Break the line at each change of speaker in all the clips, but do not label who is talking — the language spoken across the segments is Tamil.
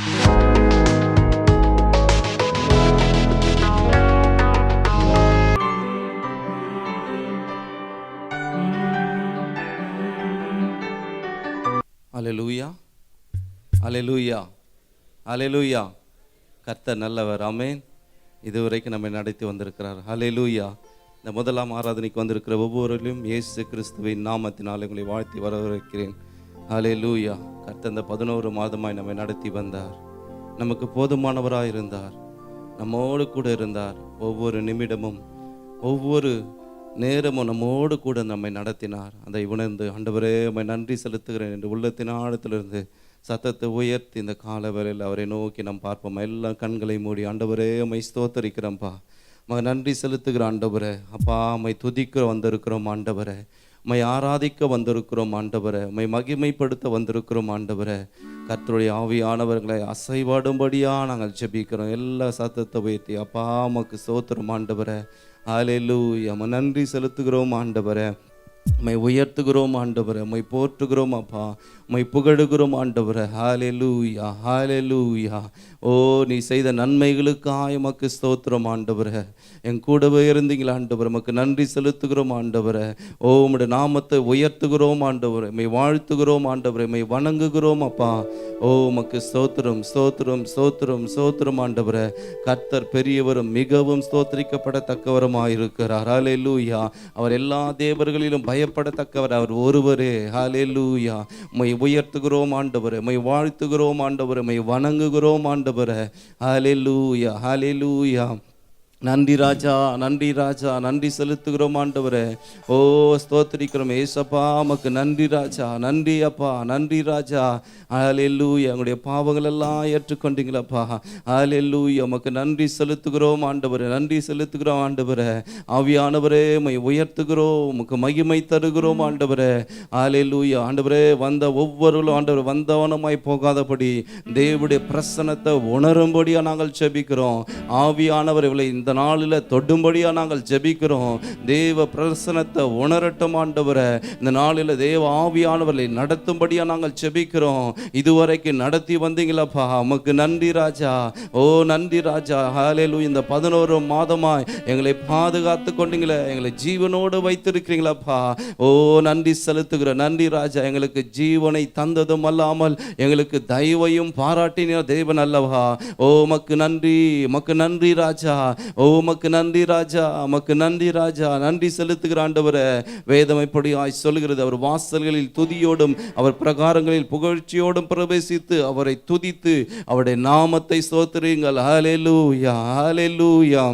அல்லேலூயா, அல்லேலூயா, அல்லேலூயா. கர்த்தர் நல்லவர். ஆமென். இதுவரைக்கும் நம்மை நடத்தி வந்திருக்கிறார். அல்லேலூயா. இந்த முதலாம் ஆராதனைக்கு வந்திருக்கிற ஒவ்வொருவரையும் இயேசு கிறிஸ்துவின் நாமத்தினால் உங்களை வாழ்த்தி வரவேற்கிறேன். அல்லேலூயா. கர்த்தர் இந்த 11 மாதமாய் நம்மை நடத்தி வந்தார். நமக்கு போதுமானவராக இருந்தார். நம்மோடு கூட இருந்தார். ஒவ்வொரு நிமிடமும் ஒவ்வொரு நேரமும் நம்மோடு கூட நம்மை நடத்தினார். அதை உணர்ந்து ஆண்டவரே உம்மை நன்றி செலுத்துகிறேன் என்று உள்ளத்தின் ஆழத்திலிருந்து சத்தத்தை உயர்த்தி இந்த கால வேளையில் அவரை நோக்கி நாம் பார்ப்போம். எல்லா கண்களை மூடி ஆண்டவரே உம்மை ஸ்தோத்தரிக்கிறோம்ப்பா, உம்மை நன்றி செலுத்துகிற ஆண்டவரே. அப்பா உம்மை துதிக்க வந்திருக்கிறோம் ஆண்டவரே, உம்மை ஆராதிக்க வந்திருக்கிறோம் ஆண்டவரே, உம்மை மகிமைப்படுத்த வந்திருக்கிறோம் ஆண்டவரே. கர்த்தருடைய ஆவியானவர்களை அசைவாடும்படியாக நாங்கள் ஜெபிக்கிறோம். எல்லா சத்தத்தை உயர்த்தி அப்பா உமக்கு ஸ்தோத்திரம் ஆண்டவரே. ஹல்லேலூயா. உம்மை நன்றி செலுத்துகிறோம் ஆண்டவரே, உம்மை உயர்த்துகிறோம் ஆண்டவரே, உம்மை போற்றுகிறோம் அப்பா, உம்மை புகழுகிறோம் ஆண்டவரே. ஹல்லேலூயா, ஹல்லேலூயா. ஓ நீ செய்த நன்மைகளுக்காக உமக்கு ஸ்தோத்திரம் ஆண்டவரே. என் கூடவே இருந்தீங்களா ஆண்டவரே, உமக்கு நன்றி செலுத்துகிறோம் ஆண்டவரே. ஓ உம்முடைய நாமத்தை உயர்த்துகிறோம் ஆண்டவரே, உம்மை வாழ்த்துகிறோம் ஆண்டவரே, உம்மை வணங்குகிறோம் அப்பா. ஓ உமக்கு ஸ்தோத்திரம், ஸ்தோத்திரம், ஸ்தோத்திரம், ஸ்தோத்திரம் ஆண்டவரே. கர்த்தர் பெரியவரும் மிகவும் ஸ்தோத்திரிக்கப்படத்தக்கவருமாயிருக்கிறார். ஹல்லேலூயா. அவர் எல்லா தேவர்களிலும் பயப்படத்தக்கவர் அவர் ஒருவரே. ஹல்லேலூயா. உம்மை உயர்த்துகிறோம் ஆண்டவரே, உம்மை வாழ்த்துகிறோம் ஆண்டவரே, உம்மை வணங்குகிறோம் ஆண்டவரே. ஹல்லேலூயா, ஹல்லேலூயா. நன்றி ராஜா, நன்றி ராஜா, நன்றி செலுத்துகிறோம் ஆண்டவரே. ஓ ஸ்தோத்திரிக்கிறோம் ஏசப்பா, உமக்கு நன்றி ராஜா, நன்றி அப்பா, நன்றி ராஜா. ஹல்லேலூயா. எங்களுடைய பாவங்கள் எல்லாம் ஏற்றுக்கொண்டீங்களப்பா. ஹல்லேலூயா. உமக்கு நன்றி செலுத்துகிறோம் ஆண்டவரே, நன்றி செலுத்துகிறோம் ஆண்டவரே. ஆவியானவரே உம்மை உயர்த்துகிறோம், உமக்கு மகிமை தருகிறோம் ஆண்டவரே. ஹல்லேலூயா. ஆண்டவரே வந்த ஒவ்வொருவரும் ஆண்டவர் வந்தவனமாய் போகாதபடி தேவனுடைய பிரசன்னத்தை உணரும்படியாக நாங்கள் ஜெபிக்கிறோம். ஆவியானவர் இவளை இந்த நாளில் தொடும்படியா நாங்கள் ஜெபிக்கிறோம். தேவ பிரசன்னத்தை உணரட்டும் ஆண்டவரே. இந்த நாளில் தேவ ஆவியானவர்களை நடத்தும்படியா நாங்கள் ஜெபிக்கிறோம். இதுவரைக்கும் நடத்தி வந்தீங்களப்பா, உமக்கு நன்றி ராஜா. ஓ நன்றி ராஜா. ஹல்லேலூயா. இந்த 11 மாதமாய் எங்களை பாதுகாத்து கொண்டீங்களே, எங்களை ஜீவனோடு வைத்திருக்கிறீங்களப்பா. ஓ நன்றி செலுத்துகிற நன்றி ராஜா. எங்களுக்கு ஜீவனை தந்ததும் அல்லாமல் எங்களுக்கு தயவையும் பாராட்டின தேவன் அல்லவா. ஓ உமக்கு நன்றி, உமக்கு நன்றி ராஜா. ஓ உமக்கு நன்றி ராஜா, உமக்கு நன்றி ராஜா. நன்றி செலுத்துகிற ஆண்டவரே. வேதம் இப்படியாய் சொல்கிறது, அவர் வாசல்களில் துதியோடும் அவர் பிரகாரங்களில் புகழ்ச்சியோடும் பிரவேசித்து அவரை துதித்து அவருடைய நாமத்தை ஸ்தோத்திரியுங்கள். ஹல்லேலூயா, ஹல்லேலூயா.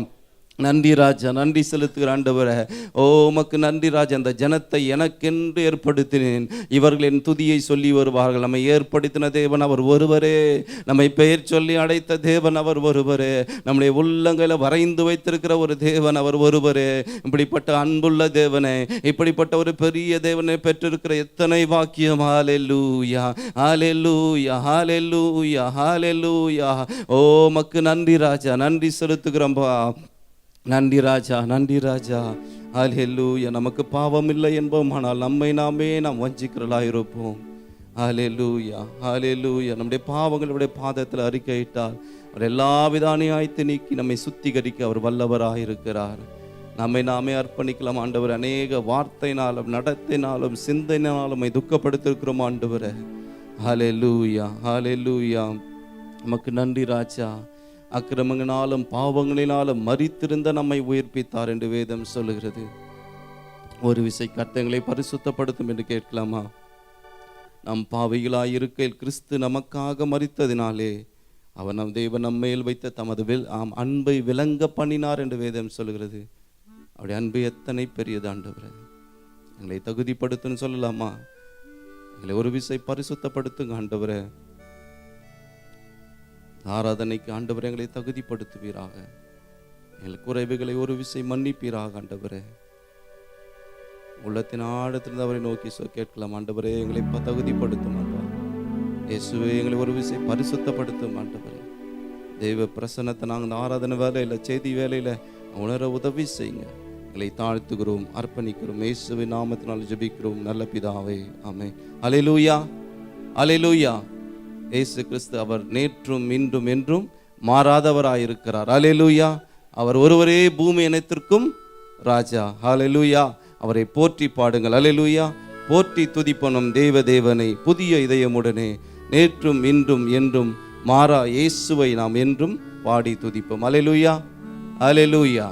நன்றி ராஜா, நன்றி செலுத்துகிற ஆண்டவரே. ஓ உமக்கு நன்றி ராஜா. அந்த ஜனத்தை எனக்கென்று ஏற்படுத்தினேன், இவர்கள் என் துதியை சொல்லி வருவார்கள். நம்மை ஏற்படுத்தின தேவன் அவர் ஒருவரே, நம்மை பெயர் சொல்லி அடைத்த தேவன் அவர் ஒருவரே, நம்முடைய உள்ளங்களை வரைந்து வைத்திருக்கிற ஒரு தேவன் அவர் ஒருவரே. இப்படிப்பட்ட அன்புள்ள தேவனே, இப்படிப்பட்ட ஒரு பெரிய தேவனை பெற்றிருக்கிற எத்தனை வாக்கியம். ஹல்லேலூயா, ஹல்லேலூயா, ஹல்லேலூயா, ஹல்லேலூயா. ஓ உமக்கு நன்றி ராஜா, நன்றி செலுத்துகிறோம்பா. நன்றி ராஜா, நன்றி ராஜா. ஹல்லேலூயா. நமக்கு பாவம் இல்லை என்போம், ஆனால் நம்மை நாமே நாம் வஞ்சிக்கிறவர்களாயிருப்போம். ஹல்லேலூயா, ஹல்லேலூயா. நம்முடைய பாவங்களுடைய பாதத்தில் அறிக்கையிட்டால் அவர் எல்லா வித அநியாயத்தை நீக்கி நம்மை சுத்திகரிக்க அவர் வல்லவராயிருக்கிறார். நம்மை நாமே அர்ப்பணிக்கலாம் ஆண்டவர். அநேக வார்த்தையினாலும் நடத்தினாலும் சிந்தனையினாலும் துக்கப்படுத்திருக்கிறோம் ஆண்டவரே. ஹல்லேலூயா, ஹல்லேலூயா. நமக்கு நன்றி ராஜா. அக்கிரமங்களாலும் பாவங்களினாலும் மரித்திருந்த நம்மை உயிர்ப்பித்தார் என்று வேதம் சொல்லுகிறது. ஒரு விசை கர்த்தங்களை பரிசுத்தப்படுத்தும் என்று கேட்கலாமா? நம் பாவிகளாய் இருக்கையில் கிறிஸ்து நமக்காக மரித்ததினாலே அவர் நம் தேவன் நம்மேல் வைத்த தமது அன்பை விளங்க பண்ணினார் என்று வேதம் சொல்லுகிறது. அவருடைய அன்பு எத்தனை பெரியது ஆண்டவரே. எங்களை தகுதிப்படுத்துன்னு சொல்லலாமா? எங்களை ஒரு விசை பரிசுத்தப்படுத்துங்க ஆண்டவரே. ஆராதனைக்கு ஆண்டவரே எங்களை தகுதிப்படுத்துவீராக. எங்கள் குறைவுகளை ஒரு விசை மன்னிப்பீராக ஆண்டவரே. உள்ளத்தின் ஆழத்திலிருந்து அவரை நோக்கி கேட்கலாம் ஆண்டவரே. எங்களை தகுதிப்படுத்தும் அப்பா. இயேசுவே எங்களை ஒரு விசை பரிசுத்தப்படுத்தும் ஆண்டவரே. தெய்வ பிரசன்னத்தை நாங்கள் ஆராதனை வேலையில் செய்தி வேலையில் உணர உதவி செய்யுங்க. எங்களை தாழ்த்துகிறோம், அர்ப்பணிக்கிறோம். இயேசுவின் நாமத்தினால் ஜெபிக்கிறோம் நல்ல பிதாவே, ஆமென். அல்லேலூயா, அல்லேலூயா. இயேசு கிறிஸ்து அவர் நேற்றும் இன்றும் என்றும் மாறாதவராயிருக்கிறார். ஹல்லேலூயா. அவர் ஒருவரே பூமி அனைத்திற்கும் ராஜா. ஹல்லேலூயா. அவரை போற்றி பாடுங்கள். ஹல்லேலூயா. போற்றி துதிப்போம் தேவனை புதிய இதயமுடனே, நேற்றும் இன்றும் என்றும் மாறா இயேசுவை நாம் என்றும் பாடி துதிப்போம். ஹல்லேலூயா. ஹல்லேலூயா.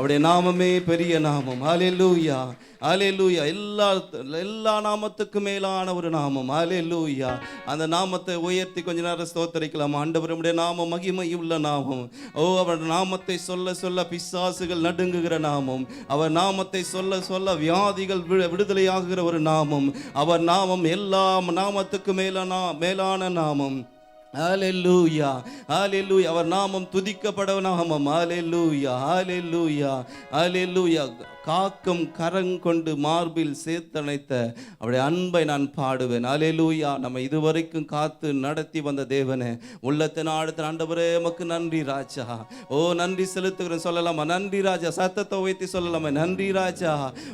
அவருடைய நாமமே பெரிய நாமம். ஹல்லேலூயா, ஹல்லேலூயா. எல்லா நாமத்துக்கும் மேலான ஒரு நாமம். ஹல்லேலூயா. அந்த நாமத்தை உயர்த்தி கொஞ்ச நேரம் ஸ்தோத்திரிக்கலாம். ஆண்டவர் உம்முடைய நாமம் மகிமையுள்ள நாமம். ஓ, அவர் நாமத்தை சொல்ல சொல்ல பிசாசுகள் நடுங்குகிற நாமம். அவர் நாமத்தை சொல்ல சொல்ல வியாதிகள் விடுதலையாகிற ஒரு நாமம். அவர் நாமம் எல்லா நாமத்துக்கும் மேலான நாமம். ஹல்லேலூயா, ஹல்லேலூயா. அவர் நாமம் துதிக்கப்பட நாமம். ஹல்லேலூயா, ஹல்லேலூயா, ஹல்லேலூயா. காக்கும் கரங்கொண்டு மார்பில் சேர்த்தணைத்த அவருடைய அன்பை நான் பாடுவேன். ஹல்லேலூயா. நம்ம இதுவரைக்கும் காத்து நடத்தி வந்த தேவனே, உள்ளத்தின் ஆழத்தின் ஆண்டவரே உமக்கு நன்றி ராஜா. ஓ, நன்றி செலுத்துகிறேன் சொல்லலாமா? நன்றி ராஜா. சத்தத்தை உயர்த்தி சொல்லலாமா? நன்றி ராஜா.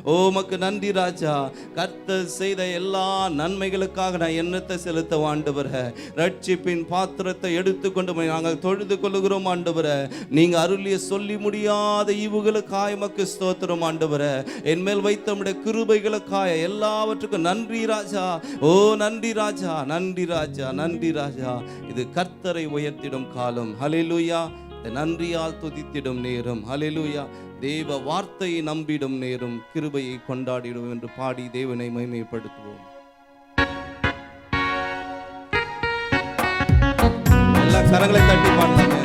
ஓ, உமக்கு நன்றி ராஜா. கர்த்தர் செய்த எல்லா நன்மைகளுக்காக நான் எண்ணத்தை செலுத்த ஆண்டவரே. ரட்சிப்பின் பாத்திரத்தை எடுத்துக்கொண்டு நாங்கள் தொழுது கொள்ளுகிறோம் ஆண்டவரே. நீங்க அருளிய சொல்லி முடியாத ஈவுகளுக்காய் உமக்கு ஸ்தோத்திரம் ஆண்டவரே. என் மேல் வைத்த உம்முடைய கிருபைகளுக்காய் எல்லாவற்றுக்கும் நன்றி ராஜா. ஓ, நன்றி ராஜா, நன்றி ராஜா, நன்றி ராஜா. இது கர்த்தரை உயர்த்திடும் காலம். ஹல்லேலூயா. நன்றியால் துதித்திடும் நேரம். ஹல்லேலூயா. தேவ வார்த்தையை நம்பிடும் நேரம். கிருபையை கொண்டாடிடும் என்று பாடி தேவனை மகிமைப்படுத்துவோம். எல்லா கரங்களை தட்டி பாடலாங்க.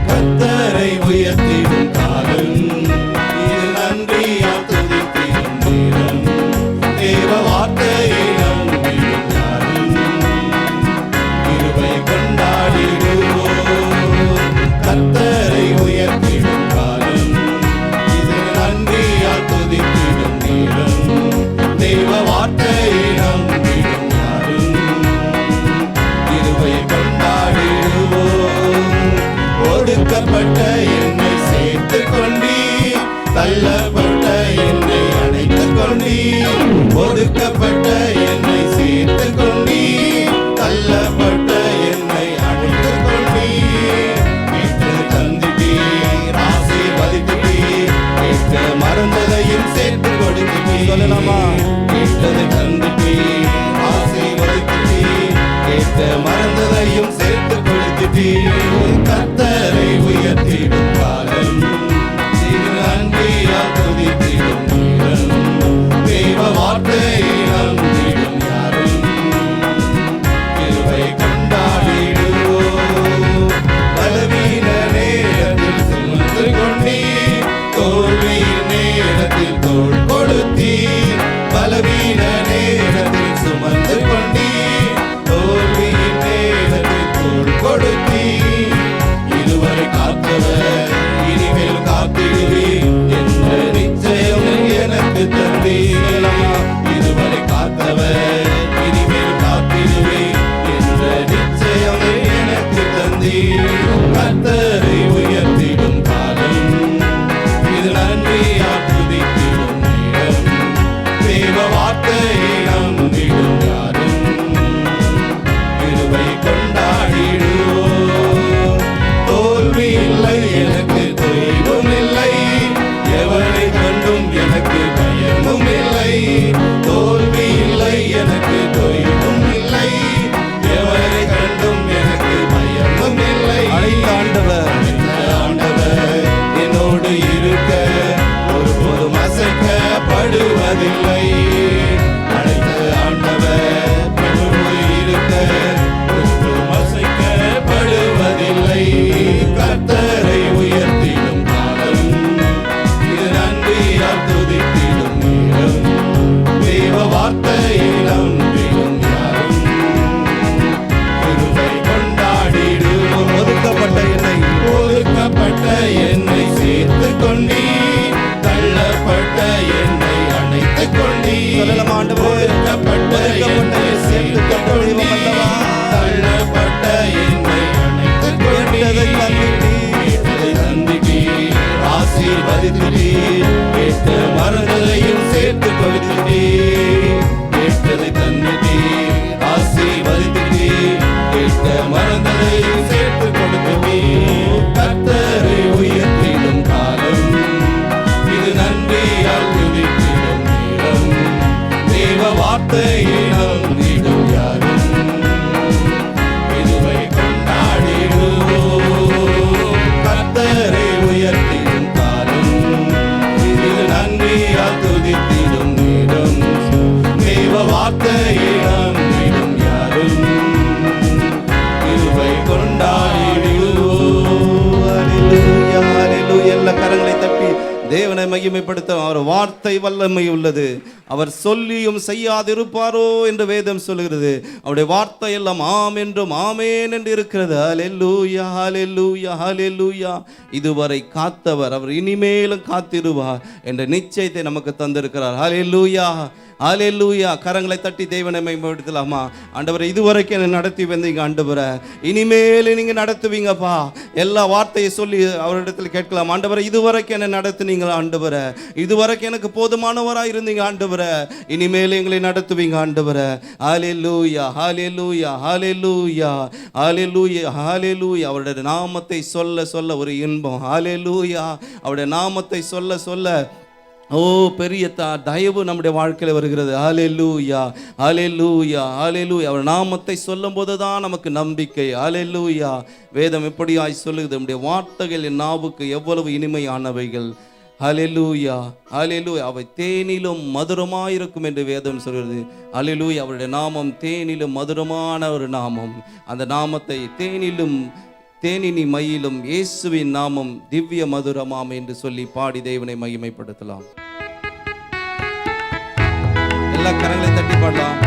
கர்த்தரை உயர்த்திடும் காலம், இது நன்றியால் துதித்திடும் நேரம். தேவ வார்த்தையை நம்பிடும் யாரும் கிருபை கொண்டாடிடுவோம். கர்த்தரை உயர்த்திடும் காலம், இது நன்றியால் துதித்திடும் நேரம். தேவ வார்த்தையை நம்பிடும் யாரும் கிருபை கொண்டாடிடுவோம். ஒடுக்கப்பட்ட என்னை சேர்த்து கொண்டீ, தள்ளப்பட்ட என்னை அணைத்து கொண்டீ. ஒடுக்கப்பட்ட என்னை சேர்த்து கொண்டீ, தள்ளப்பட்ட என்னை அணைத்து கொண்டீ. கேட்டு தந்திட்டீர், ஆசீர்வதித்தீர். கேட்க மறந்ததையும் சேர்த்து கொடுத்தீர். சொல்லலாமா? கேட்டதை தந்திட்டீர், ஆசீர்வதித்தீர். கேட்க மறந்ததையும் சேர்த்து கொடுத்தீர். கர்த்தரை உயர்த்திடும் காலம், இது நன்றியால் துதித்திடும் நேரம். தேவ வார்த்தையை நம்பிடும் யாரும் கிருபை கொண்டாடிடுவோம். பலவீன நேரத்தில் சுமந்து கொண்டீர், தோல்வியின் நேரத்தில் தோள் கொடுத்தீர். பலவீன நேரத்தில் சுமந்து கொண்டீர், தோல்வியின் நேரத்தில் தோள் கொடுத்தீர். இதுவரை காத்தவர் இனிமேல் காத்திடுவீர் என்ற நிச்சயம் எனக்கு தந்தீர். இதுவரை காத்தவர் இனிமேல் காத்திடுவீர் என்ற நிச்சயம் எனக்கு தந்தீர். கர்த்தரை உயர்த்திடும் காலம், இது நன்றியால் துதித்திடும் நேரம். தேவ வார்த்தையை நம்பிடும் யாரும் கிருபை கொண்டாடிடுவோம். தோல்வி இல்லை எனக்கு, தொய்வும் இல்லை, எவரை கண்டும் எனக்கு பயமும் இல்லை. தோல்வி இல்லை எனக்கு, தொய்வும் இல்லை, எவரை கண்டும் எனக்கு பயமும் இல்லை. ஆண்டவர் என்னோடு இருக்க ஒருபோதும் அசைக்கப்படுவதில்லை. அழைத்த ஆண்டவர் என்னோடு இருக்க ஒருபோதும் அசைக்கப்படுவதில்லை. கர்த்தரை உயர்த்திடும் காலம், இது நன்றியால் துதித்திடும் நேரம். தேவ வார்த்தையை நம்பிடும் யாரும் கிருபை கொண்டாடிடுவோம். ஒதுக்கப்பட்ட என்னை சேர்த்து கொண்டீர், தள்ளப்பட்ட என்னை அணைத்து கொண்டீர். ஒதுக்கப்பட்ட என்னை சேர்த்து கொண்டீர், தள்ளப்பட்ட என்னை அணைத்து கொண்டீர். தந்திட்டீர், ஆசீர்வதித்தீர். கேட்ட மறந்ததையும் சேர்த்து கொடுத்தீர். கேட்டதை தந்திட்டீர், ஆசீர்வதித்தீர். கேட்ட மறந்ததையும் சேர்த்து கொடுத்தீர். கர்த்தரை உயர்த்திடும் காலம், இது நன்றியால் துதித்திடும் நேரம். தேவ வார்த்தை கரங்களை தட்டி தேவனை மகிமைப்படுத்த. அவர் வார்த்தை வல்லமை உள்ளது. அவர் சொல்லியும் செய்யாதிருப்பாரோ என்று வேதம் சொல்கிறது. அவருடைய வார்த்தை எல்லாம் ஆம் என்றும் ஆமேன் என்று இருக்கிறது. ஹல்லேலூயா, ஹல்லேலூயா, ஹல்லேலூயா. இதுவரை காத்தவர் அவர் இனிமேலும் காத்திருவார் என்ற நிச்சயத்தை நமக்கு தந்திருக்கிறார். ஹல்லேலூயா, ஹல்லேலூயா. கரங்களை தட்டி தேவனை மகிமைப்படுத்தலாமா? ஆண்டவரே, இதுவரைக்கும் என்னை நடத்தி வந்தீங்க ஆண்டவரே, இனிமேல் நீங்க நடத்துவீங்கப்பா. எல்லா வார்த்தையை சொல்லி அவரிடத்தில் கேட்கலாம். ஆண்டவரே, இதுவரைக்கும் என்னை நடத்துனீங்களா ஆண்டவரே, இதுவரைக்கும் எனக்கு போதுமானவராக இருந்தீங்க ஆண்டவரே, இனிமேல் எங்களை நடத்துவீங்க ஆண்டவரே. ஹல்லேலூயா, ஹல்லேலூயா, ஹல்லேலூயா, ஹல்லேலூயா, ஹல்லேலூயா. அவருடைய நாமத்தை சொல்ல சொல்ல ஒரு இன்பம். ஹல்லேலூயா. அவருடைய நாமத்தை சொல்ல சொல்ல ஓ பெரிய தயவு நம்முடைய வாழ்க்கையில் வருகிறது. ஹல்லேலூயா, ஹல்லேலூயா, ஹல்லேலூயா. அவர் நாமத்தை சொல்லும் போது தான் நமக்கு நம்பிக்கை. ஹல்லேலூயா. வேதம் எப்படியாய் சொல்லுகிறது, நம்முடைய வார்த்தைகள் என் நாவுக்கு எவ்வளவு இனிமையானவைகள். ஹல்லேலூயா, ஹல்லேலூயா. அவை தேனிலும் மதுரமாயிருக்கும் என்று வேதம் சொல்கிறது. ஹல்லேலூயா. அவருடைய நாமம் தேனிலும் மதுரமான ஒரு நாமம். அந்த நாமத்தை தேனினி மயிலும் இயேசுவின் நாமம் திவ்ய மதுரமாம் என்று சொல்லி பாடி தேவனை மகிமைப்படுத்தலாம். எல்லா கரங்களை தட்டி பாடலாம்.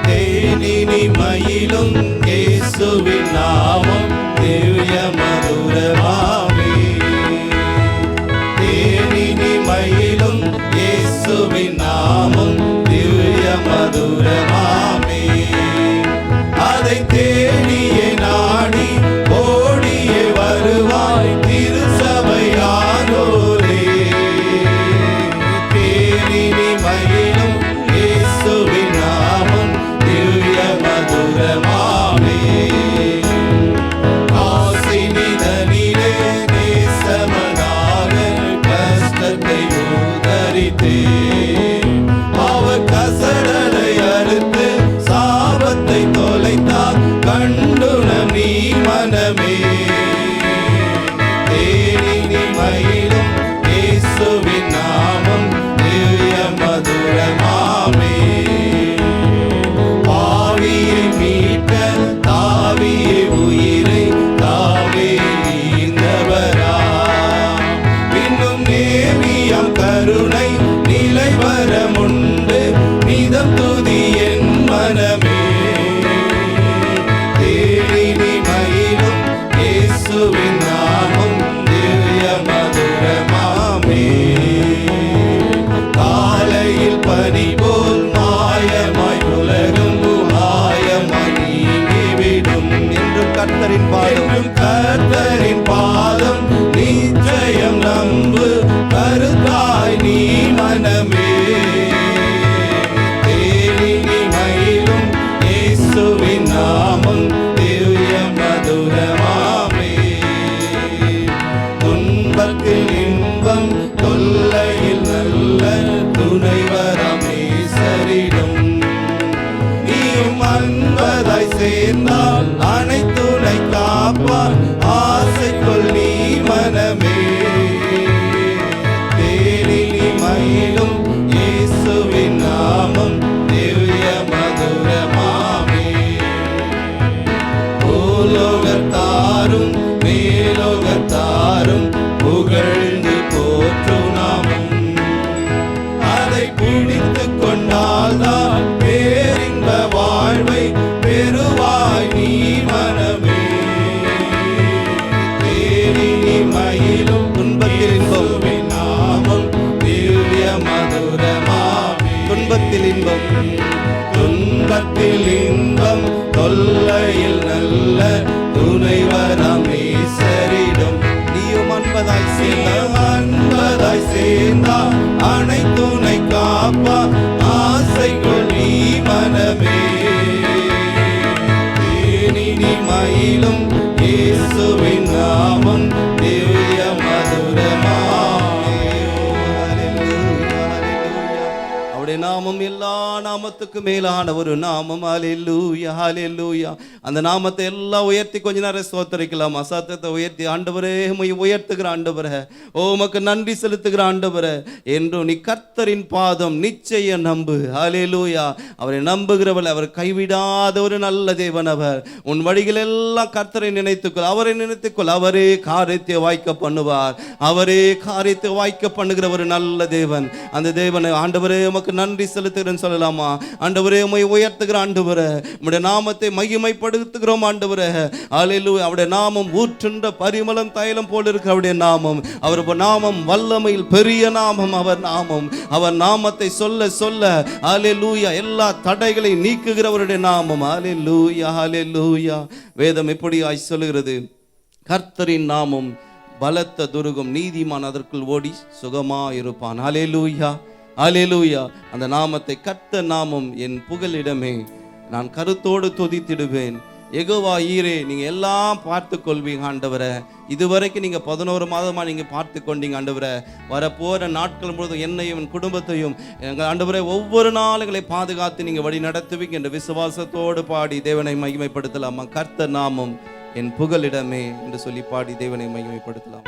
தேனினி மயிலும் இயேசுவின் நாமம் திவ்ய மதுரமாமே. தேனினி மயிலும் இயேசுவின் நாமம் திவ்ய மதுரமாமே. அதை தேடியே நாடி ஓடியே வருவாய் திருசபையாரோரே. தேனினி மயிலும் இயேசுவின் நாமம் திவ்ய மதுரமாமே. ஆசை நிதனிலே நேசமனாக கஷ்டத்தை உதறித்தே அவர் கசடலை அறுத்து சாபத்தை தொலைத்தார் கண்டுணம் நீ மனமே. தேனினி மயிலும் இயேசுவின் நாமம் திவ்ய மதுரமாமே. பாவியை மீட்ட தாவியை உயிரை தாவே நீந்தவரா. இன்னும் நேமியம் கருணை நிலை வரமுண்டு நிதம் துதி என் மனமே. தேனினி மயிலும் இயேசுவின் நாமம் திவ்ய மதுரமாமே. காலையில் பனி போல் மாயமாய் உலகம் மாயமாய் நீங்கிவிடும் என்று கர்த்தரின் பாதம் நிச்சயம் நம்பு கருத்தாய் நீ மனமே. தேனினி மயிலும் இயேசுவின் நாமம் திவ்ய மதுரமாமே. துன்பத்தில் இன்பம் தொல்லையில் நல்ல துணைவரமே சரிடும். நீயும் அன்பதாய் சேர்ந்தால் அனைத்துணை காப்பான் ஆசைக்குள் நீ மனமே. தேனினி மயிலும் இயேசுவின் நாமம் திவ்ய மதுரமாமே. பூலோகத்தாரும் மேலோகத்தாரும் புகழ்ந்து போற்றும் நாமம். அதை பிடித்து கொண்டால்தான் பேரின்ப வாழ்வை பெறுவாய் நீ மனமே. தேனினி மயிலும் துன்பத்தில் இன்பம் நாமம் திவ்ய மதுரமாமே. துன்பத்தில் இன்பம் தொல்லையில் நல்ல துணைவரமே சரிடும். நீயும் அன்பதாய் சேர்ந்தால் அனைத்துணை காப்பா ஆசைக்குள் நீ மனமே. தேனினி மயிலும் இயேசுவின் நாமம் திவ்ய மதுரமாமே. அவருடைய நாமம் எல்லா நாமத்துக்கும் மேலான ஒரு நாமம். ஹல்லேலூயா, ஹல்லேலூயா. அந்த நாமத்தை எல்லாம் உயர்த்தி கொஞ்ச நேரம் ஸ்தோத்திரிக்கலாம். சத்தத்தை உயர்த்தி, ஆண்டவரே உம்மை உயர்த்துகிற ஆண்டவரே, உமக்கு நன்றி செலுத்துகிற ஆண்டவரே, என்றும் நீ கர்த்தரின் பாதம் நிச்சயம் நம்பு. ஹல்லேலூயா. அவரை நம்புகிறவள் அவர் கைவிடாத ஒரு நல்ல தேவன். அவர் உன் வழிகள் எல்லாம் கர்த்தரை நினைத்துக்கொள், அவரை நினைத்துக்கொள். அவரே காரியத்தை வாய்க்க பண்ணுவார். அவரே காரியத்தை வாய்க்க பண்ணுகிற ஒரு நல்ல தேவன். அந்த தேவனை ஆண்டவரே உமக்கு நன்றி செலுத்துகிறேன்னு சொல்லலாமா? ஆண்டவரே உம்மை உயர்த்துகிற ஆண்டவரே, உம்முடைய நாமத்தை மகிமைப்படுத்துகிறோம் ஆண்டவரே. ஹல்லேலூயா. அவருடைய நாமம் ஊற்றுண்ட பரிமளம் தைலம் போல இருக்கிற அவருடைய நாமம். அவர் நாமம் வல்லமையில் பெரிய நாமம். அவர் நாமத்தை சொல்ல சொல்ல ஹல்லேலூயா எல்லா தடைகளை நீக்குகிறவருடைய நாமம். ஹல்லேலூயா, ஹல்லேலூயா. வேதம் எப்படியாய் சொல்லுகிறது? கர்த்தரின் நாமம் பலத்த துருகம், நீதிமான் அதற்குள் ஓடி சுகமா இருப்பான். ஹல்லேலூயா, ஹல்லேலூயா. அந்த நாமத்தை, கர்த்தர் நாமம் என் புகலிடமே, நான் கருத்தோடு துதித்திடுவேன். யெகோவா ஈரே, நீங்க எல்லாம் பார்த்து கொள்வீங்க ஆண்டவரே. இதுவரைக்கும் நீங்க 11 மாதமா நீங்க பார்த்து கொண்டீங்க ஆண்டவரே. வரப்போற நாட்கள் முழுவதும் என்னையும் என் குடும்பத்தையும் எங்கள் ஆண்டவரே ஒவ்வொரு நாளுகளை பாதுகாத்து நீங்க வழி நடத்துவீங்க என்ற விசுவாசத்தோடு பாடி தேவனை மகிமைப்படுத்தலாமா? கர்த்தர் நாமம் என் புகலிடமே என்று சொல்லி பாடி தேவனை மகிமைப்படுத்தலாம்.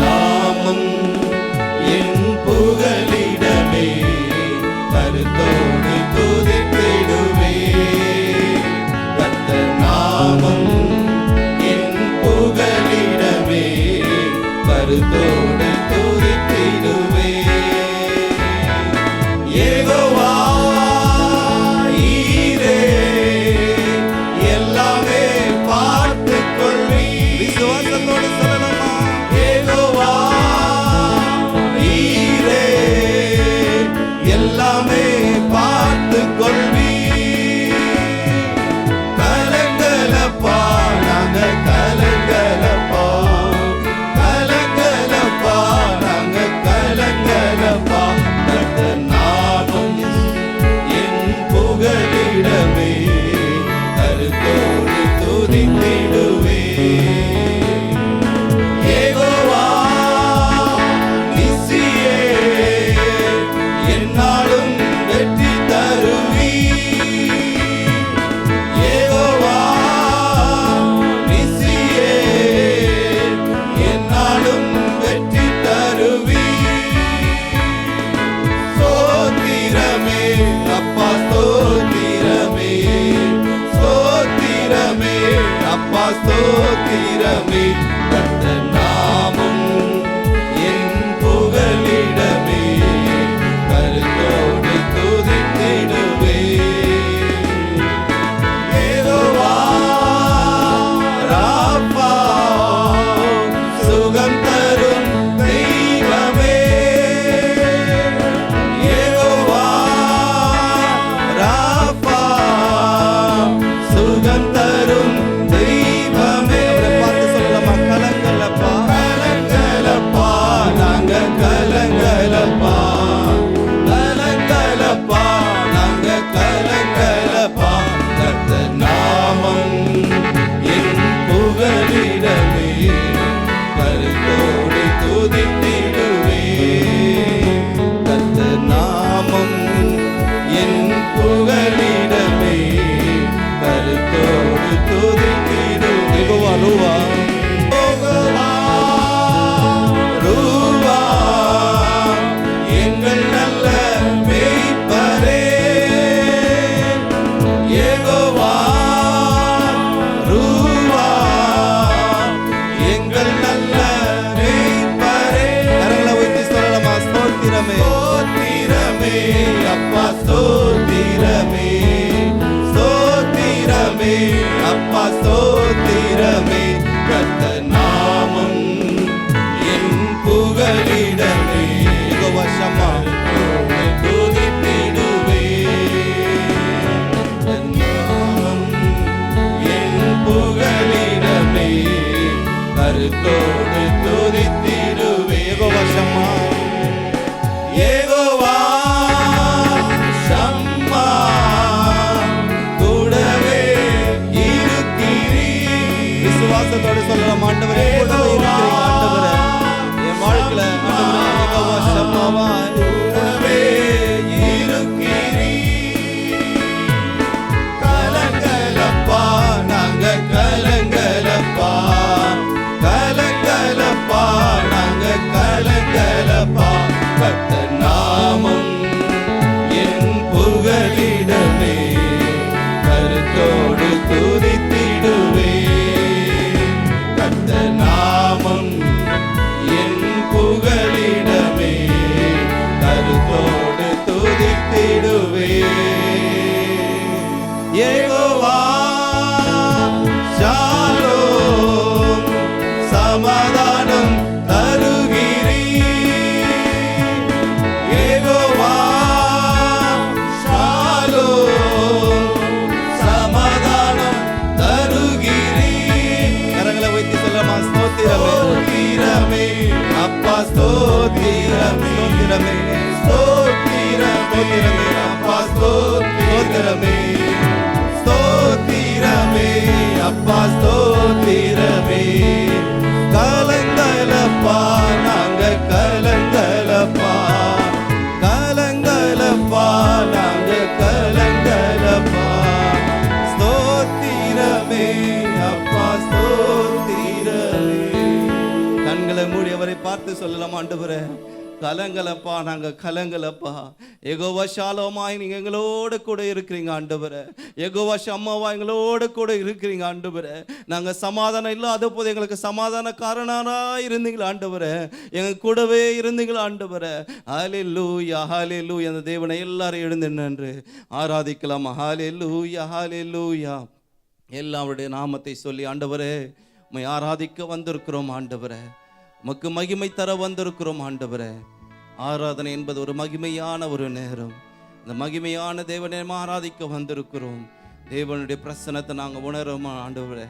நாமம் என் புகலிடமே, கருத்தோடு துதித்திடுவே. கர்த்தர் நாமம் என் புகலிடமே, கருத்தோடு துதித்திடுவே. யெகோவா ஈரே, எல்லாமே பார்த்துக் கொள்வீ.
விசுவாசத்தோடு சொல்லலாமா?
யெகோவா ஈரே, எல்லாமே பார்த்துக் கொள்வீ. கலங்கலப்பா, நாங்க கலங்கலப்பா, கலங்கலப்பா, நாங்க கலங்கலப்பா. கர்த்தர் நாமம் என் புகலிடமே, கருத்தோடு துதித்திடுவே. யெகோவா நிசியே, என்னாலும் வெற்றி தருவீ. யெகோவா நிசியே, என்னாலும் வெற்றி தருவீ. ஸ்தோத்திரமே அப்பா, ஸ்தோத்திரமே, ஸ்தோத்திரமே அப்பா, ஸ்தோத்திரமே. கர்த்தர் நாமம் என் புகலிடமே, கருத்தோடு துதித்திடுவே. யெகோவா ராப்பா, சுகம் தரும் தெய்வமே. யெகோவா ராப்பா, சுகம் தரும் தெய்வமே.
பார்த்து சொல்லலாமா? கலங்கலப்பா,
கலங்கலப்பா, நாங்க கலங்கலப்பா, கலங்கலப்பா, நாங்க கலங்கலப்பா. கர்த்தர் நாமம் என் புகலிடமே, கருத்தோடு துதித்திடுவே. கர்த்தர் நாமம் என் புகலிடமே, கருத்தோடு துதித்திடுவே.
யெகோவா ரூவா,
யெகோவா ரூவா, எங்கள் நல்ல மேய்ப்பரே. யெகோவா ரூவா, எங்கள் நல்ல மேய்ப்பரே.
கரங்களை உயர்த்தி சொல்லலாமா? ஸ்தோத்திரமே,
ஸ்தோத்திரமே அப்பா, ஸ்தோத்திரமே, ஸ்தோத்திரமே அப்பா, ஸ்தோத்திரமே. கர்த்தர் நாமம் என் புகலிடமே,
யெகோவா ஷம்மா,
துதித்திடுவே. கர்த்தர் நாமம் என் புகலிடமே, கருத்தோடு துதித்திடுவே.
யெகோவா ஷம்மா, ஸ்தோத்திரமே ஸ்தோத்திரமே அப்பா ஸ்தோத்திரமே ஸ்தோத்திரமே அப்பா ஸ்தோத்திரமே கலங்கலப்பா நாங்க கலங்கலப்பா கலங்கலப்பா நாங்க கலங்கலப்பா ஸ்தோத்திரமே அப்பா ஸ்தோத்திரமே. கண்களை மூடி அவரை பார்த்து சொல்லலாம், ஆண்டவரே கலங்கலப்பா நாங்க கலங்கலப்பா. யெகோவா ஷாலோமாய் நீங்க எங்களோட கூட இருக்கிறீங்க ஆண்டவரே. யெகோவா ஷம்மாவா எங்களோட கூட இருக்கிறீங்க ஆண்டவரே. நாங்க சமாதானம் இல்லாத போது எங்களுக்கு சமாதானக்காரனா இருந்தீங்களா ஆண்டவரே. எங்க கூடவே இருந்தீங்களா ஆண்டவரே. ஹல்லேலூயா ஹல்லேலூயா. அந்த தேவனை எல்லாரும் எழுந்து நின்று ஆராதிக்கலாம். ஹல்லேலூயா ஹல்லேலூயா. எல்லாருடைய நாமத்தை சொல்லி ஆண்டவரே உம்மை ஆராதிக்க வந்திருக்கிறோம் ஆண்டவரே. உமக்கு மகிமை தர வந்திருக்கிறோம் ஆண்டவரே. ஆராதனை என்பது ஒரு மகிமையான ஒரு நேரம். இந்த மகிமையான தேவனை ஆராதிக்க வந்திருக்கிறோம். தேவனுடைய பிரசன்னத்தை நாங்கள் உணரோம் ஆண்டவரே.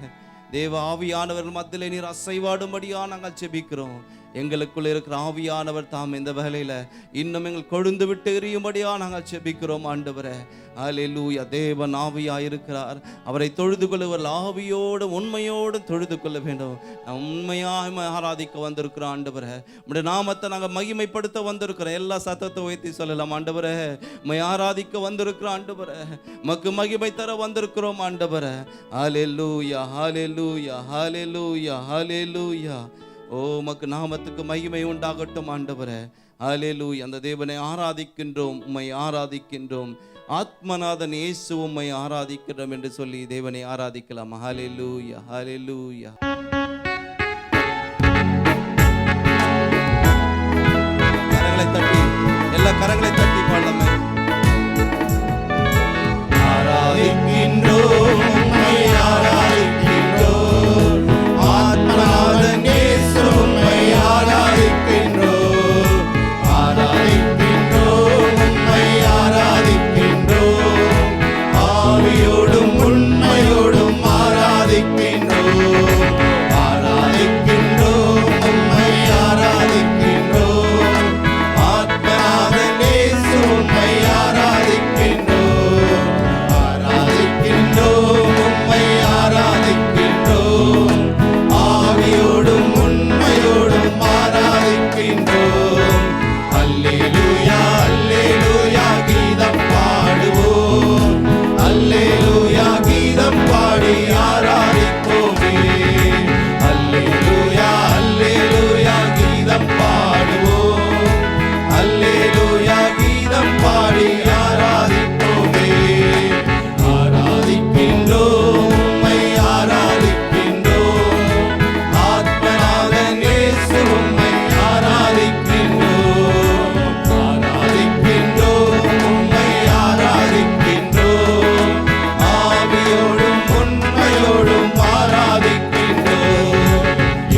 தேவ ஆவியானவர் மத்தியிலே நீர் அசைவாடும்படியா நாங்கள் ஜெபிக்கிறோம். எங்களுக்குள்ள இருக்கிற ஆவியானவர் தாம் இந்த வேளையில இன்னும் எங்கள் கொழுந்து விட்டு எரியும்படியா நாங்கள் ஜெபிக்கிறோம் ஆண்டவரே. ஹல்லேலூயா. தேவன் ஆவியா இருக்கிறார். அவரை தொழுது கொள்ளுவர்கள் ஆவியோடு உண்மையோடு தொழுது கொள்ள வேண்டும். உண்மையாக ஆராதிக்க வந்திருக்கிறோம் ஆண்டவரே. உம்முடைய நாமத்தை நாங்கள் மகிமைப்படுத்த வந்திருக்கிறோம். எல்லா சத்தத்தை உயர்த்தி சொல்லலாம், ஆண்டவரே உம்மை ஆராதிக்க வந்திருக்கிறோம் ஆண்டவரே. உமக்கு மகிமை தர வந்திருக்கிறோம் ஆண்டவரே. ஹல்லேலூயா ஹல்லேலூயா ஹல்லேலூயா ஹல்லேலூயா. ஓ உமக்கு நாமத்துக்கு மகிமை உண்டாகட்டும் ஆண்டவரே. ஹல்லேலூயா. அந்த தேவனை ஆராதிக்கின்றோம், உம்மை ஆராதிக்கின்றோம். ஆத்மநாதன் இயேசு உம்மை ஆராதிக்கிறோம் என்று சொல்லி தேவனை ஆராதிக்கலாம். ஹல்லேலூயா ஹல்லேலூயா. கரங்களை தட்டி எல்லா கரங்களை தட்டி பாடலாமே.
ஆராதிக்கின்றோம் உம்மை ஆராதிக்கின்றோம். ஆத்மநாதன் இயேசு உம்மை ஆராதிக்கின்றோம். ஆராதிக்கின்றோம் உம்மை ஆராதிக்கின்றோம். ஆவியோடும் உண்மையோடும் ஆராதிக்கின்றோம். ஆராதிக்கின்றோம் உம்மை ஆராதிக்கின்றோம். ஆத்மநாதன் இயேசு உம்மை ஆராதிக்கின்றோம். ஆராதிக்கின்றோம் உம்மை ஆராதிக்கின்றோம். ஆவியோடும் உண்மையோடும் ஆராதிக்கின்றோம். அல்லேலூயா அல்லேலூயா கீதம் பாடுவோம். அல்லேலூயா கீதம் பாடி ஆராதிப்போமே. அல்லேலூயா அல்லேலூயா கீதம் பாடுவோம். அல்லேலூயா கீதம் பாடி ஆராதிப்போமே. ஆராதிக்கின்றோம் உம்மை ஆராதிக்கின்றோம். ஆத்மநாதன் இயேசு உம்மை ஆராதிக்கின்றோம். ஆராதிக்கின்றோம் உம்மை ஆராதிக்கின்றோம். ஆவியோடும் உண்மையோடும் ஆராதிக்கின்றோம்.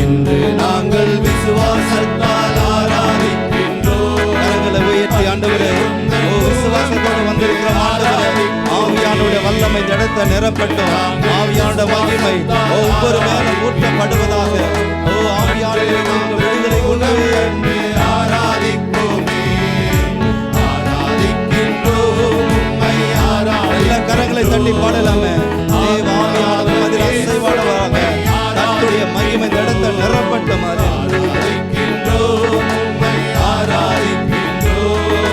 இன்று நாங்கள் விசுவாசத்தால் ஆராதிக்கின்றோம்.
கரங்களை உயர்த்தி ஆண்டவரே, ஓ விசுவாசத்தோடு வந்திருக்கிறோம் ஆண்டவரே. ஆவியானுடைய வல்லமை ஜடத்தை நிரப்பட்டும். ஆவியானுடைய மகிமை ஒவ்வொரு மேலும் ஊற்றப்படுவதாக. ஓ ஆவியானுடைய விடுதலை உண்டு.
ஆராதிப்போமே. ஆராதிக்கின்றோம் உம்மை
எல்லா கரங்களை தட்டி பாடலாமே. தேவ ஆவியானவர் மதில் அசைவாடுவதாக. தன்னுடைய மகிமை ஜடத்தை நிரப்பட்டும்.
ஆராதிக்கின்றோம் உம்மை ஆராதிக்கின்றோம்.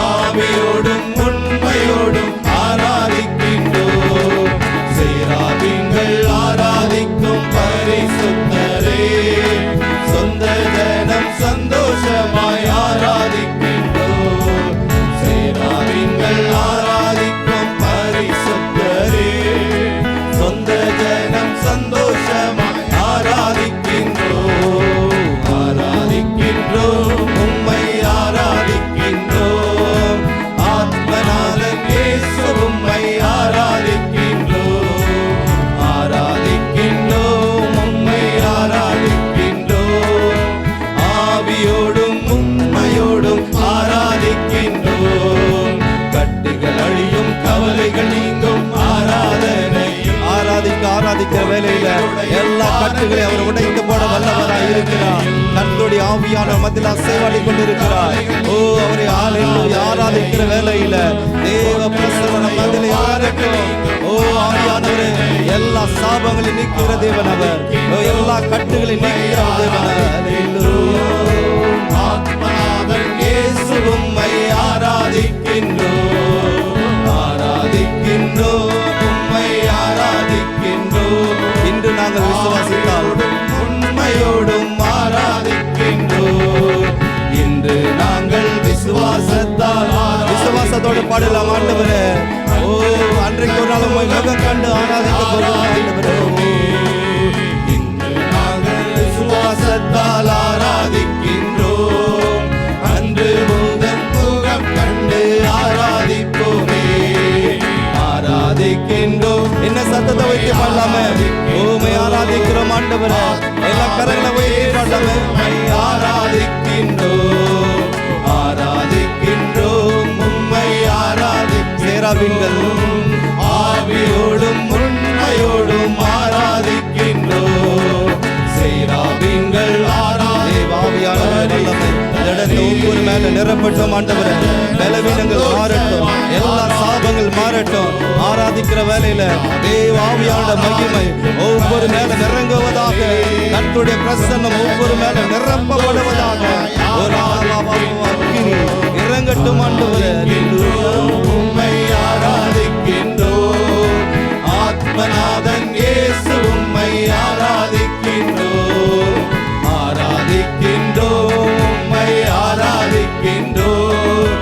ஆவியோடும் உண்மையோடும் ஆராதிக்கின்றோம். சேராபீன்கள் ஆராதிக்கும் பரிசுத்தரே. சொந்த ஜனம் சொந்த
ஆராதிக்கிற வேலையில எல்லா கட்டுகளை அவர் உடைத்து போட வல்லவராய் இருக்கிறார். கர்த்தருடைய ஆவியானவர் மத்தியில் அசைவாடி கொண்டிருக்கிறார். ஓ, அவரை ஆராதிக்கிற வேலையில தேவ பிரசன்னம் மத்தியில் யாருக்கும். ஓ ஆவியானவரே, எல்லா சாபங்களை நீக்குகிற தேவன் அவர். எல்லா கட்டுகளை நீக்குகிற தேவன் அவர்.
ஆத்மநாதன் இயேசு உம்மை ஆராதிக்கின்றோம், ஆராதிக்கின்றோம், உம்மை ஆராதிக்கின்றோம்.
இன்று நாங்கள் விசுவாசித்தால்
உண்மையோடும் ஆராதிக்கின்றோம். இன்று நாங்கள்
விசுவாசத்தோடு பாடலாம் ஆண்டவரே. ஓ, அன்றைக்கு ஒரு நாள் உம்மை முகம் கண்டு ஆராதிக்க போகிறோம் ஆண்டவரே.
இன்று நாங்கள் விசுவாசத்தால் ஆராதிக்கின்றோம். அன்று உந்தன் முகம் கண்டு ஆராதிப்போமே, ஆராதிக்கின்றோம்.
என்ன சத்தத்தை வைத்து பாடலாமே. உம்மை ஆராதிக்கிறோம் ஆண்டவரே. எல்லா கரங்களை வைத்து பாடலாமே.
ஆராதிக்கின்றோம், ஆராதிக்கின்றோம், உம்மை
சேராபீன்கள்
ஆவியோடும் உண்மையோடும் ஆராதிக்கின்றோம். சேராபீன்கள்
ஆவியானவர் வல்லமை ஒவ்வொரு மேல நிரப்பட்டும் ஆண்டவரே. பலவீனங்கள் மாறட்டும், எல்லா சாபங்கள் மாறட்டும். ஆராதிக்கிற வேலையில தேவ ஆவியான மகிமை ஒவ்வொரு மேல நிறங்குவதாக. கர்த்தருடைய பிரசன்னம் ஒவ்வொரு மேல நிரப்பப்படுவதாக. ஒரு அக்கினி இறங்கட்டும் ஆண்டவரே.
உம்மை ஆராதிக்கின்றோம், ஆத்மநாதன் இயேசு உம்மை ஆராதிக்கின்றோம், ஆராதிக்கின்றோம், உம்மை ஆராதிக்கின்றோம்.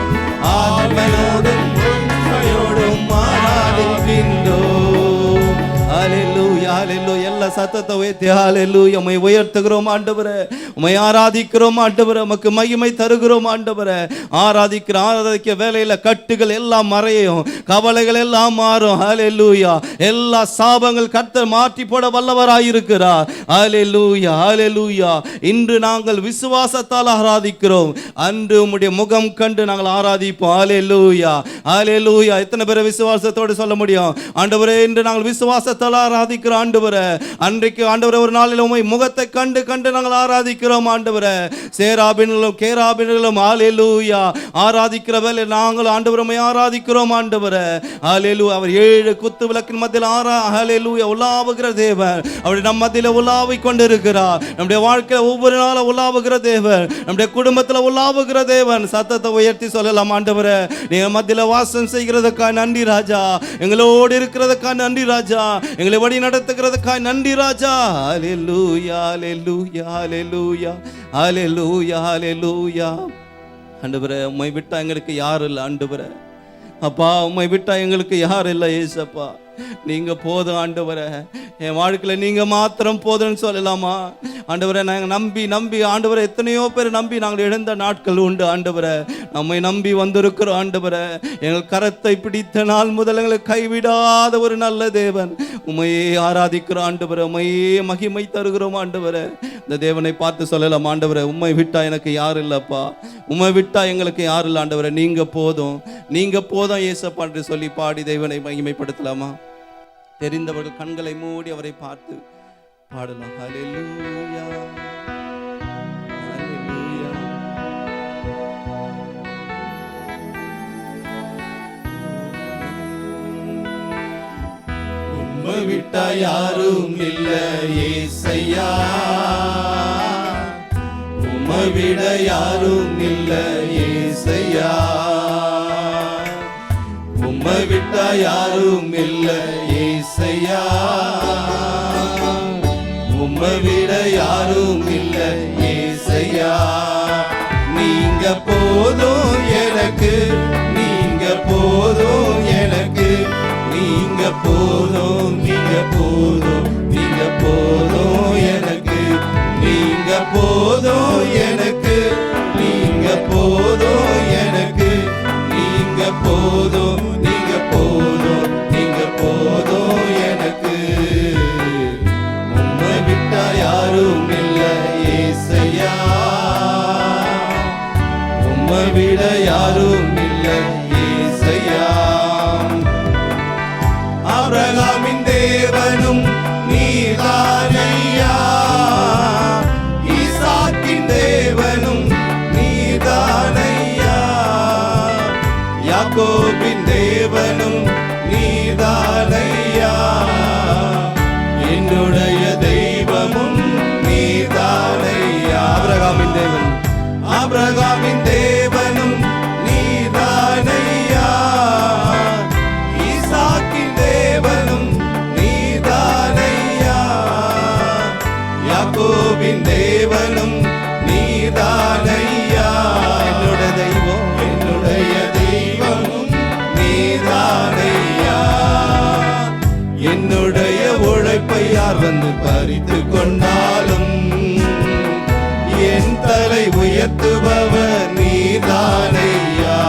ஆத்மனோடும் உண்மையோடும் ஆராதிக்கின்றோம்.
ஹல்லேலூயா, ஹல்லேலூயா. எல்லா சத்தத்தை உயர்த்தி ஹல்லேலூயா. உம்மை உயர்த்துகிறோம் ஆண்டவரே. உம்மை ஆராதிக்கிறோம் ஆண்டவரே. உமக்கு மகிமை தருகிறோம் ஆண்டவரே. ஆராதிக்க வேலையில கட்டுகள் எல்லாம் மறையும், கவலைகள் எல்லாம் மாறும். ஹல்லேலூயா. எல்லா சாபங்கள் கர்த்தர் மாற்றி போட வல்லவராயிருக்கிறார். ஹல்லேலூயா, ஹல்லேலூயா. இன்று நாங்கள் விசுவாசத்தால் ஆராதிக்கிறோம். அன்று உம்முடைய முகம் கண்டு நாங்கள் ஆராதிப்போம். ஹல்லேலூயா, ஹல்லேலூயா. எத்தனை பேர் விசுவாசத்தோடு சொல்ல முடியும்? ஆண்டவரே, இன்று நாங்கள் விசுவாசத்தால் ஆராதிக்கிறோம் ஆண்டவரே. அன்றைக்கு ஆண்டவரே ஒரு நாளில் உம்மை முகத்தை கண்டு கண்டு நாங்கள் ஆராதிக்கிறோம் ஆண்டவரே. சேராபீன்களும் கேராபீன்களும் ஹல்லேலூயா ஆராதிக்கிற வேளை நாங்கள் ஆண்டவரை உம்மை ஆராதிக்கிறோம் ஆண்டவரே. ஹல்லேலூயா. அவர் 7 குத்து விளக்கின் மத்தியில் ஹல்லேலூயா உலாவுகிற தேவன். அவர் நம் மத்தியில் உலாவிக் கொண்டிருக்கிறார். நம்முடைய வாழ்க்கையில ஒவ்வொரு நாளும் உலாவுகிற தேவன், நம்முடைய குடும்பத்தில் உலாவுகிற தேவன். சத்தத்தை உயர்த்தி சொல்லலாம் ஆண்டவரே. நீங்க மத்தியில் வாசம் செய்கிறதுக்காக நன்றி ராஜா. எங்களோடு இருக்கிறதுக்காக நன்றி ராஜா. எங்களை வழி நடத்துகிறதுக்காக நன்றி ராஜா. ஹல்லேலூயா, ஹல்லேலூயா, ஹல்லேலூயா, ஹல்லேலூயா, ஹல்லேலூயா. ஆண்டவரே, உம்மை விட்டா எங்களுக்கு யாரும் இல்லை ஆண்டவரே. அப்பா, உம்மை விட்டா எங்களுக்கு யாரும் இல்லை ஏசப்பா. நீங்க போதும் ஆண்டவரே. என் வாழ்க்கையில நீங்க மாத்திரம் போதும்னு சொல்லலாமா ஆண்டவரே? நாங்கள் நம்பி நம்பி ஆண்டவரை எத்தனையோ பேர் நம்பி நாங்கள் இழந்த நாட்கள் உண்டு ஆண்டவரே. நம்மை நம்பி வந்திருக்கிறோம் ஆண்டவரே. எங்கள் கரத்தை பிடித்த நாள் முதல் எங்களுக்கு கைவிடாத ஒரு நல்ல தேவன். உம்மையே ஆராதிக்கிறோம் ஆண்டவரே. உம்மையே மகிமை தருகிறோம் ஆண்டவரே. இந்த தேவனை பார்த்து சொல்லலாம் ஆண்டவரே, உம்மை விட்டா எனக்கு யாரும் இல்லப்பா. உம்மை விட்டா எங்களுக்கு யாரும் இல்லை ஆண்டவரே. நீங்க போதும், நீங்க போதும் ஏசப்பா என்று சொல்லி பாடி தேவனை மகிமைப்படுத்தலாமா? தெரிந்தவர்கள் கண்களை மூடி அவரை பார்த்து பாடலாம். ஹல்லேலூயா, ஹல்லேலூயா.
உம்மை விட்டா யாரும் இல்ல ஏசையா, உம்மை விட யாரும் இல்ல ஏசையா, உம்மை விட்டா யாரும் இல்ல ஏசையா, உம்மை விட யாரும் இல்ல ஏசையா. நீங்க போதும் எனக்கு, நீங்க போதும் எனக்கு, நீங்க போதும், நீங்க போதும், நீங்க போதும் எனக்கு, நீங்க போதும் எனக்கு, நீங்க போதும் எனக்கு, நீங்க போதும், நீங்க போதும், நீங்க போதும் எனக்கு. உம்மை விட்டா யாரும் இல்ல ஏசையா, உம்மை விட யாரும் இல்ல ஏசையா. ஆபிரகாமின் தேவனும் என்னுடைய உழைப்பை யார் வந்து பறித்து கொண்டாலும் என் தலை உயர்த்துபவர் நீதானையா.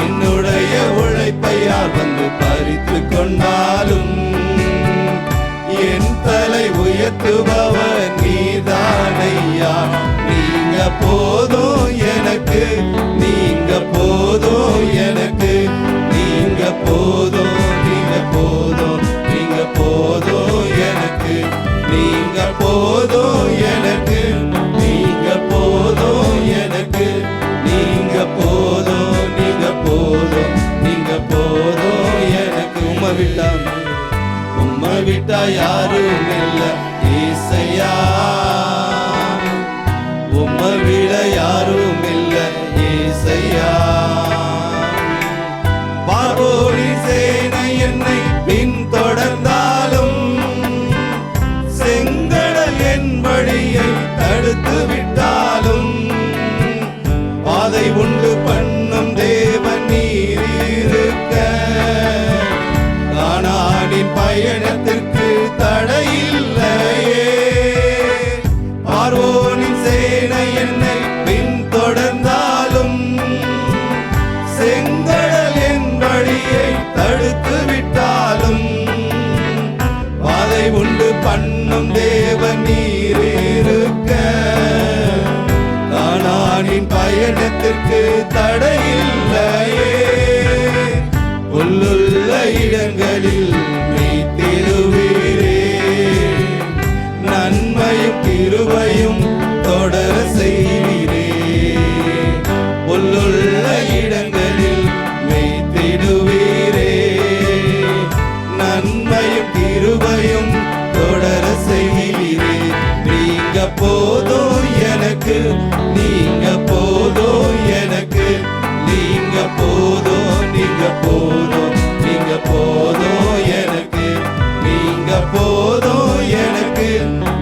என்னுடைய உழைப்பை யார் வந்து பறித்து கொண்டாலும் என் தலை உயர்த்துபவர் நீதானையா. நீங்க போதும் எனக்கு, நீங்க போதும் எனக்கு, நீங்க போதும், நீங்க போதும், நீங்க போதும் எனக்கு, நீங்க போதும் எனக்கு, நீங்க போதும் எனக்கு, நீங்க போதும், நீங்க போதும், நீங்க போதும் எனக்கு. உம்மை விட்டா யாரும் இல்ல ஏசையா, உம்மை விட யாரும் இல்ல ஏசையா. பார்வோனின் சேனை என்னை பின்தொடர்ந்தாலும் செங்கடல் என் வழியை தடுத்து விட்டாலும் பாதை உண்டு பண்ணும் தேவன் நீர் இருக்க கானானின் பயணத்திற்கு தடையில்லையே. பார்வோனின் சேனை என்னை பின்தொடர்ந்தாலும் செங்கடல் என் வழியை தடுத்து விட்டாலும் பாதை உண்டு பண்ணும் தேவன் நீர் இருக்க கானானின் பயணத்திற்கு தடையில்லையே. உள்ளுள்ள இடங்களில் மெய்த்திருவீரே, நன்மையும் கிருபையும் தொடர செய்வீரே. உள்ளுள்ள இடங்களில் மெய்த்திடுவீரே, நன்மையும் கிருபையும் தொடர செய்வீரே. நீங்க போதும் எனக்கு, நீங்க போதும் எனக்கு, நீங்க போதும், நீங்க போதும், நீங்க போதும் எனக்கு, நீங்க போதும் எனக்கு,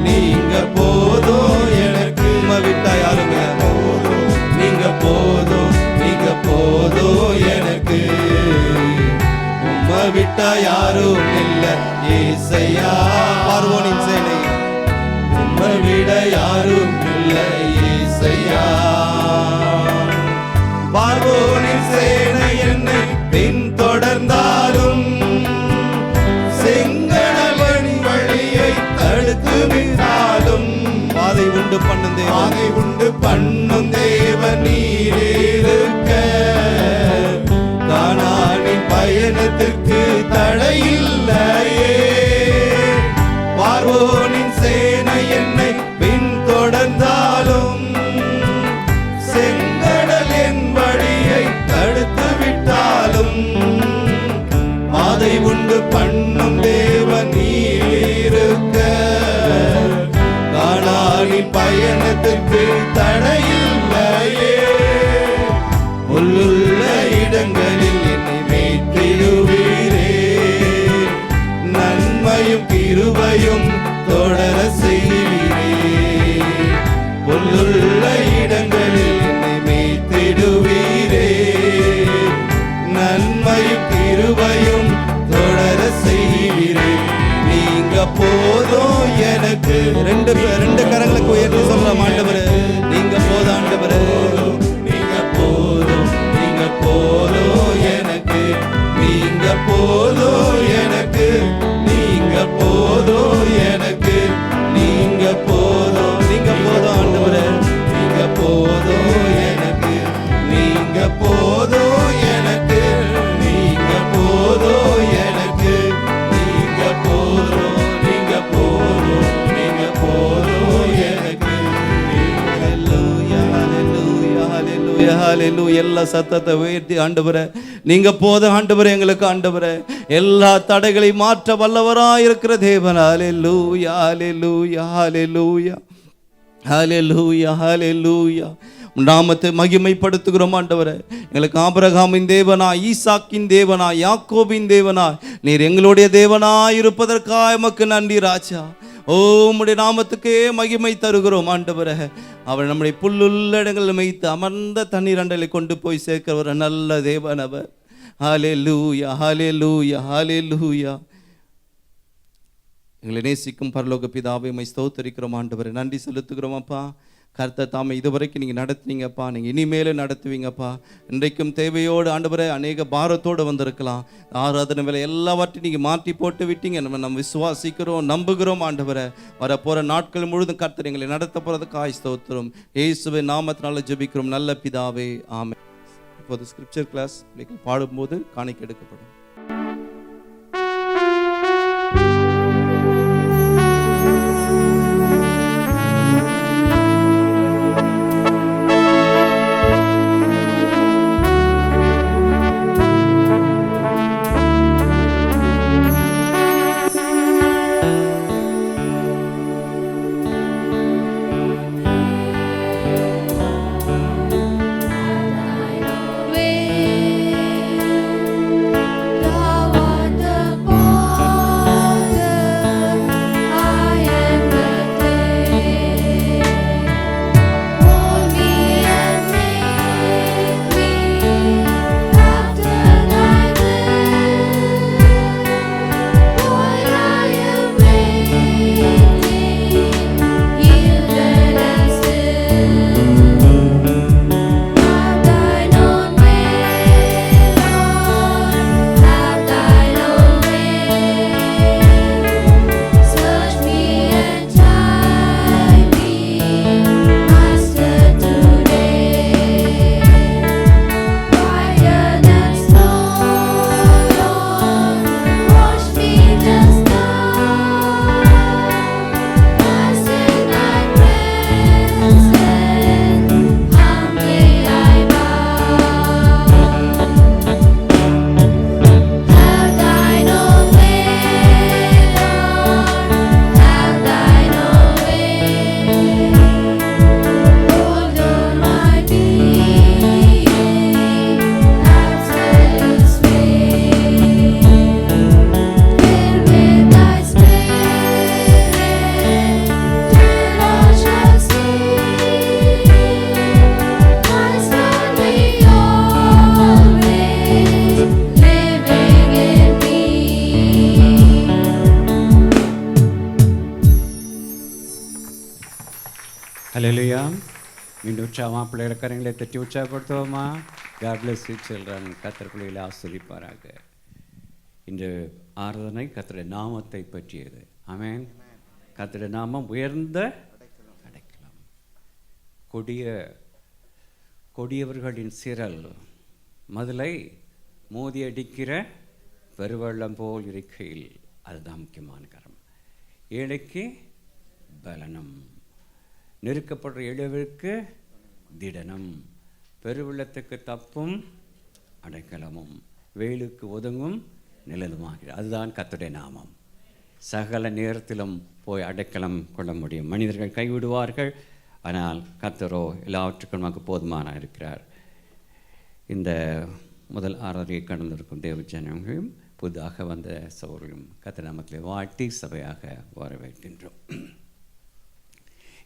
நீங்க போதும் எனக்கு. உம்மை விட்டா யாருங்க, நீங்க போதும், நீங்க போதும் எனக்கு. உம்மை விட்டா யாரும் இல்ல ஏசையா. பார்வோனின் சேனை உம்மை விட யாரும் இல்ல ஏசையா. பார்வோனின் சேனை என்னை பின்தொடர்ந்தாலும் செங்கடலின் வழியை தடுத்து விட்டாலும் பாதை உண்டு பண்ணும் தேவன், பாதை உண்டு பண்ணும் தேவன் நீர் இருக்க கானானின் பயணத்திற்கு தடையில்லையே. பார்வோனின் சேனை என்னை பின்தொடர்ந்தாலும் செங்கடல் என் வழியை தடுத்து விட்டாலும் பாதை உண்டு பண்ணும் தேவன் நீர் இருக்க கானானின் பயணத்திற்கு தடையில்லையே. உள்ளுள்ள இடங்களில் என்னை மேய்த்திடுவீரே, நன்மையும் கிருபையும் தொடர செய்வீரே. உள்ளுள்ள இடங்களில் என்னை மேய்த்திடுவீரே, நன்மையும் கிருபையும் தொடர செய்வீரே. நீங்க போதும் எனக்கு. ரெண்டு கரங்களுக்கு உயர்த்தி சொல்ல ஆண்டவரே, நீங்க போதும் ஆண்டவரே, நீங்க போதும், நீங்க போதும் எனக்கு, நீங்க போதும் எனக்கு, நீங்க போதும் எனக்கு, நீங்க போதும், நீங்க போதும் ஆண்டவரே, நீங்க போதும் எனக்கு, நீங்க போதும் எனக்கு, நீங்க போதும் எனக்கு, நீங்க போதும், நீங்க போதும், நீங்க போதும் எனக்கு. ஹல்லேலூயா, ஹல்லேலூயா, ஹல்லேலூயா, ஹல்லேலூயா. எல்லா சத்தத்தை உயர்த்தி ஆண்டவரே, நீங்க போதும் ஆண்டவரே, எங்களுக்கு ஆண்டவரே, எல்லா தடைகளை மாற்ற வல்லவராய் இருக்கிற தேவன். ஹல்லேலூயா, ஹல்லேலூயா, ஹல்லேலூயா, ஹல்லேலூயா, ஹல்லேலூயா. நாமத்தை மகிமைப்படுத்துகிறோம் ஆண்டவரே. எங்களுக்கு ஆபிரகாமின் தேவனாய், ஈசாக்கின் தேவனாய், யாக்கோபின் தேவனாய், நீர் எங்களுடைய தேவனாய் இருப்பதற்காக எமக்கு நன்றி ராஜா. ஓ உம்முடைய நாமத்துக்கே மகிமை தருகிறோம் ஆண்டவரே. அவர் நம்முடைய புல்லுள்ள இடங்களில் மேய்த்து அமர்ந்த தண்ணீர் அண்டலை கொண்டு போய் சேர்க்கிற ஒரு நல்ல தேவன் அவர். ஹல்லேலூயா, ஹல்லேலூயா, ஹல்லேலூயா.
எங்களை நேசிக்கும் பரலோக பிதாவை உம்மை ஸ்தோத்திரிக்கிறோம் ஆண்டவரே, நன்றி செலுத்துகிறோம் அப்பா. கர்த்தர் தாமே இதுவரைக்கும் நீங்கள் நடத்துனீங்கப்பா, நீங்கள் இனிமேலும் நடத்துவீங்கப்பா. இன்றைக்கும் தேவையோடு ஆண்டவரே அநேக பாரத்தோடு வந்திருக்கலாம். ஆராதனை வேலை எல்லாவற்றையும் நீங்கள் மாற்றி போட்டு விட்டீங்க. நம்ம விசுவாசிக்கிறோம், நம்புகிறோம் ஆண்டவரே. வரப்போகிற நாட்கள் முழுதும் கர்த்தர் எங்களை நடத்த போகிறதுக்காய் ஸ்தோத்திரம். இயேசுவின் நாமத்தினால ஜெபிக்கிறோம் நல்ல பிதாவே, ஆமென். இப்போது ஸ்கிரிப்சர் கிளாஸ் பாடும்போது காணிக்கை எடுக்கப்படும்.
ஹல்லேலூயா. மீண்டும் உற்சாகமாக பிள்ளைகளை கரங்களை தட்டி உற்சாகப்படுத்துவோமா? God bless you children. கர்த்தர் பிள்ளைகளை ஆசீர்வதிப்பாராக. இன்று ஆராதனை கர்த்தருடைய நாமத்தை பற்றியது. ஆமென். கர்த்தருடைய நாமம் உயர்ந்த அடைக்கலம். கொடியவர்களின் சிரல் மதுளை மோதி அடிக்கிற பெருவெள்ளம் போல் இருக்கையில், அதுதான் முக்கியமான காரணம். ஏழைக்கு பலனும், நெருக்கப்படுற எளியவருக்கு திடனும், பெருவெள்ளத்துக்கு தப்பும் அடைக்கலமும், வெயிலுக்கு ஒதுங்கும் நிழலுமாகிறது. அதுதான் கர்த்தருடைய நாமம். சகல நேரத்திலும் போய் அடைக்கலம் கொள்ள முடியும். மனிதர்கள் கைவிடுவார்கள், ஆனால் கர்த்தரோ எல்லாவற்றுக்கும் நமக்கு போதுமான இருக்கிறார். இந்த முதல் ஆராதனையை கடந்திருக்கும் தேவ ஜனங்களையும் புதிதாக வந்த சகோதரர்களும் கர்த்தர் நாமத்திலே வாழ்த்தி சபையாக வரவேற்கின்றோம்.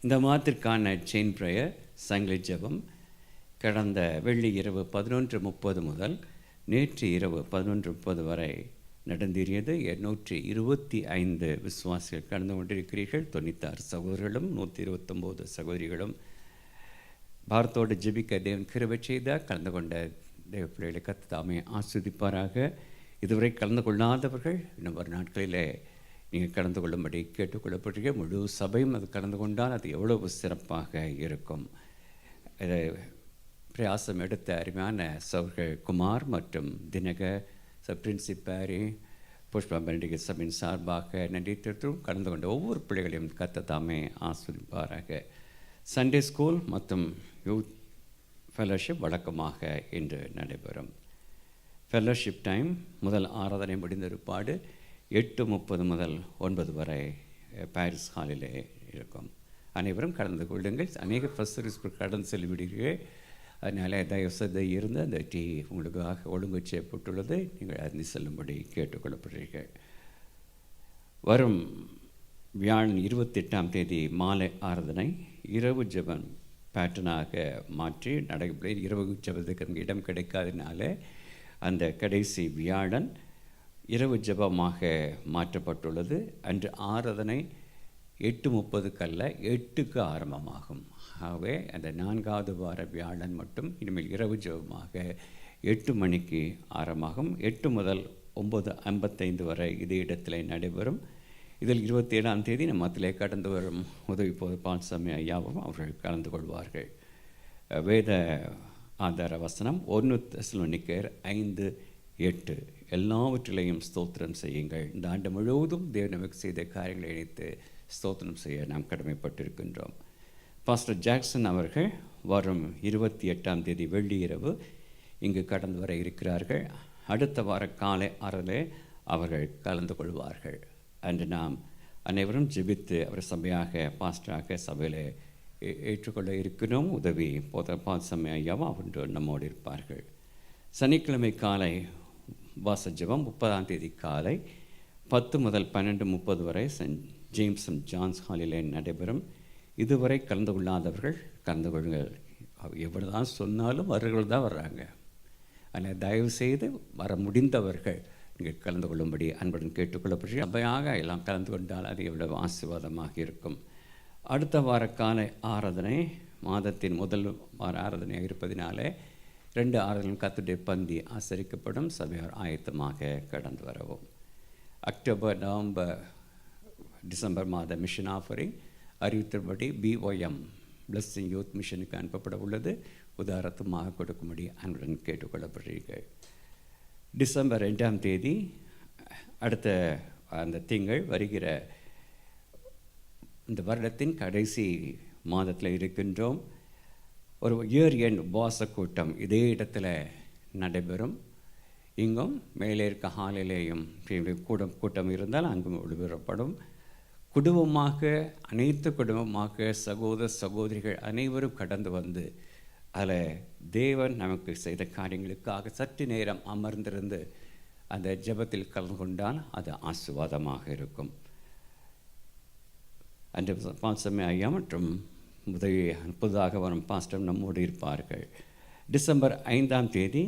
இந்த மாதத்திற்கான செயின் பிரேயர் சங்கிலி ஜெபம் கடந்த வெள்ளி இரவு 11:30 முதல் நேற்று இரவு 11:30 வரை நடந்தேறியது. 825 விசுவாசிகள் கலந்து கொண்டிருக்கிறீர்கள். 96 சகோதரர்களும் 129 சகோதரிகளும் பாரத்தோடு ஜெபிக்க தேவன் கிருபை செய்தார். கலந்து கொண்ட தேவ பிள்ளைகளை கர்த்தர் தாமே ஆசீர்வதிப்பாராக. இதுவரை கலந்து கொள்ளாதவர்கள் இன்னும் ஒரு நாட்களிலே நீங்கள் கலந்து கொள்ளும்படி கேட்டுக்கொள்ளப்பட்டிருக்க. முழு சபையும் அது கலந்து கொண்டால் அது எவ்வளவு சிறப்பாக இருக்கும். பிரயாசம் எடுத்த அருமையான சகோதரர்கள் குமார் மற்றும் தினக பிரின்சிபாரி புஷ்பா பண்டிகை சபையின் சார்பாக நன்றி தெரிவித்தும் கலந்து கொண்ட ஒவ்வொரு பிள்ளைகளையும் கர்த்தர் தாமே ஆசீர்வதிப்பாராக. சண்டே ஸ்கூல் மற்றும் யூத் ஃபெலோஷிப் வழக்கமாக இன்று நடைபெறும். ஃபெலோஷிப் டைம் முதல் ஆராதனை முடிந்த ஒருபாடு 8:30 முதல் 9 வரை பாரிஸ் ஹாலிலே இருக்கும். அனைவரும் கலந்து கொள்ளுங்கள். அநேக ஃபர்ஸ்ட் சர்வீஸ் கடந்து செல்விடுகிறீர்கள். அதனால் தயவுசெய்து இருந்து அந்த டீ உங்களுக்காக ஒழுங்கு செய்யப்பட்டுள்ளது. நீங்கள் அறிந்து செல்லும்படி கேட்டுக்கொள்ளப்படுகிறீர்கள். வரும் வியாழன் 28ஆம் தேதி மாலை ஆராதனை இரவு ஜெபம் பேட்டர்னாக மாற்றி நடைபெற இரவு ஜெபத்துக்கு இடம் கிடைக்காதனால அந்த கடைசி வியாழன் இரவு ஜெபமாக மாற்றப்பட்டுள்ளது. அன்று ஆராதனை 8:30 அல்ல 8க்கு ஆரம்பமாகும். ஆகவே அந்த 4வது வார வியாழன் மட்டும் இனிமேல் இரவு ஜெபமாக 8 மணிக்கு ஆரம்பமாகும். 8 முதல் 9:55 வரை இதே இடத்திலே நடைபெறும். இதில் 27ஆம் தேதி நம் மத்தியிலே கடந்து வரும் உதவி போது பால்சாமி ஐயாவும் அவர்கள் கலந்து கொள்வார்கள். வேத ஆதார வசனம் 1 தெசலோனிக்கேயர் 5:8 எல்லாவற்றிலையும் ஸ்தோத்திரம் செய்யுங்கள். இந்த ஆண்டு முழுவதும் தேவன் நமக்கு செய்த காரியங்களை இணைத்து ஸ்தோத்திரம் செய்ய நாம் கடமைப்பட்டிருக்கின்றோம். பாஸ்டர் ஜாக்சன் அவர்கள் வரும் 28ஆம் தேதி வெள்ளி இரவு இங்கு கடந்து வர இருக்கிறார்கள். அடுத்த வார காலை 6 அவர்கள் கலந்து கொள்வார்கள். அன்று நாம் அனைவரும் ஜெபித்து அவர் சபையாக பாஸ்டராக சபையில் ஏற்றுக்கொள்ள இருக்கிறோம். உதவி பால்சாமி ஐயாவும் அவர்கள் நம்மோடு இருப்பார்கள். சனிக்கிழமை காலை வாச ஜெபம் 30ஆம் தேதி காலை 10 முதல் 12:30 வரை சென்ட் ஜேம்ஸ் அண்ட் ஜான்ஸ் ஹாலிலே நடைபெறும். இதுவரை கலந்து கொள்ளாதவர்கள் கலந்து கொள்ளுங்கள். எவ்வளவு தான் சொன்னாலும் அவர்கள் தான் வர்றாங்க. ஆனால் தயவு செய்து வர முடிந்தவர்கள் நீங்கள் கலந்து கொள்ளும்படி அன்புடன் கேட்டுக்கொள்ளப்பட்டு சபையாக எல்லாம் கலந்து கொண்டால் அது எவ்வளவு ஆசீர்வாதமாக இருக்கும். அடுத்த வார காலை ஆராதனை மாதத்தின் முதல் வார ஆராதனையாக இருப்பதினாலே 2 ஆராதனையும் கர்த்தருடைய பந்தி ஆசரிக்கப்படும். சபையார் ஆயத்தமாக கடந்து வரவும். அக்டோபர், நவம்பர், டிசம்பர் மாத மிஷன் ஆஃபரிங் அறிவித்தபடி BOM பிளஸ்ஸிங் யூத் மிஷனுக்கு அனுப்பப்பட உள்ளது. உதாரணமாக கொடுக்கும்படி அன்புடன் கேட்டுக்கொள்ளப்படுகிறீர்கள். டிசம்பர் 2ஆம் தேதி அடுத்த அந்த திங்கள் வருகிற இந்த வருடத்தின் கடைசி மாதத்தில் இருக்கின்றோம். ஒரு இயர் எண்ட் உபவாச கூட்டம் இதே இடத்துல நடைபெறும். இங்கும் மேலே இருக்க ஹாலிலேயும் கூட்டம் இருந்தால் அங்கும் ஒளிபரப்படும். குடும்பமாக அனைத்து குடும்பமாக சகோதர சகோதரிகள் அனைவரும் கடந்து வந்து அதில் தேவன் நமக்கு செய்த காரியங்களுக்காக சற்று நேரம் அமர்ந்திருந்து அந்த ஜெபத்தில் கலந்து கொண்டால் அது ஆசீர்வாதமாக இருக்கும். அன்று பால்சாமி ஐயா மற்றும் உதவி புதிதாக வரும் பாஸ்டர் நம்மோடு இருப்பார்கள். டிசம்பர் 5ஆம் தேதி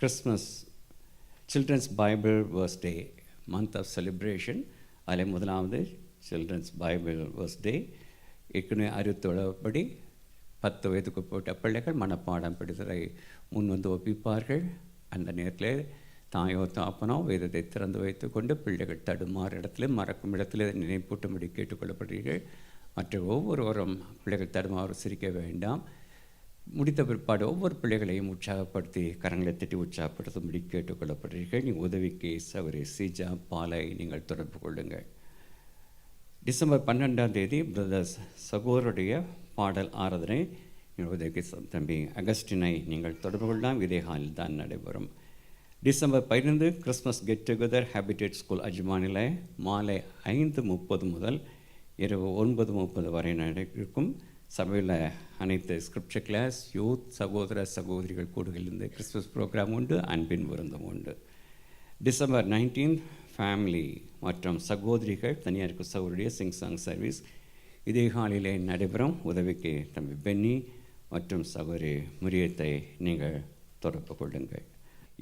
Christmas children's Bible verse day month of celebration. அதில் முதலாவது சில்ட்ரன்ஸ் பைபிள் வேர்ஸ் டே. ஏற்கனவே அறிவித்துள்ளபடி 10 வயதுக்கு போட்ட பிள்ளைகள் மனப்பாடம் படித்ததை முன் வந்து ஒப்பிப்பார்கள். அந்த நேரத்தில் தாயோ தாப்பனோ வேதத்தை திறந்து வைத்து கொண்டு பிள்ளைகள் தடுமாறு இடத்துல மறக்கும் இடத்துல நினைப்பூட்டும்படி கேட்டுக்கொள்ளப்படுகிறீர்கள். மற்ற ஒவ்வொருவரும் பிள்ளைகள் தடுமாறு சிரிக்க வேண்டாம். முடித்த பிற்பாடு ஒவ்வொரு பிள்ளைகளையும் உற்சாகப்படுத்தி கரங்களை தட்டி உற்சாகப்படுத்தும்படி கேட்டுக்கொள்ளப்படுகிறீர்கள். நீங்கள் உதவிக்கு சவரி சீஜா பாலை நீங்கள் தொடர்பு கொள்ளுங்கள். டிசம்பர் 12ஆம் தேதி பிரதர்ஸ் சகோதரருடைய பாடல் ஆராதனை உதவிக்கு தம்பி அகஸ்டினை நீங்கள் தொடர்பு கொள்ளலாம். இதே ஹாலில் தான் நடைபெறும். December 15 Christmas get together Habitat school அஜ்மானில் மாலை 5:30 முதல் இரவு 9:30 வரை நடைபெறும். சபையில் அனைத்து ஸ்கிரிப்சர் கிளாஸ், யூத், சகோதர சகோதரிகள் கூடுகளிலிருந்து கிறிஸ்மஸ் ப்ரோக்ராம் உண்டு, அன்பின் விருந்தம் உண்டு. டிசம்பர் 19 ஃபேமிலி மற்றும் சகோதரிகள் தனியாருக்கு சகோதரிய சிங் சாங் சர்வீஸ் இதே காலையிலே நடைபெறும். உதவிக்கு தம்பி பென்னி மற்றும் சகோதரி முரியத்தை நீங்கள் தொடர்பு கொள்ளுங்கள்.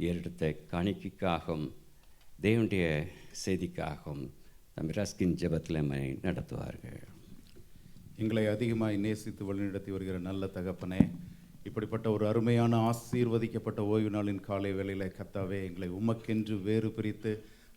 ஏறெடுத்த காணிக்கைக்காகவும் தேவனுடைய செய்திக்காகவும் தம்பி ரஸ்கின் ஜெபத்தில் நடத்துவார்கள்.
எங்களை அதிகமாய் நேசித்து வழிநடத்தி வருகிற நல்ல தகப்பனே, இப்படிப்பட்ட ஒரு அருமையான ஆசீர்வதிக்கப்பட்ட ஓய்வு நாளின் காலை வேளையில் கர்த்தாவே எங்களை உமக்கென்று வேறு பிரித்து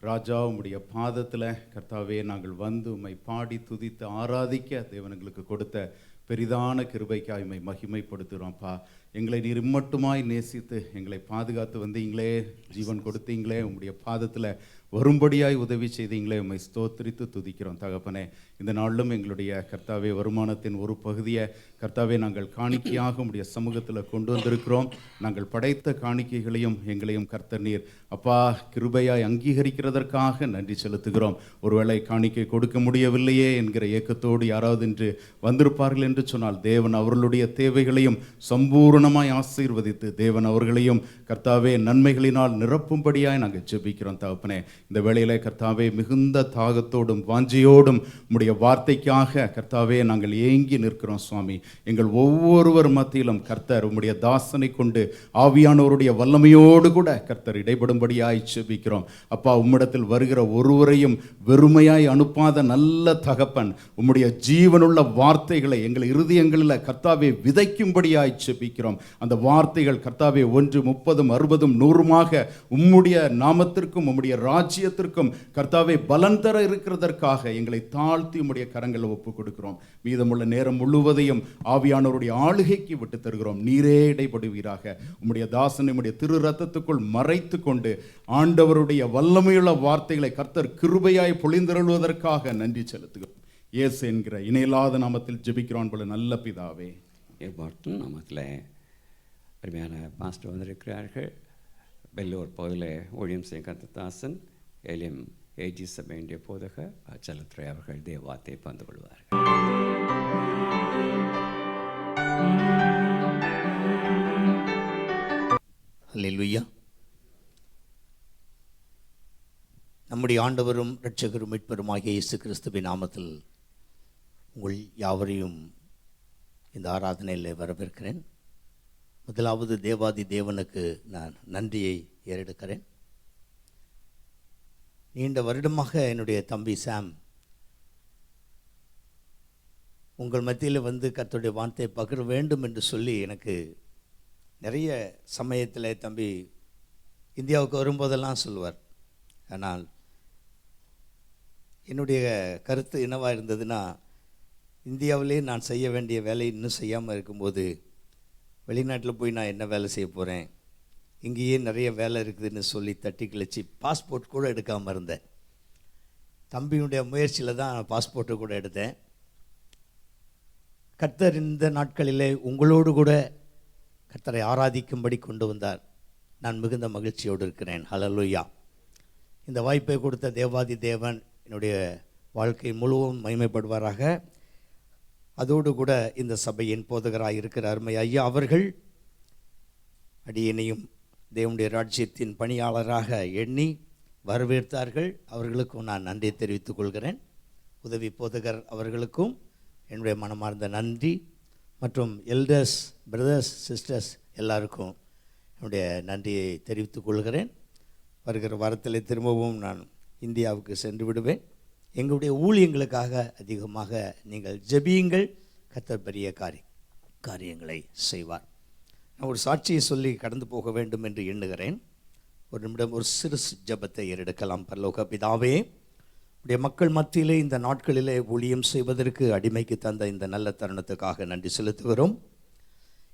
ராஜா உம்முடைய பாதத்தில் கர்த்தாவே நாங்கள் வந்து உம்மை பாடி துதித்து ஆராதிக்க தேவன் எங்களுக்கு கொடுத்த பெரிதான கிருபைக்காய் உம்மை மகிமைப்படுத்துகிறோம்ப்பா. எங்களை நீர் இம்மட்டுமாய் நேசித்து எங்களை பாதுகாத்து வந்தீங்களே, ஜீவன் கொடுத்தீங்களே, உம்முடைய பாதத்தில் வரும்படியாய் உதவி செய்தீங்களே, உம்மை ஸ்தோத்திரித்து துதிக்கிறோம் தகப்பனே. இந்த நாளிலும் எங்களுடைய கர்த்தாவே வருமானத்தின் ஒரு பகுதியை கர்த்தாவே நாங்கள் காணிக்கையாக உம்முடைய சமூகத்தில் கொண்டு வந்திருக்கிறோம். நாங்கள் படைத்த காணிக்கைகளையும் எங்களையும் கர்த்தர் நீர் அப்பா கிருபையாய் அங்கீகரிக்கிறதற்காக நன்றி செலுத்துகிறோம். ஒருவேளை காணிக்கை கொடுக்க முடியவில்லையே என்கிற ஏக்கத்தோடு யாராவது இன்று வந்திருப்பார்கள் என்று சொன்னால் தேவன் அவர்களுடைய தேவைகளையும் சம்பூர்ணமாய் ஆசீர்வதித்து தேவன் அவர்களையும் கர்த்தாவே நன்மைகளினால் நிரப்பும்படியாய் நாங்கள் ஜெபிக்கிறோம் தகப்பனே. இந்த வேளையிலே கர்த்தாவே மிகுந்த தாகத்தோடும் வாஞ்சியோடும் உம்முடைய வார்த்தைக்காக கர்த்தாவே நாங்கள் ஏங்கி நிற்கிறோம் சுவாமி. எங்கள் ஒவ்வொருவர் மத்தியிலும் கர்த்தர் உம்முடைய தாசனை கொண்டு ஆவியானவருடைய வல்லமையோடு கூட கர்த்தர் இடைபடும்படியாய் ஜெபிக்கிறோம். அப்பா, உம்மிடத்தில் வருகிற ஒருவரையும் வெறுமையாய் அனுப்பாத நல்ல தகப்பன், உம்முடைய ஜீவனுள்ள வார்த்தைகளை எங்கள் இருதயங்களில் கர்த்தாவே விதைக்கும்படியாய் ஜெபிக்கிறோம். அந்த வார்த்தைகள் கர்த்தாவே 1, 30, 60, 100 உம்முடைய நாமத்திற்கும் உம்முடைய ராஜ்யத்திற்கும் கர்த்தாவே பலன் தர இருக்கிறதற்காக எங்களை தாழ்த்தி உம்முடைய கரங்களை ஒப்பு கொடுக்கிறோம். மீதமுள்ள நேரம் முழுவதையும் ஆவியானவருடைய ஆளுகைக்கு விட்டு தருகிறோம். நீரே இடைபடுவீராக. உம்முடைய தாசனை உம்முடைய திரு ரத்தத்துக்குள் மறைத்து கொண்டு ஆண்டவருடைய வல்லமையுள்ள வார்த்தைகளை கர்த்தர் கிருபையாய் பொழிந்தருள்வதற்காக நன்றி செலுத்துகிறோம். இயேசு என்கிற இணையில்லாத நாமத்தில் ஜெபிக்கிறோம் போல நல்ல பிதாவே.
ஏற்பாட்டும் நாமத்தில் அருமையான மாஸ்டர் வந்திருக்கிறார்கள். வெள்ளூர் பகுதியில் ஊழியம் செய்யும் கர்த்ததாசன் எலியம் ஏஜி சபையுடைய போதகர் அச்சலத்துறை அவர்கள் தேவாத்தை பந்து கொள்வார்கள்.
அல்லேலூயா. நம்முடைய ஆண்டவரும் இரட்சகரும் மீட்பருமாகிய இயேசு கிறிஸ்துவின் நாமத்தில் உங்கள் யாவரையும் இந்த ஆராதனையில் வரவேற்கிறேன். முதலாவது தேவாதி தேவனுக்கு நான் நன்றியை ஏறெடுக்கிறேன். நீண்ட வருடமாக என்னுடைய தம்பி சாம் உங்கள் மத்தியில் வந்து கர்த்தருடைய வார்த்தையை பகிர வேண்டும் என்று சொல்லி எனக்கு நிறைய சமயத்தில் தம்பி இந்தியாவுக்கு வரும்போதெல்லாம் சொல்லுவார். ஆனால் என்னுடைய கருத்து என்னவாக இருந்ததுன்னா, இந்தியாவிலே நான் செய்ய வேண்டிய வேலை இன்னும் செய்யாமல் இருக்கும்போது வெளிநாட்டில் போய் நான் என்ன வேலை செய்ய போகிறேன், இங்கேயே நிறைய வேலை இருக்குதுன்னு சொல்லி தட்டி கழிச்சு பாஸ்போர்ட் கூட எடுக்காமல் இருந்தேன். தம்பியுடைய முயற்சியில் தான் பாஸ்போர்ட்டை கூட எடுத்தேன். கர்த்தர் இந்த நாட்களிலே உங்களோடு கூட கர்த்தரை ஆராதிக்கும்படி கொண்டு வந்தார். நான் மிகுந்த மகிழ்ச்சியோடு இருக்கிறேன். ஹல்லேலூயா. இந்த வாய்ப்பை கொடுத்த தேவாதி தேவன் என்னுடைய வாழ்க்கை முழுவதும் மகிமைப்படுவாராக. அதோடு கூட இந்த சபையின் போதகராக இருக்கிற அருமை ஐயா அவர்கள் அடியேனையும் தேவனுடைய ராஜ்யத்தின் பணியாளராக எண்ணி வரவேற்றார்கள். அவர்களுக்கும் நான் நன்றி தெரிவித்துக் கொள்கிறேன். உதவி போதகர் அவர்களுக்கும் என்னுடைய மனமார்ந்த நன்றி. மற்றும் எல்டர்ஸ், பிரதர்ஸ், சிஸ்டர்ஸ் எல்லாருக்கும் என்னுடைய நன்றியை தெரிவித்துக் கொள்கிறேன். வருகிற வாரத்தில் திரும்பவும் நான் இந்தியாவுக்கு சென்று விடுவேன். எங்களுடைய ஊழியங்களுக்காக அதிகமாக நீங்கள் ஜெபியுங்கள். கர்த்தர் பெரிய காரியங்களை செய்வார். நான் ஒரு சாட்சியை சொல்லி கடந்து போக வேண்டும் என்று எண்ணுகிறேன். ஒரு நிமிடம் ஒரு சிறு ஜெபத்தை ஏறெடுக்கலாம். பரலோக பிதாவே, உடைய மக்கள் மத்தியிலே இந்த நாட்களிலே ஊழியம் செய்வதற்கு அடிமைக்கு தந்த இந்த நல்ல தருணத்துக்காக நன்றி செலுத்துகிறோம்.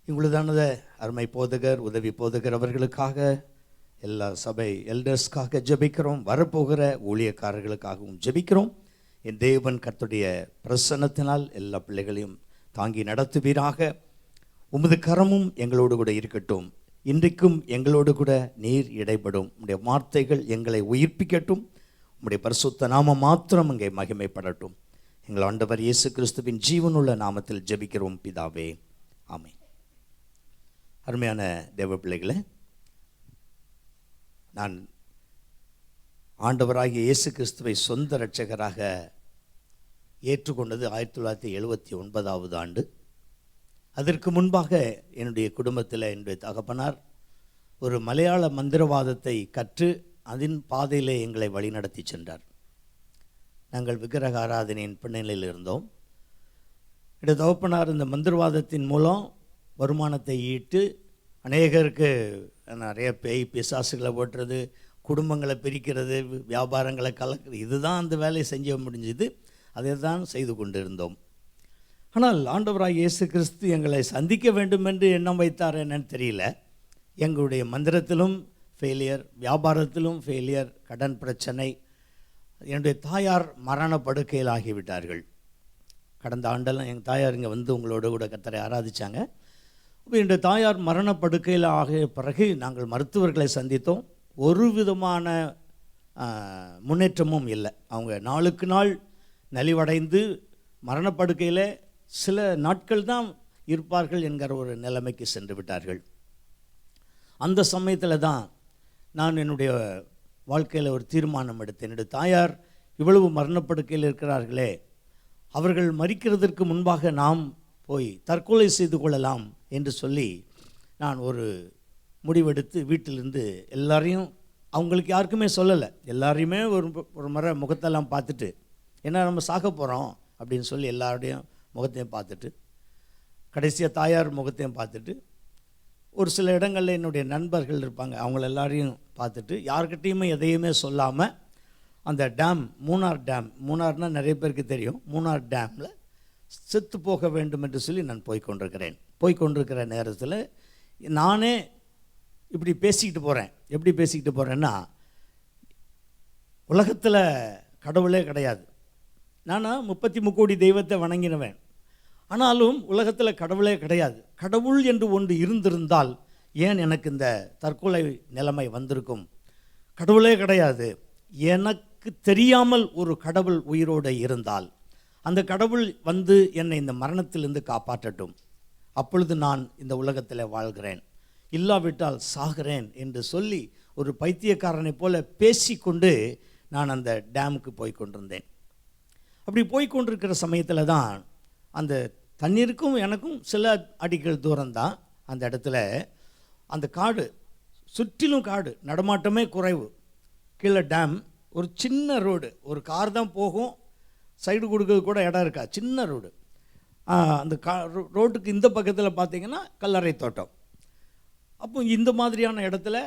இங்குள்ளதானது அருமை போதகர், உதவி போதகர் அவர்களுக்காக, எல்லா சபை எல்டர்ஸ்க்காக ஜெபிக்கிறோம். வரப்போகிற ஊழியக்காரர்களுக்காகவும் ஜெபிக்கிறோம். என் தேவன் கர்த்தருடைய பிரசன்னத்தினால் எல்லா பிள்ளைகளையும் தாங்கி நடத்துவீராக. உமது கரமும் எங்களோடு கூட இருக்கட்டும். இன்றைக்கும் எங்களோடு கூட நீர் இடைப்படும். உம்முடைய வார்த்தைகள் எங்களை உயிர்ப்பிக்கட்டும். உம்முடைய பரிசுத்த நாமம் மாத்திரம் இங்கே மகிமைப்படட்டும். எங்கள் ஆண்டவர் இயேசு கிறிஸ்துவின் ஜீவனுள்ள நாமத்தில் ஜெபிக்கிறோம் பிதாவே, ஆமென். அருமையான தேவ பிள்ளைகளே, நான் ஆண்டவராகிய இயேசு கிறிஸ்துவை சொந்த இரட்சகராக ஏற்றுக்கொண்டது 1979 ஆண்டு. அதற்கு முன்பாக என்னுடைய குடும்பத்தில் என்னுடைய தகப்பனார் ஒரு மலையாள மந்திரவாதத்தை கற்று அதன் பாதையிலே எங்களை வழிநடத்தி சென்றார். நாங்கள் விக்கிரக ஆராதனையின் பின்னணியில் இருந்தோம். என்னுடைய தகப்பனார் இந்த மந்திரவாதத்தின் மூலம் வருமானத்தை ஈட்டு அநேகருக்கு நிறைய பேய் பிசாசுகளை ஓட்டுறது, குடும்பங்களை பிரிக்கிறது, வியாபாரங்களை கலக்கிறது, இதுதான் அந்த வேலையை செஞ்ச முடிஞ்சது. அதை தான் செய்து கொண்டிருந்தோம். ஆனால் ஆண்டவராய் இயேசு கிறிஸ்து எங்களை சந்திக்க வேண்டும் என்று எண்ணம் வைத்தார் என்னன்னு தெரியல. எங்களுடைய மந்திரத்திலும் ஃபெயிலியர், வியாபாரத்திலும் ஃபெயிலியர், கடன் பிரச்சனை. என்னுடைய தாயார் மரண படுக்கையில் ஆகிவிட்டார்கள். கடந்த ஆண்டெல்லாம் எங்கள் தாயார் இங்கே வந்து உங்களோட கூட கர்த்தரை ஆராதித்தாங்க. இப்போ என்னுடைய தாயார் மரணப்படுக்கையில் ஆகிய பிறகு நாங்கள் மருத்துவர்களை சந்தித்தோம். ஒரு விதமான முன்னேற்றமும் இல்லை. அவங்க நாளுக்கு நாள் நலிவடைந்து மரணப்படுக்கையில் சில நாட்கள் தான் இருப்பார்கள் என்கிற ஒரு நிலைமைக்கு சென்று விட்டார்கள். அந்த சமயத்தில் தான் நான் என்னுடைய வாழ்க்கையில் ஒரு தீர்மானம் எடுத்தேன். என்னுடைய தாயார் இவ்வளவு மரணப்படுக்கையில் இருக்கிறார்களே, அவர்கள் மரிக்கிறதற்கு முன்பாக நாம் போய் தற்கொலை செய்து கொள்ளலாம் என்று சொல்லி நான் ஒரு முடிவெடுத்து வீட்டிலிருந்து எல்லாரையும், அவங்களுக்கு யாருக்குமே சொல்லலை, எல்லாரையுமே ஒரு முறை முகத்தெல்லாம் பார்த்துட்டு, ஏன்னா நம்ம சாக போகிறோம் அப்படின்னு சொல்லி எல்லாருடையும் முகத்தையும் பார்த்துட்டு, கடைசியாக தாயார் முகத்தையும் பார்த்துட்டு, ஒரு சில இடங்களில் என்னுடைய நண்பர்கள் இருப்பாங்க, அவங்கள எல்லாரையும் பார்த்துட்டு, யார்கிட்டையுமே எதையுமே சொல்லாமல் அந்த டேம், மூணார் டேம், மூணார்னால் நிறைய பேருக்கு தெரியும், மூணார் டேமில் செத்து போக வேண்டும் என்று சொல்லி நான் போய்கொண்டிருக்கிற நேரத்தில் நானே இப்படி பேசிக்கிட்டு போகிறேன். எப்படி பேசிக்கிட்டு போகிறேன்னா, உலகத்தில் கடவுளே கிடையாது, நான் 33 கோடி தெய்வத்தை வணங்கினவன், ஆனாலும் உலகத்தில் கடவுளே கிடையாது. கடவுள் என்று ஒன்று இருந்திருந்தால் ஏன் எனக்கு இந்த தற்கொலை நிலைமை வந்திருக்கும்? கடவுளே கிடையாது, எனக்கு தெரியாமல் ஒரு கடவுள் உயிரோடு இருந்தால் அந்த கடவுள் வந்து என்னை இந்த மரணத்திலிருந்து காப்பாற்றட்டும், அப்பொழுது நான் இந்த உலகத்தில் வாழ்கிறேன், இல்லாவிட்டால் சாகிறேன் என்று சொல்லி ஒரு பைத்தியக்காரனை போல பேசிக்கொண்டு நான் அந்த டேமுக்கு போய் கொண்டிருந்தேன். அப்படி போய்கொண்டிருக்கிற சமயத்தில் தான் அந்த தண்ணீருக்கும் எனக்கும் சில அடிகள் தூரம்தான். அந்த இடத்துல அந்த காடு, சுற்றிலும் காடு, நடமாட்டமே குறைவு, கீழே டேம், ஒரு சின்ன ரோடு, ஒரு கார் தான் போகும், சைடு கொடுக்கறது கூட இடம் இருக்கா, சின்ன ரோடு. அந்த ரோட்டுக்கு இந்த பக்கத்தில் பார்த்திங்கன்னா கல்லறை தோட்டம். அப்போ இந்த மாதிரியான இடத்துல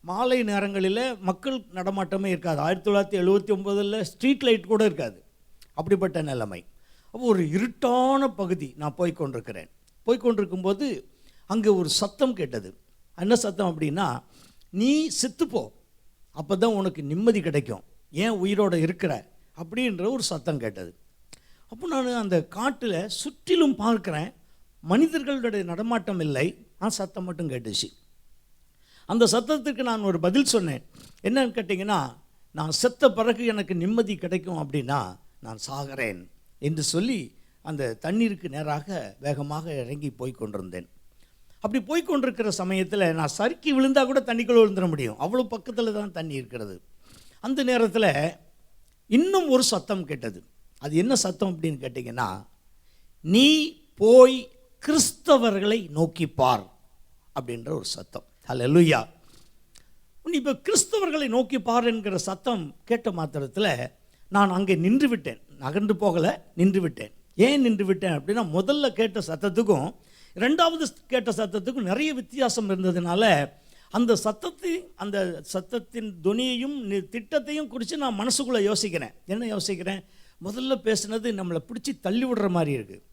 மாலை நேரங்களில் மக்கள் நடமாட்டமே இருக்காது. 1979 ஸ்ட்ரீட் லைட் கூட இருக்காது, அப்படிப்பட்ட நிலைமை. அப்போ ஒரு இருட்டான பகுதி நான் போய்கொண்டிருக்கும்போது அங்கே ஒரு சத்தம் கேட்டது. என்ன சத்தம் அப்படின்னா, நீ செத்துப்போ, அப்போ தான் உனக்கு நிம்மதி கிடைக்கும், ஏன் உயிரோடு இருக்கிற அப்படின்ற ஒரு சத்தம் கேட்டது. அப்போ நான் அந்த காட்டில் சுற்றிலும் பார்க்குறேன், மனிதர்களுடைய நடமாட்டம் இல்லை, சத்தம் மட்டும் கேட்டுச்சு. அந்த சத்தத்துக்கு நான் ஒரு பதில் சொன்னேன். என்னன்னு கேட்டிங்கன்னா, நான் செத்த பிறகு எனக்கு நிம்மதி கிடைக்கும் அப்படின்னா நான் சாகிறேன் என்று சொல்லி அந்த தண்ணீருக்கு நேராக வேகமாக இறங்கி போய்கொண்டிருந்தேன். அப்படி போய்கொண்டிருக்கிற சமயத்தில் நான் சறுக்கி விழுந்தால் கூட தண்ணிக்குள்ளே விழுந்துட முடியும், அவ்வளோ பக்கத்தில் தான் தண்ணி இருக்கிறது. அந்த நேரத்தில் இன்னும் ஒரு சத்தம் கேட்டது. அது என்ன சத்தம் அப்படின்னு கேட்டிங்கன்னா, நீ போய் கிறிஸ்தவர்களை நோக்கி பார் அப்படின்ற ஒரு சத்தம். ஹல்லேலூயா. இப்போ கிறிஸ்தவர்களை நோக்கி பார் என்கிற சத்தம் கேட்ட மாத்திரத்தில் நான் அங்கே நின்று விட்டேன், நகர்ந்து போகலை, நின்று விட்டேன். ஏன் நின்று விட்டேன் அப்படின்னா, முதல்ல கேட்ட சத்தத்துக்கும் ரெண்டாவது கேட்ட சத்தத்துக்கும் நிறைய வித்தியாசம் இருந்ததுனால அந்த சத்தத்தின் துணியையும் திட்டத்தையும் குறித்து நான் மனசுக்குள்ளே யோசிக்கிறேன். என்ன யோசிக்கிறேன்? முதல்ல பேசுனது நம்மளை பிடிச்சி தள்ளி விடுற மாதிரி இருக்குது,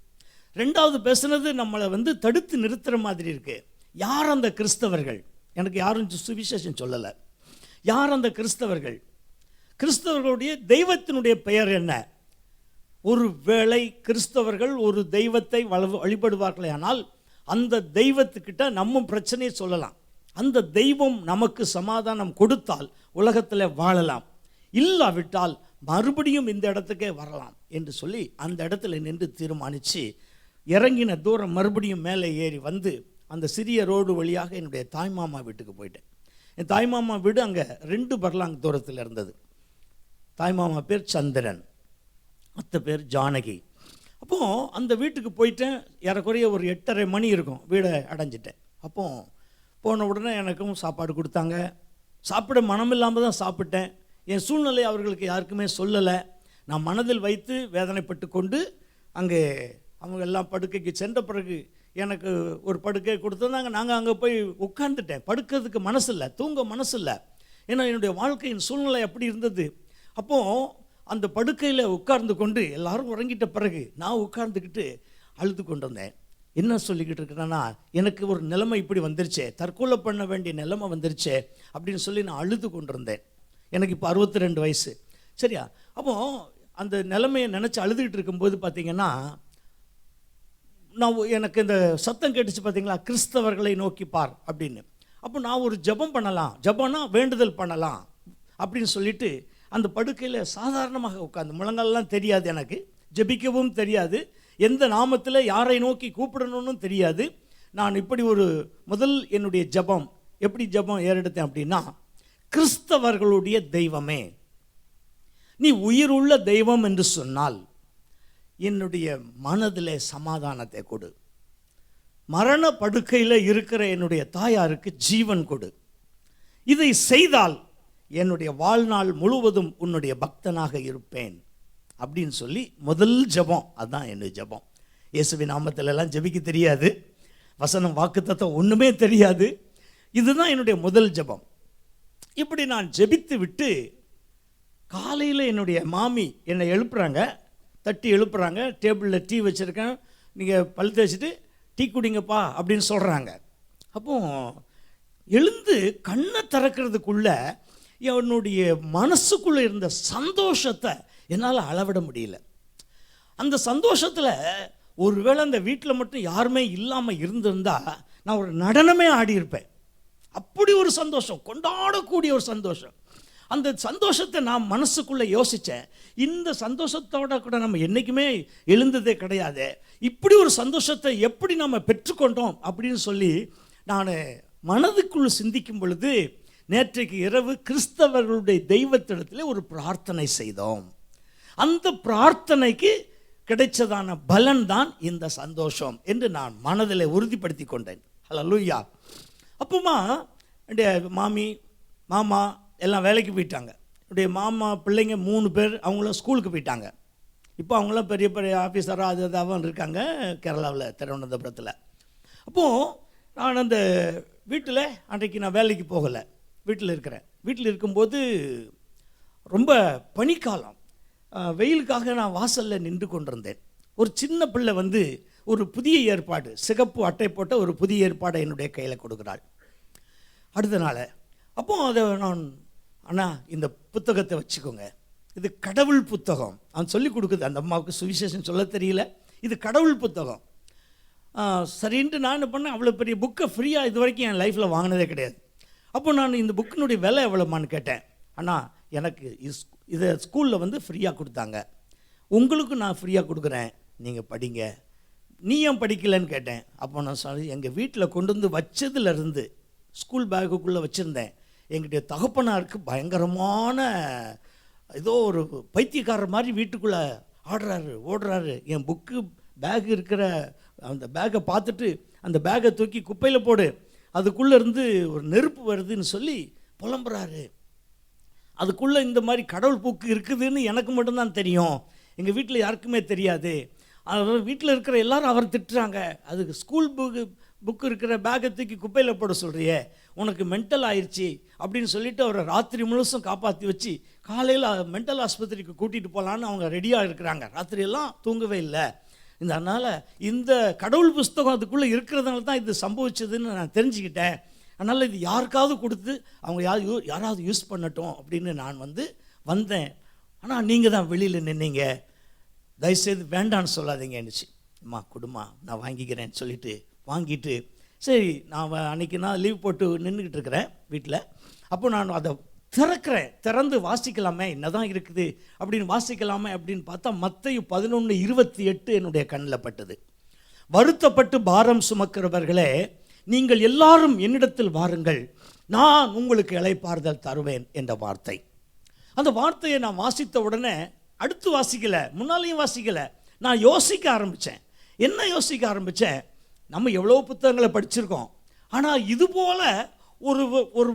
ரெண்டாவது பேசுனது நம்மளை தடுத்து நிறுத்துகிற மாதிரி இருக்குது. யார் அந்த கிறிஸ்தவர்கள்? எனக்கு யாரும் சுவிசேஷம் சொல்லலை. யார் அந்த கிறிஸ்தவர்கள்? கிறிஸ்தவர்களுடைய தெய்வத்தினுடைய பெயர் என்ன? ஒரு வேளை கிறிஸ்தவர்கள் ஒரு தெய்வத்தை வழிபடுவார்களே, ஆனால் அந்த தெய்வத்துக்கிட்ட நம்ம பிரச்சனையை சொல்லலாம், அந்த தெய்வம் நமக்கு சமாதானம் கொடுத்தால் உலகத்தில் வாழலாம், இல்லாவிட்டால் மறுபடியும் இந்த இடத்துக்கே வரலாம் என்று சொல்லி அந்த இடத்துல நின்று தீர்மானித்து இறங்கின தூரம் மறுபடியும் மேலே ஏறி அந்த சிறிய ரோடு வழியாக என்னுடைய தாய்மாமா வீட்டுக்கு போயிட்டேன். என் தாய்மாமா வீடு அங்கே 2 பர்லாங் தூரத்தில் இருந்தது. தாய்மாமா பேர் சந்திரன், அத்தை பேர் ஜானகி. அப்போது அந்த வீட்டுக்கு போயிட்டேன். ஏறக்குறைய ஒரு 8:30 மணி இருக்கும், வீடை அடைஞ்சிட்டேன். அப்போது போன உடனே எனக்கும் சாப்பாடு கொடுத்தாங்க. சாப்பிட மனம் இல்லாமல் தான் சாப்பிட்டேன். என் சூழ்நிலை அவர்களுக்கு யாருக்குமே சொல்லலை. நான் மனதில் வைத்து வேதனைப்பட்டு கொண்டு அங்கே அவங்க எல்லாம் படுக்கைக்கு சென்ற பிறகு எனக்கு ஒரு படுக்கை கொடுத்துருந்தாங்க. நாங்கள் அங்கே போய் உட்கார்ந்துட்டேன். படுக்கிறதுக்கு மனசு இல்லை, தூங்க மனசு இல்லை. ஏன்னா என்னுடைய வாழ்க்கையின் சூழ்நிலை அப்படி இருந்தது. அப்போது அந்த படுக்கையில் உட்கார்ந்து கொண்டு எல்லாரும் உறங்கிட்ட பிறகு நான் உட்கார்ந்துக்கிட்டு அழுது கொண்டு வந்தேன். என்ன சொல்லிக்கிட்டு இருக்கிறேன்னா, எனக்கு ஒரு நிலைமை இப்படி வந்துருச்சே, தற்கொலை பண்ண வேண்டிய நிலைமை வந்துருச்சே அப்படின்னு சொல்லி நான் அழுது கொண்டிருந்தேன். எனக்கு இப்போ 62 வயசு, சரியா? அப்போது அந்த நிலைமையை நினச்சி அழுதுகிட்டு இருக்கும்போது பார்த்திங்கன்னா, எனக்கு இந்த சத்தம் கேட்டுச்சு பார்த்தீங்களா, கிறிஸ்தவர்களை நோக்கி பார் அப்படின்னு. அப்போ நான் ஒரு ஜெபம் பண்ணலாம், ஜெபம்னா வேண்டுதல் பண்ணலாம் அப்படின்னு சொல்லிட்டு அந்த படுக்கையில் சாதாரணமாக உட்காந்து, முழங்காலெலாம் தெரியாது, எனக்கு ஜெபிக்கவும் தெரியாது, எந்த நாமத்தில் யாரை நோக்கி கூப்பிடணும்னு தெரியாது. நான் இப்படி ஒரு என்னுடைய ஜெபம் எப்படி ஜெபம் ஏறெடுத்தேன் அப்படின்னா, கிறிஸ்தவர்களுடைய தெய்வமே, நீ உயிருள்ள தெய்வம் என்று சொன்னால் என்னுடைய மனதிலே சமாதானத்தை கொடு. மரண படுக்கையில் இருக்கிற என்னுடைய தாயாருக்கு ஜீவன் கொடு. இதை செய்தால் என்னுடைய வாழ்நாள் முழுவதும் உன்னுடைய பக்தனாக இருப்பேன் அப்படின்னு சொல்லி முதல் ஜெபம். அதுதான் என்னுடைய ஜெபம். இயேசுவின் நாமத்திலெல்லாம் ஜெபிக்க தெரியாது, வசனம் வாக்குத்தத்தம் ஒன்றுமே தெரியாது. இதுதான் என்னுடைய முதல் ஜெபம். இப்படி நான் ஜெபித்து விட்டு காலையில் என்னுடைய மாமி என்னை எழுப்புறாங்க, தட்டி எழுப்புறாங்க. டேபிளில் டீ வச்சுருக்கேன், நீங்கள் பல் தேய்ச்சிட்டு டீ குடிங்கப்பா அப்படின்னு சொல்கிறாங்க. அப்போ எழுந்து கண்ணை திறக்கிறதுக்குள்ள என்னுடைய மனசுக்குள்ளே இருந்த சந்தோஷத்தை என்னால் அளவிட முடியல. அந்த சந்தோஷத்தில் ஒருவேளை அந்த வீட்டில் மட்டும் யாருமே இல்லாமல் இருந்திருந்தா நான் ஒரு நடனமே ஆடியிருப்பேன். அப்படி ஒரு சந்தோஷம், கொண்டாடக்கூடிய ஒரு சந்தோஷம். அந்த சந்தோஷத்தை நான் மனசுக்குள்ளே யோசித்தேன். இந்த சந்தோஷத்தோட கூட நம்ம என்றைக்குமே எழுந்ததே கிடையாது. இப்படி ஒரு சந்தோஷத்தை எப்படி நம்ம பெற்றுக்கொண்டோம் அப்படின்னு சொல்லி நான் மனதுக்குள் சிந்திக்கும் பொழுது, நேற்றைக்கு இரவு கிறிஸ்தவர்களுடைய தெய்வத்திடத்தில் ஒரு பிரார்த்தனை செய்தோம். அந்த பிரார்த்தனைக்கு கிடைச்சதான பலன் தான் இந்த சந்தோஷம் என்று நான் மனதில் உறுதிப்படுத்தி கொண்டேன். ஹல்லேலூயா. அப்போமா என்னுடைய மாமி மாமா எல்லாம் வேலைக்கு போயிட்டாங்க. என்னுடைய மாமா பிள்ளைங்க 3 பேர் அவங்களும் ஸ்கூலுக்கு போயிட்டாங்க. இப்போ அவங்களாம் பெரிய பெரிய ஆஃபீஸராக அது அதாவும் இருக்காங்க கேரளாவில், திருவனந்தபுரத்தில். அப்போது நான் அந்த வீட்டில் அன்றைக்கு நான் வேலைக்கு போகலை, வீட்டில் இருக்கிறேன். வீட்டில் இருக்கும்போது ரொம்ப பனிக்காலம், வெயிலுக்காக நான் வாசலில் நின்று கொண்டிருந்தேன். ஒரு சின்ன பிள்ளை வந்து ஒரு புதிய ஏற்பாடு, சிகப்பு அட்டை போட்ட ஒரு புதிய ஏற்பாடை என்னுடைய கையில் கொடுக்குறாள் அடுத்த நாள். அப்போது அதை நான், அண்ணா இந்த புத்தகத்தை வச்சுக்கோங்க, இது கடவுள் புத்தகம். அவன் சொல்லி கொடுக்குது. அந்த அம்மாவுக்கு சுவிசேஷம் சொல்ல தெரியல, இது கடவுள் புத்தகம். சரின்ட்டு நான் என்ன பண்ணேன், அவ்வளோ பெரிய புக்கை ஃப்ரீயாக இது வரைக்கும் என் லைஃப்பில் வாங்கினதே கிடையாது. அப்போ நான் இந்த புக்கினுடைய விலை எவ்வளோமான்னு கேட்டேன். அண்ணா எனக்கு இதை ஸ்கூலில் வந்து ஃப்ரீயாக கொடுத்தாங்க, உங்களுக்கு நான் ஃப்ரீயாக கொடுக்குறேன், நீங்கள் படிங்க. நீ ஏன் படிக்கலைன்னு கேட்டேன். அப்போ நான் சொல்லி, எங்கள் வீட்டில் கொண்டு வந்து வச்சதுலேருந்து ஸ்கூல் பேக்குக்குள்ளே வச்சுருந்தேன். எங்களுடைய தகப்பனாருக்கு பயங்கரமான ஏதோ ஒரு பைத்தியக்காரர் மாதிரி வீட்டுக்குள்ளே ஆடுறாரு ஓடுறாரு. என் புக்கு பேக் இருக்கிற அந்த பேக்கை பார்த்துட்டு அந்த பேக்கை தூக்கி குப்பையில் போடு, அதுக்குள்ளே இருந்து ஒரு நெருப்பு வருதுன்னு சொல்லி புலம்புறாரு. அதுக்குள்ளே இந்த மாதிரி கடவுள் புக்கு இருக்குதுன்னு எனக்கு மட்டும்தான் தெரியும், எங்கள் வீட்டில் யாருக்குமே தெரியாது. அவர் வீட்டில் இருக்கிற எல்லாரும் அவர் திட்டுறாங்க. அதுக்கு ஸ்கூல் புக்கு இருக்கிற பேக்கை தூக்கி குப்பையில் போட சொல்கிறியே, உனக்கு மென்டல் ஆயிடுச்சு அப்படின்னு சொல்லிவிட்டு அவரை ராத்திரி முழுசும் காப்பாற்றி வச்சு காலையில் மென்டல் ஆஸ்பத்திரிக்கு கூட்டிகிட்டு போகலான்னு அவங்க ரெடியாக இருக்கிறாங்க. ராத்திரியெல்லாம் தூங்கவே இல்லை. அதனால் இந்த கடவுள் புஸ்தகம் அதுக்குள்ளே இருக்கிறதுனால தான் இது சம்பவிச்சதுன்னு நான் தெரிஞ்சுக்கிட்டேன். அதனால் இது யாருக்காவது கொடுத்து அவங்க யாராவது யூஸ் பண்ணட்டும் அப்படின்னு நான் வந்தேன். ஆனால் நீங்கள் தான் வெளியில் நின்னீங்க, தயவுசெய்து வேண்டான்னு சொல்லாதீங்கன்னுச்சு. அம்மா கொடுமா நான் வாங்கிக்கிறேன்னு சொல்லிட்டு வாங்கிட்டு, சரி நான் அன்றைக்கி நான் லீவ் போட்டு நின்றுக்கிட்டு இருக்கிறேன் வீட்டில். அப்போ நான் அதை திறந்து வாசிக்கலாமே, என்னதான் இருக்குது அப்படின்னு வாசிக்கலாமே அப்படின்னு பார்த்தா மத்தேயு 11:28 என்னுடைய கண்ணில் பட்டது. வருத்தப்பட்டு பாரம் சுமக்கிறவர்களே, நீங்கள் எல்லாரும் என்னிடத்தில் வாருங்கள், நான் உங்களுக்கு இளைப்பாறுதல் தருவேன் என்ற வார்த்தை. அந்த வார்த்தையை நான் வாசித்த உடனே அடுத்து வாசிக்கலை, முன்னாலேயும் வாசிக்கலை, நான் யோசிக்க ஆரம்பித்தேன். என்ன யோசிக்க ஆரம்பித்தேன், நம்ம எவ்வளோ புத்தகங்களை படிச்சிருக்கோம், ஆனால் இது போல் ஒரு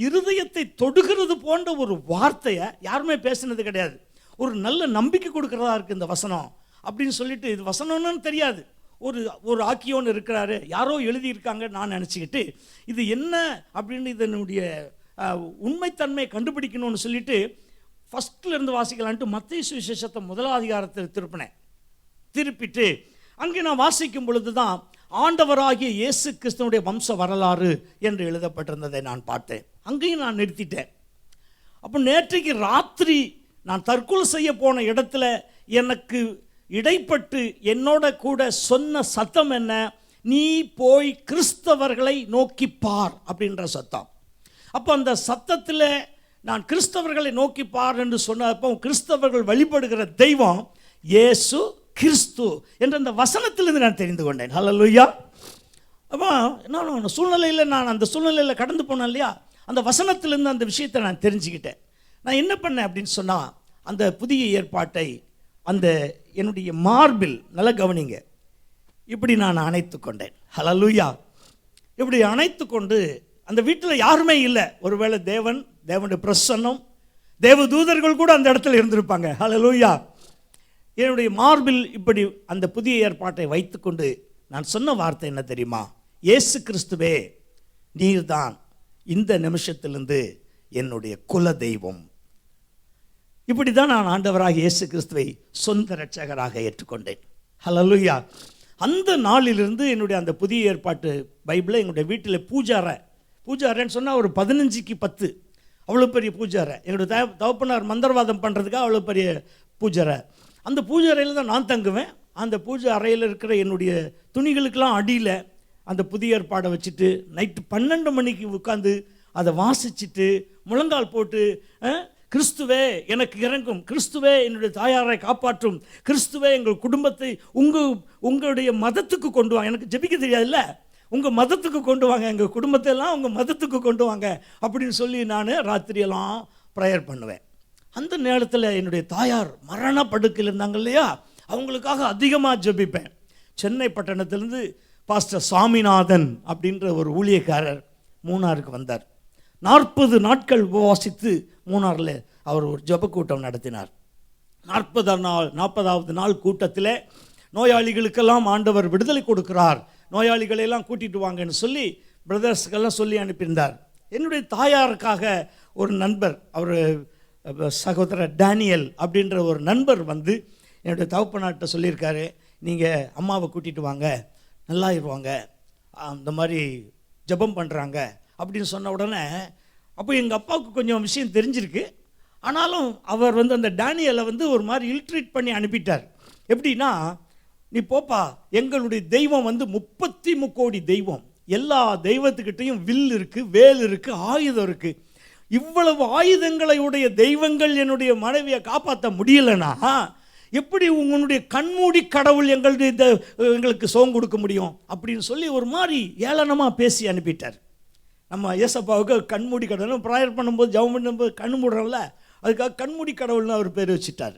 இருதயத்தை தொடுகிறது போன்ற ஒரு வார்த்தையை யாருமே பேசினது கிடையாது. ஒரு நல்ல நம்பிக்கை கொடுக்குறதா இருக்குது இந்த வசனம் அப்படின்னு சொல்லிட்டு, இது வசனம்னு தெரியாது, ஒரு ஆக்கியோன்னு இருக்கிறாரு, யாரோ எழுதியிருக்காங்க நான் நினச்சிக்கிட்டு இது என்ன அப்படின்னு இதனுடைய உண்மைத்தன்மையை கண்டுபிடிக்கணும்னு சொல்லிட்டு ஃபஸ்ட்லேருந்து வாசிக்கலான்ட்டு மத்தேயு சுவிசேஷத்தை 1ஆம் அதிகாரத்தில் திருப்பிட்டு அங்கே நான் வாசிக்கும் பொழுது தான் ஆண்டவராகிய இயேசு கிறிஸ்துவனுடைய வம்ச வரலாறு என்று எழுதப்பட்டிருந்ததை நான் பார்த்தேன். அங்கேயும் நான் நிறுத்திட்டேன். அப்போ நேற்றைக்கு ராத்திரி நான் தற்கொலை செய்ய போன இடத்துல எனக்கு இடைப்பட்டு என்னோட கூட சொன்ன சத்தம் என்ன, நீ போய் கிறிஸ்தவர்களை நோக்கி பார் அப்படின்ற சத்தம். அப்போ அந்த சத்தத்தில் நான் கிறிஸ்தவர்களை நோக்கி பார் என்று சொன்னப்போ கிறிஸ்தவர்கள் வழிபடுகிற தெய்வம் இயேசு கிறிஸ்து என்ற அந்த வசனத்திலிருந்து நான் தெரிந்து கொண்டேன். ஹல்லேலூயா. அப்போ நான் சூழ்நிலையில் நான் அந்த சூழ்நிலையில் கடந்து போனேன் இல்லையா, அந்த வசனத்திலேருந்து அந்த விஷயத்தை நான் தெரிஞ்சுக்கிட்டேன். நான் என்ன பண்ணேன் அப்படின்னு சொன்னால், அந்த புதிய ஏற்பாட்டை அந்த என்னுடைய மார்பில், நல்லா கவனிங்க, இப்படி நான் அணைத்து கொண்டேன். ஹல்லேலூயா. இப்படி அணைத்து கொண்டு, அந்த வீட்டில் யாருமே இல்லை. ஒருவேளை தேவனுடைய பிரசன்னம், தேவதூதர்கள் கூட அந்த இடத்துல இருந்திருப்பாங்க. ஹல்லேலூயா. என்னுடைய மார்பில் இப்படி அந்த புதிய ஏற்பாட்டை வைத்துக்கொண்டு நான் சொன்ன வார்த்தை என்ன தெரியுமா? இயேசு கிறிஸ்துவே, நீர்தான் இந்த நிமிஷத்திலிருந்து என்னுடைய குல தெய்வம். இப்படி தான் நான் ஆண்டவராக இயேசு கிறிஸ்துவை சொந்த இரட்சகராக ஏற்றுக்கொண்டேன். ஹல்லேலூயா. அந்த நாளிலிருந்து என்னுடைய அந்த புதிய ஏற்பாட்டு பைபிளை என்னுடைய வீட்டில் பூஜாரன்னு சொன்னால் ஒரு 15க்கு 10, அவ்வளோ பெரிய பூஜாரை. என்னுடைய தகப்பனார் மந்திரவாதம் பண்ணுறதுக்காக அவ்வளோ பெரிய பூஜாரை. அந்த பூஜை அறையில் தான் நான் தங்குவேன். அந்த பூஜை அறையில் இருக்கிற என்னுடைய துணிகளுக்கெல்லாம் அடியில் அந்த புதிய ஏற்பாடை வச்சுட்டு நைட்டு 12 மணிக்கு உட்காந்து அதை வாசிச்சுட்டு முழங்கால் போட்டு, கிறிஸ்துவே எனக்கு இறங்கும், கிறிஸ்துவே என்னுடைய தாயாரை காப்பாற்றும், கிறிஸ்துவே எங்கள் குடும்பத்தை உங்களுடைய மதத்துக்கு கொண்டு வாங்க. எனக்கு ஜெபிக்க தெரியாதுல்ல, உங்கள் மதத்துக்கு கொண்டு வாங்க, எங்கள் குடும்பத்தை எல்லாம் உங்கள் மதத்துக்கு கொண்டு வாங்க அப்படின்னு சொல்லி நான் ராத்திரியெல்லாம் ப்ரேயர் பண்ணுவேன். அந்த நேரத்தில் என்னுடைய தாயார் மரண படுக்கையில் இருந்தாங்க இல்லையா, அவங்களுக்காக அதிகமாக ஜெபிப்பேன். சென்னை பட்டணத்திலேருந்து பாஸ்டர் சாமிநாதன் அப்படின்ற ஒரு ஊழியக்காரர் மூணாருக்கு வந்தார். 40 நாட்கள் உபவாசித்து மூணாரில் அவர் ஒரு ஜெப கூட்டம் நடத்தினார். 40வது நாள் கூட்டத்தில் நோயாளிகளுக்கெல்லாம் ஆண்டவர் விடுதலை கொடுக்கிறார், நோயாளிகளெல்லாம் கூட்டிகிட்டு வாங்கன்னு சொல்லி பிரதர்ஸ்க்கெல்லாம் சொல்லி அனுப்பியிருந்தார். என்னுடைய தாயாருக்காக ஒரு நண்பர், அவர் சகோதரர் டேனியல் அப்படின்ற ஒரு நண்பர் வந்து என்னுடைய தகப்பனார்ட்ட சொல்லியிருக்காரு, நீங்கள் அம்மாவை கூட்டிகிட்டு வாங்க, நல்லாயிருவாங்க, அந்த மாதிரி ஜெபம் பண்ணுறாங்க அப்படின்னு சொன்ன உடனே, அப்போ எங்கள் அப்பாவுக்கு கொஞ்சம் விஷயம் தெரிஞ்சிருக்கு. ஆனாலும் அவர் வந்து அந்த டேனியலை வந்து ஒரு மாதிரி இல்ட்ரீட் பண்ணி அனுப்பிட்டார். எப்படின்னா, நீ போப்பா, எங்களுடைய தெய்வம் வந்து 33 கோடி தெய்வம், எல்லா தெய்வத்துக்கிட்டையும் வில் இருக்குது, வேல் இருக்குது, ஆயுதம் இருக்குது. இவ்வளவு ஆயுதங்களை உடைய தெய்வங்கள் என்னுடைய மனைவியை காப்பாற்ற முடியலைன்னா எப்படி உங்களுடைய கண்மூடி கடவுள் எங்களுக்கு சோகம் கொடுக்க முடியும் அப்படின்னு சொல்லி ஒரு மாதிரி ஏளனமாக பேசி அனுப்பிட்டார். நம்ம ஏசப்பாவுக்கு கண்மூடி கடவுள் ப்ரேயர் பண்ணும்போது, ஜெபம் பண்ணும்போது கண் மூடுறோம்ல, அதுக்காக கண்மூடி கடவுள்னு அவர் பேர் வச்சுட்டார்.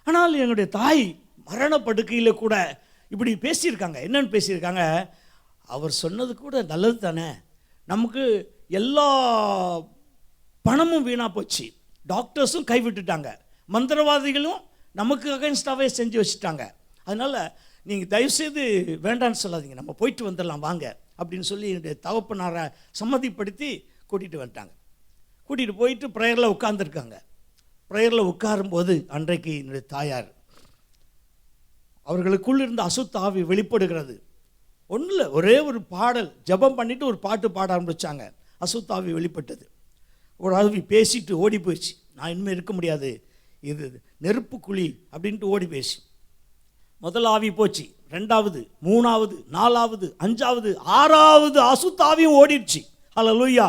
ஆனால் என்னுடைய தாய் மரணப்படுக்கையில் கூட இப்படி பேசியிருக்காங்க. என்னன்னு பேசியிருக்காங்க? அவர் சொன்னது கூட நல்லது தானே, நமக்கு எல்லா பணமும் வீணாக போச்சு, டாக்டர்ஸும் கைவிட்டுட்டாங்க, மந்திரவாதிகளும் நமக்கு அகைன்ஸ்டாகவே செஞ்சு வச்சுட்டாங்க, அதனால் நீங்கள் தயவுசெய்து வேண்டான்னு சொல்லாதீங்க, நம்ம போயிட்டு வந்துடலாம் வாங்க அப்படின்னு சொல்லி என்னுடைய தகப்பனாரை சம்மதிப்படுத்தி கூட்டிகிட்டு வந்துட்டாங்க. கூட்டிகிட்டு போயிட்டு ப்ரேயரில் உட்கார்ந்துருக்காங்க. ப்ரேயரில் உட்காரும்போது அன்றைக்கு என்னுடைய தாயார், அவர்களுக்குள் இருந்த அசுத்த ஆவி வெளிப்படுகிறது. ஒன்றும் இல்லை, ஒரே ஒரு பாடல் ஜெபம் பண்ணிவிட்டு ஒரு பாட்டு பாட ஆரம்பித்தாங்க. அசுத்த ஆவி வெளிப்பட்டது. ஒரு ஆவி பேசிட்டு ஓடி போயிடுச்சு. நான் இனிமேல் இருக்க முடியாது, இது நெருப்பு குழி அப்படின்ட்டு ஓடி போயிடுச்சு. முதல் ஆவி போச்சு, 2வது, 3வது, 4வது, 5வது, 6வது அசுத்தாவியும் ஓடிடுச்சு. ஹல்லேலூயா.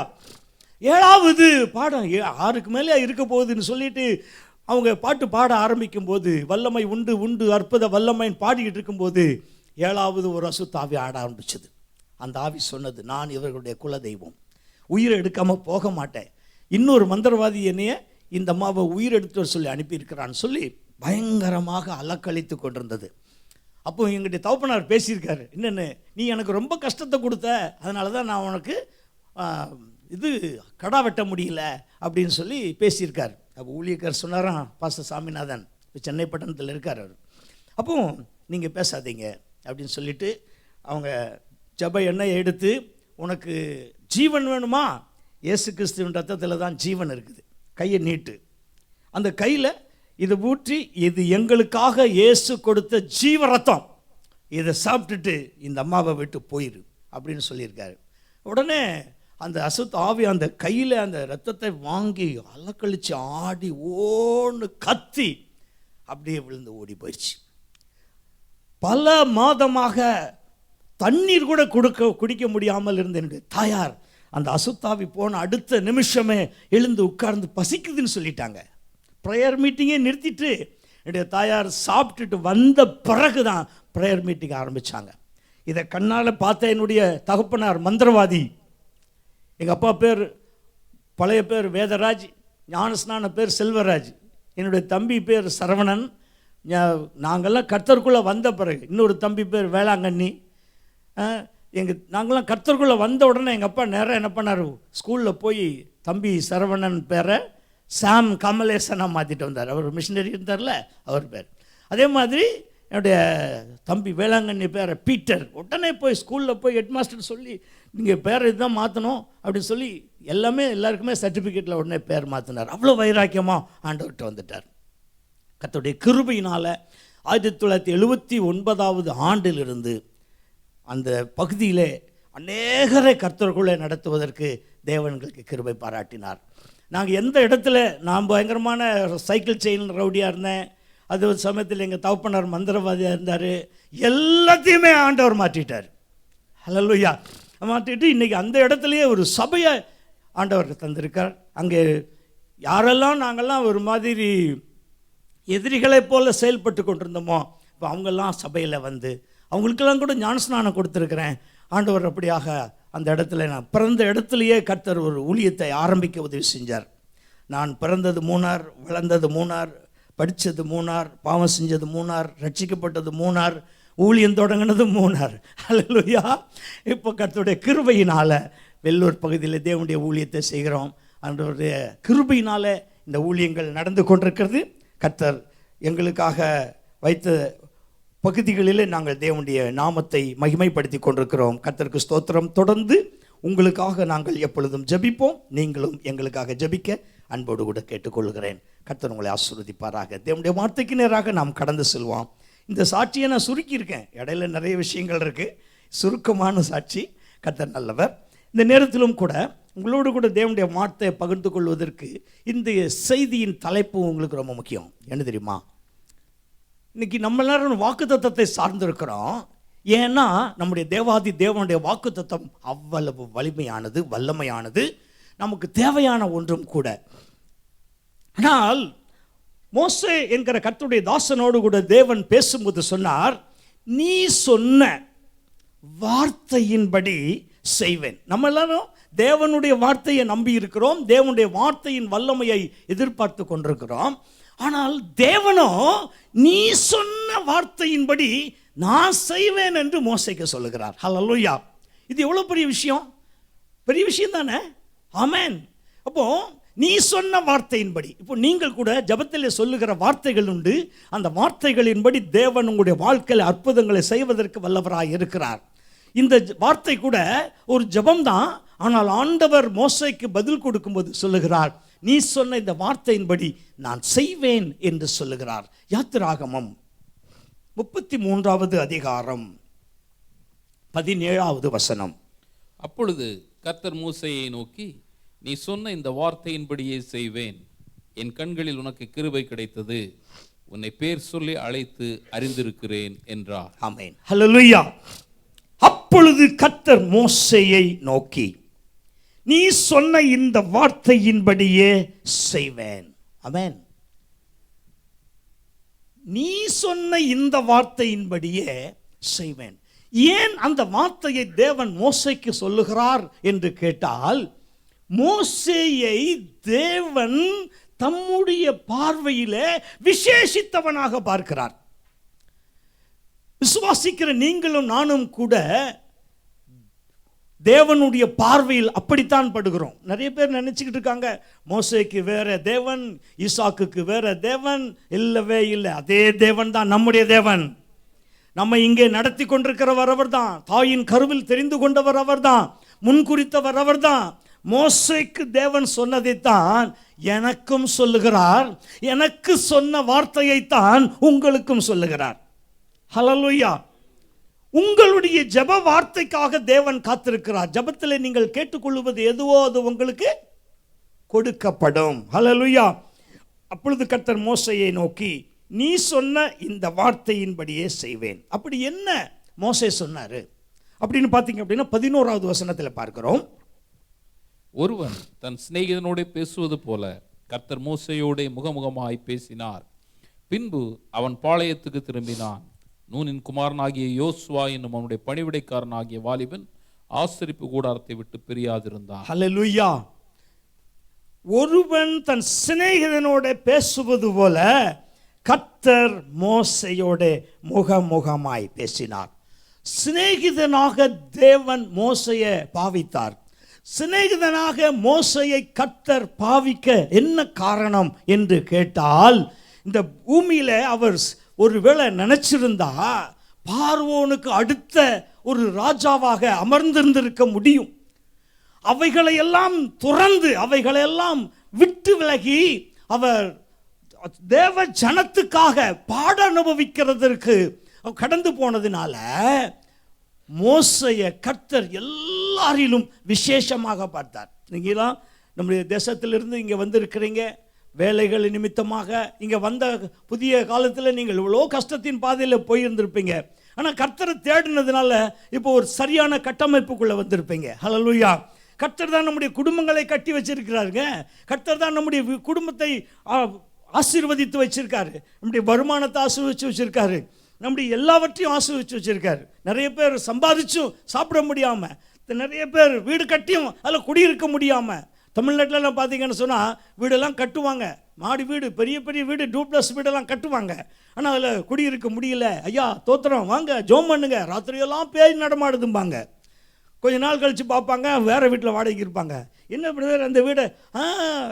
7வது பாடம் 6க்கு மேலே இருக்க போகுதுன்னு சொல்லிட்டு அவங்க பாட்டு பாட ஆரம்பிக்கும் போது, வல்லமை உண்டு உண்டு அற்புத வல்லமைன்னு பாடிக்கிட்டு இருக்கும்போது 7வது ஒரு அசுத்தாவி ஆட ஆரம்பிச்சது. அந்த ஆவி சொன்னது, நான் இவர்களுடைய குல தெய்வம், உயிரை எடுக்காமல் போக மாட்டேன், இன்னொரு மந்திரவாதி என்னைய இந்த அம்மாவை உயிர் எடுத்து சொல்லி அனுப்பியிருக்கிறான்னு சொல்லி பயங்கரமாக அலக்களித்து கொண்டிருந்தது. அப்போ எங்கிட்ட தகப்பனார் பேசியிருக்காரு, என்னென்னு, நீ எனக்கு ரொம்ப கஷ்டத்தை கொடுத்த, அதனால தான் நான் உனக்கு இது கடா வெட்ட முடியல அப்படின்னு சொல்லி பேசியிருக்கார். அப்போ ஊழியக்கார் சொன்னாராம், பாஸ்டர் சாமிநாதன் சென்னை பட்டணத்தில் இருக்கார் அவர். அப்போ நீங்கள் பேசாதீங்க அப்படின்னு சொல்லிட்டு அவங்க ஜெப எண்ணெயை எடுத்து, உனக்கு ஜீவன் வேணுமா, இயேசு கிறிஸ்துவின் ரத்தத்தில் தான் ஜீவன் இருக்குது, கையை நீட்டு, அந்த கையில் இதை ஊற்றி, இது எங்களுக்காக இயேசு கொடுத்த ஜீவ ரத்தம், இதை சாப்பிட்டுட்டு இந்த அம்மாவை விட்டு போயிரு அப்படின்னு சொல்லியிருக்காரு. உடனே அந்த அசுத்த ஆவி அந்த கையில் அந்த ரத்தத்தை வாங்கி அலக்கழித்து ஆடி ஓன்னு கத்தி அப்படியே விழுந்து ஓடி போயிடுச்சு. பல மாதமாக தண்ணீர் கூட குடிக்க முடியாமல் இருந்த என்னுடைய தாயார் அந்த அசுத்தாவி போன அடுத்த நிமிஷமே எழுந்து உட்கார்ந்து பசிக்குதுன்னு சொல்லிட்டாங்க. ப்ரேயர் மீட்டிங்கே நிறுத்திட்டு என்னுடைய தாயார் சாப்பிட்டுட்டு வந்த பிறகு தான் ப்ரேயர் மீட்டிங் ஆரம்பித்தாங்க. இதை கண்ணால் பார்த்த என்னுடைய தகப்பனார் மந்திரவாதி, எங்கள் அப்பா பேர் பழைய பேர் வேதராஜ், ஞானஸ்நான பேர் செல்வராஜ், என்னுடைய தம்பி பேர் சரவணன். நாங்கள்லாம் கர்த்தருக்குள்ளே வந்த பிறகு இன்னொரு தம்பி பேர் வேளாங்கண்ணி. நாங்கள்லாம் கர்த்தருக்குள்ளே வந்த உடனே எங்கள் அப்பா நேராக என்ன பண்ணார், ஸ்கூலில் போய் தம்பி சரவணன் பேரை சாம் கமலேசனாக மாற்றிட்டு வந்தார். அவர் மிஷினரி இருந்தார்ல, அவர் பேர். அதே மாதிரி என்னுடைய தம்பி வேளாங்கண்ணி பேரை பீட்டர். உடனே போய் ஸ்கூலில் போய் ஹெட்மாஸ்டர் சொல்லி நீங்கள் பேரை இதுதான் மாற்றணும் அப்படின்னு சொல்லி எல்லாருக்குமே சர்டிஃபிகேட்டில் உடனே பேர் மாற்றினார். அவ்வளோ வைராக்கியமாக ஆண்டவர்கிட்ட வந்துட்டார். கர்த்தருடைய கிருபையினால் 1979 ஆண்டிலிருந்து அந்த பகுதியிலே அநேகரை கர்த்தருக்குள்ளே நடத்துவதற்கு தேவன்களுக்கு கிருபை பாராட்டினார். நாங்கள் எந்த இடத்துல, நான் பயங்கரமான சைக்கிள் செயின் ரவுடியாக இருந்தேன், அது ஒரு சமயத்தில் எங்கள் தகப்பனார் மந்திரவாதியாக இருந்தார், எல்லாத்தையுமே ஆண்டவர் மாற்றிட்டார். ஹல்லேலூயா. மாற்றிட்டு இன்றைக்கி அந்த இடத்துலையே ஒரு சபையை ஆண்டவர் தந்திருக்கார். அங்கே யாரெல்லாம் நாங்கள்லாம் ஒரு மாதிரி எதிரிகளைப் போல செயல்பட்டு கொண்டிருந்தோமோ, இப்போ அவங்கெல்லாம் சபையில் வந்து அவங்களுக்கெல்லாம் கூட ஞானஸ்நானம் கொடுத்துருக்கிறேன். ஆண்டவர் அப்படியாக அந்த இடத்துல, நான் பிறந்த இடத்துலையே கர்த்தர் ஒரு ஊழியத்தை ஆரம்பிக்க உதவி செஞ்சார். நான் பிறந்தது மூணார், வளர்ந்தது மூணார், படித்தது மூணார், பாவம் செஞ்சது மூணார், ரட்சிக்கப்பட்டது மூணார், ஊழியம் தொடங்கினது மூணார். ஹல்லேலூயா. இப்போ கர்த்தருடைய கிருபையினால் வெள்ளூர் பகுதியில் தேவனுடைய ஊழியத்தை செய்கிறோம். ஆண்டவருடைய கிருபையினால் இந்த ஊழியங்கள் நடந்து கொண்டிருக்கிறது. கர்த்தர் எங்களுக்காக வைத்த பகுதிகளிலே நாங்கள் தேவனுடைய நாமத்தை மகிமைப்படுத்தி கொண்டிருக்கிறோம். கர்த்தருக்கு ஸ்தோத்திரம். தொடர்ந்து உங்களுக்காக நாங்கள் எப்பொழுதும் ஜெபிப்போம். நீங்களும் எங்களுக்காக ஜெபிக்க அன்போடு கூட கேட்டுக்கொள்கிறேன். கர்த்தர் உங்களை ஆசீர்வதிப்பாராக. தேவனுடைய வார்த்தைக்கு நேராக நாம் கடந்து செல்வோம். இந்த சாட்சியை நான் சுருக்கியிருக்கேன், இடையில நிறைய விஷயங்கள் இருக்குது. சுருக்கமான சாட்சி. கர்த்தர் நல்லவர். இந்த நேரத்திலும் கூட உங்களோடு கூட தேவனுடைய வார்த்தையை பகிர்ந்து கொள்வதற்கு இந்த செய்தியின் தலைப்பு உங்களுக்கு ரொம்ப முக்கியம். என்ன தெரியுமா? இன்னைக்கு நம்ம எல்லாரும் வாக்குத்தத்தத்தை சார்ந்திருக்கிறோம். ஏன்னா நம்முடைய தேவாதி தேவனுடைய வாக்குத்தத்தம் அவ்வளவு வலிமையானது, வல்லமையானது, நமக்கு தேவையான ஒன்றும் கூட. ஆனால் மோசே என்கிற கர்த்தருடைய தாசனோடு கூட தேவன் பேசும்போது சொன்னார், நீ சொன்ன வார்த்தையின்படி செய்வேன். நம்ம எல்லாரும் தேவனுடைய வார்த்தையை நம்பி இருக்கிறோம், தேவனுடைய வார்த்தையின் வல்லமையை எதிர்பார்த்து கொண்டிருக்கிறோம். ஆனால் தேவனோ நீ சொன்ன வார்த்தையின்படி நான் செய்வேன் என்று மோசேக்கு சொல்லுகிறார். ஹல்லேலூயா. இது எவ்வளவு பெரிய விஷயம், பெரிய விஷயம் தானே? ஆமென். அப்போ நீ சொன்ன வார்த்தையின்படி, இப்போ நீங்கள் கூட ஜெபத்திலே சொல்லுகிற வார்த்தைகள் உண்டு. அந்த வார்த்தைகளின்படி தேவன் உங்களுடைய வாழ்க்கையில் அற்புதங்களை செய்வதற்கு வல்லவராய் இருக்கிறார். இந்த வார்த்தை கூட ஒரு ஜெபம்தான். ஆனால் ஆண்டவர் மோசேக்கு பதில் கொடுக்கும்போது சொல்லுகிறார், நீ சொன்ன இந்த வார்த்தையின்படி நான் செய்வேன் என்று சொல்லுகிறார். யாத்திராகமம் 33வது அதிகாரம் 17வது வசனம்.
அப்பொழுது கர்த்தர் மோசேயை நோக்கி, நீ சொன்ன இந்த வார்த்தையின்படியே செய்வேன், என் கண்களில் உனக்கு கிருபை கிடைத்தது, உன்னை பேர் சொல்லி அழைத்து அறிந்திருக்கிறேன் என்றார்.
ஆமென். ஹல்லேலூயா. அப்பொழுது கர்த்தர் மோசேயை நோக்கி, நீ சொன்ன இந்த வார்த்தையின்படியே செய்வேன். ஆமென். நீ சொன்ன இந்த வார்த்தையின்படியே செய்வேன். ஏன் அந்த வார்த்தையை தேவன் மோசேக்கு சொல்லுகிறார் என்று கேட்டால், மோசேயை தேவன் தம்முடைய பார்வையிலே விசேஷித்தவனாக பார்க்கிறார். விசுவாசிக்கிற நீங்களும் நானும் கூட தேவனுடைய பார்வையில் அப்படித்தான் படுகிறோம். நிறைய பேர் நினைச்சுக்கிட்டு இருக்காங்க, மோசேக்கு வேற தேவன், ஈசாக்குக்கு வேற தேவன். இல்லவே இல்லை, அதே தேவன் தான் நம்முடைய தேவன். நம்ம இங்கே நடத்தி கொண்டிருக்கிறவர் அவர் தான். தாயின் கருவில் தெரிந்து கொண்டவர் அவர் தான். முன்குறித்தவர் அவர் தான். மோசேக்கு தேவன் சொன்னதைத்தான் எனக்கும் சொல்லுகிறார். எனக்கு சொன்ன வார்த்தையைத்தான் உங்களுக்கும் சொல்லுகிறார். ஹல்லேலூயா. உங்களுடைய ஜெப வார்த்தைக்காக தேவன் காத்திருக்கிறார். ஜெபத்தில் நீங்கள் கேட்டுக்கொள்வது எதுவோ அது உங்களுக்கு கொடுக்கப்படும். ஹல்லேலூயா. அப்பொழுது கர்த்தர் மோசேயை நோக்கி, நீ சொன்ன இந்த வார்த்தையின்படியே செய்வேன். அப்படி என்ன மோசே சொன்னாரு அப்படின்னு பார்த்தீங்க அப்படின்னா 11வது வசனத்தில் பார்க்கிறோம்.
ஒருவன் தன் சிநேகிதனோட பேசுவது போல கர்த்தர் மோசேயோட முகமுகமாய் பேசினார். பின்பு அவன் பாளையத்துக்கு திரும்பினான். நூனின் குமாரனாகிய யோசுவா என்னும் அவனுடைய பணிவிடைக்காரனாகிய வாலிபன் ஆசரிப்பு கூடாரத்தை விட்டு பிரியாதிருந்தான்.
ஹல்லேலூயா. ஒருவன் தன் சிநேகிதனோட பேசுவது போல கர்த்தர் மோசையோட முகமுகமாய் பேசினார். சிநேகிதனாக தேவன் மோசையை பாவித்தார். சிநேகிதனாக மோசையை கர்த்தர் பாவிக்க என்ன காரணம் என்று கேட்டால், இந்த பூமியில அவர் ஒருவேளை நினைச்சிருந்தா பார்வோனுக்கு அடுத்த ஒரு ராஜாவாக அமர்ந்திருந்திருக்க முடியும். அவைகளையெல்லாம் துறந்து அவைகளையெல்லாம் விட்டு விலகி அவர் தேவ ஜனத்துக்காக பாட அனுபவிக்கிறதற்கு கடந்து போனதுனால மோசையை கர்த்தர் எல்லாரிலும் விசேஷமாக பார்த்தார். நீங்களாம் நம்முடைய தேசத்திலிருந்து இங்கே வந்திருக்கிறீங்க, வேலைகள் நிமித்தமாக இங்கே வந்த புதிய காலத்தில் நீங்கள் இவ்வளோ கஷ்டத்தின் பாதையில் போயிருந்திருப்பீங்க. ஆனால் கர்த்தரை தேடினதுனால இப்போ ஒரு சரியான கட்டமைப்புக்குள்ளே வந்திருப்பீங்க. ஹல்லேலூயா. கர்த்தர் தான் நம்முடைய குடும்பங்களை கட்டி வச்சிருக்கிறாருங்க. கர்த்தர் தான் நம்முடைய குடும்பத்தை ஆசீர்வதித்து வச்சிருக்காரு. நம்முடைய வருமானத்தை ஆசீர்வதித்து வச்சிருக்காரு. நம்முடைய எல்லாவற்றையும் ஆசீர்வதித்து வச்சிருக்காரு. நிறைய பேர் சம்பாதிச்சும் சாப்பிட முடியாமல், நிறைய பேர் வீடு கட்டியும் அதில் குடியிருக்க முடியாமல், தமிழ்நாட்டிலலாம் பார்த்தீங்கன்னு சொன்னால் வீடெல்லாம் கட்டுவாங்க, மாடி வீடு, பெரிய பெரிய வீடு, டூப்ளஸ் வீடெல்லாம் கட்டுவாங்க. ஆனால் அதில் குடியிருக்க முடியல. ஐயா தோத்திரம், வாங்க ஜோம் பண்ணுங்க, ராத்திரியெல்லாம் பேய் நடமாடுதும்பாங்க. கொஞ்ச நாள் கழித்து பார்ப்பாங்க, வேறு வீட்டில் வாடகைக்கு இருப்பாங்க. என்ன பிரதர் அந்த வீடை?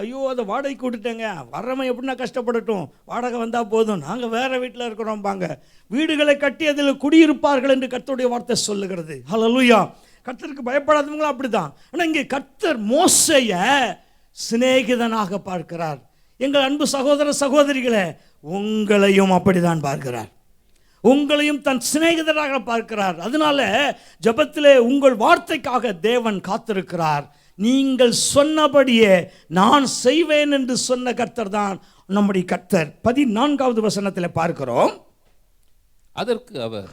ஐயோ அதை வாடகைக்கு விட்டுட்டேங்க, வர்றவன் எப்படின்னா கஷ்டப்படட்டும், வாடகை வந்தால் போதும், நாங்கள் வேறு வீட்டில் இருக்கிறோம்பாங்க. வீடுகளை கட்டி அதில் குடியிருப்பார்கள் என்று கர்த்தருடைய வார்த்தை சொல்லுகிறது. ஹல்லேலூயா. கர்த்தருக்கு பயப்படாதவங்களும் அப்படிதான். ஆனால் இங்கே கர்த்தர் மோசையை சிநேகிதனாக பார்க்கிறார். எங்கள் அன்பு சகோதர சகோதரிகளே, உங்களையும் அப்படிதான் பார்க்கிறார். உங்களையும் தன் சிநேகிதராக பார்க்கிறார். அதனால ஜெபத்திலே உங்கள் வார்த்தைக்காக தேவன் காத்திருக்கிறார். நீங்கள் சொன்னபடியே நான் செய்வேன் என்று சொன்ன கர்த்தர் தான் நம்முடைய கர்த்தர். 14வது வசனத்தில் பார்க்கிறோம்.
அதற்கு அவர்,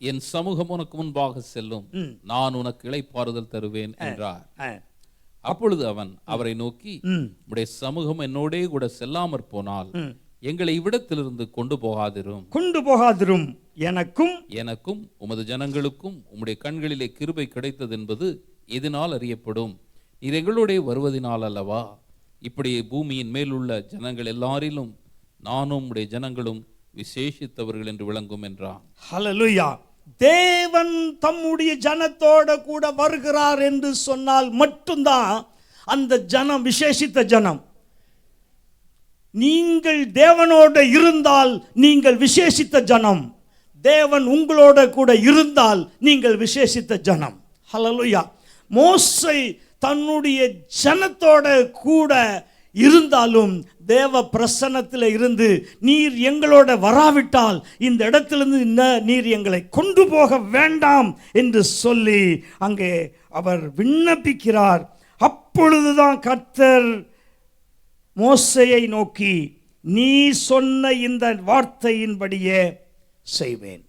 என் சமூகம் உனக்கு முன்பாக செல்லும், நான் உனக்கு இளைப்பாறுதல் தருவேன் என்றார். அப்பொழுது அவன் அவரை நோக்கி, உடைய சமூகம் என்னோடே கூட செல்லாமற் போனால் எங்களை இவ்விடத்திலிருந்து கொண்டு போகாதிரும். எனக்கும் உமது ஜனங்களுக்கும் உம்முடைய கண்களிலே கிருபை கிடைத்தது என்பது எதனால் அறியப்படும்? நீர் எங்களுடைய வருவதினால் அல்லவா? இப்படி பூமியின் மேலுள்ள ஜனங்கள் எல்லாரிலும் நானும் உம்முடைய ஜனங்களும் விசேஷித்தவர்கள் என்று விளங்கும் என்றான்.
ஹல்லேலூயா. தேவன் தம்முடைய ஜனத்தோட கூட வருகிறார் என்று சொன்னால் மட்டும்தான் அந்த ஜனம் விசேஷித்த ஜனம். நீங்கள் தேவனோட இருந்தால் நீங்கள் விசேஷித்த ஜனம். தேவன் உங்களோட கூட இருந்தால் நீங்கள் விசேஷித்த ஜனம். ஹல்லேலூயா. மோசே தன்னுடைய ஜனத்தோட கூட இருந்தாலும் தேவ பிரசன்னத்தில் இருந்து, நீர் எங்களோட வராவிட்டால் இந்த இடத்திலிருந்து நீர் எங்களை கொண்டு போக வேண்டாம் என்று சொல்லி அங்கே அவர் விண்ணப்பிக்கிறார். அப்பொழுதுதான் கர்த்தர் மோசேயை நோக்கி, நீ சொன்ன இந்த வார்த்தையின்படியே செய்வேன்.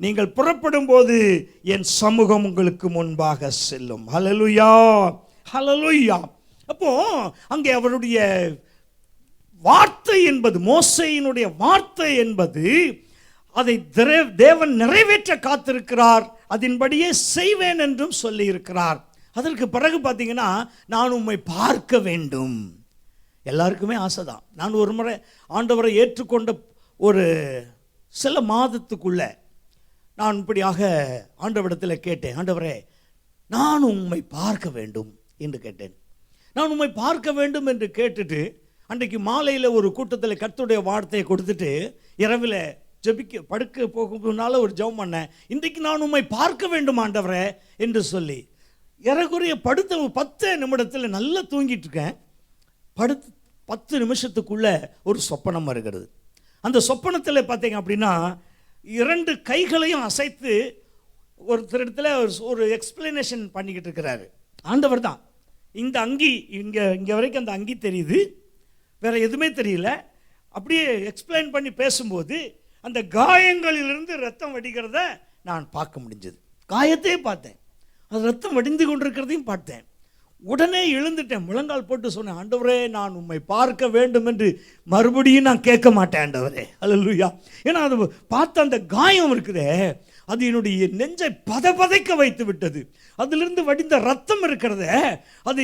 நீங்கள் புறப்படும் போது என் சமூகம் உங்களுக்கு முன்பாக செல்லும். ஹல்லேலூயா, ஹல்லேலூயா. அப்போ அங்கே அவருடைய வார்த்தை என்பது, மோசேயினுடைய வார்த்தை என்பது, அதை தேவன் நிறைவேற்ற காத்திருக்கிறார். அதன்படியே செய்வேன் என்றும் சொல்லி இருக்கிறார். அதற்கு பிறகு பார்த்தீங்கன்னா, நான் உம்மை பார்க்க வேண்டும். எல்லாருக்குமே ஆசைதான். நான் ஒரு முறை ஆண்டவரை ஏற்றுக்கொண்ட ஒரு சில மாதத்துக்குள்ள நான் இப்படியாக ஆண்டவரிடத்தில் கேட்டேன், ஆண்டவரே நான் உம்மை பார்க்க வேண்டும் என்று கேட்டேன். நான் உம்மை பார்க்க வேண்டும் என்று கேட்டுட்டு அன்றைக்கு மாலையில் ஒரு கூட்டத்தில் கர்த்தருடைய வார்த்தையை கொடுத்துட்டு இரவில் ஜெபிக்க படுக்க போகும்னால ஒரு ஜெபம் பண்ணேன், இன்றைக்கு நான் உம்மை பார்க்க வேண்டும் ஆண்டவரே என்று சொல்லி. ஏறக்குறைய படுத்த 10 நிமிடத்தில் நல்லா தூங்கிட்டு இருக்கேன். 10 நிமிஷத்துக்குள்ள ஒரு சொப்பனம் வருகிறது. அந்த சொப்பனத்தில் பார்த்தீங்க அப்படின்னா 2 கைகளையும் அசைத்து ஒருத்தரிடத்துல ஒரு எக்ஸ்பிளனேஷன் பண்ணிக்கிட்டு இருக்கிறாரு. ஆண்டவர் தான். இந்த அங்கி இங்கே வரைக்கும் அந்த அங்கி தெரியுது, வேறு எதுவுமே தெரியல. அப்படியே எக்ஸ்பிளைன் பண்ணி பேசும்போது அந்த காயங்களிலிருந்து ரத்தம் வடிகிறத நான் பார்க்க முடிஞ்சது. காயத்தையே பார்த்தேன், அது ரத்தம் வடிந்து கொண்டிருக்கிறதையும் பார்த்தேன். உடனே எழுந்துட்டேன், முழங்கால் போட்டு சொன்னேன், ஆண்டவரே நான் உம்மை பார்க்க வேண்டும் என்று மறுபடியும் நான் கேட்க மாட்டேன் ஆண்டவரே. அல்லேலூயா. ஏன்னா அது பார்த்த அந்த காயம் இருக்குதே, அது என்னுடைய நெஞ்சை பதைக்க வைத்து விட்டது. அதிலிருந்து வடிந்த ரத்தம் இருக்கிறதே, அது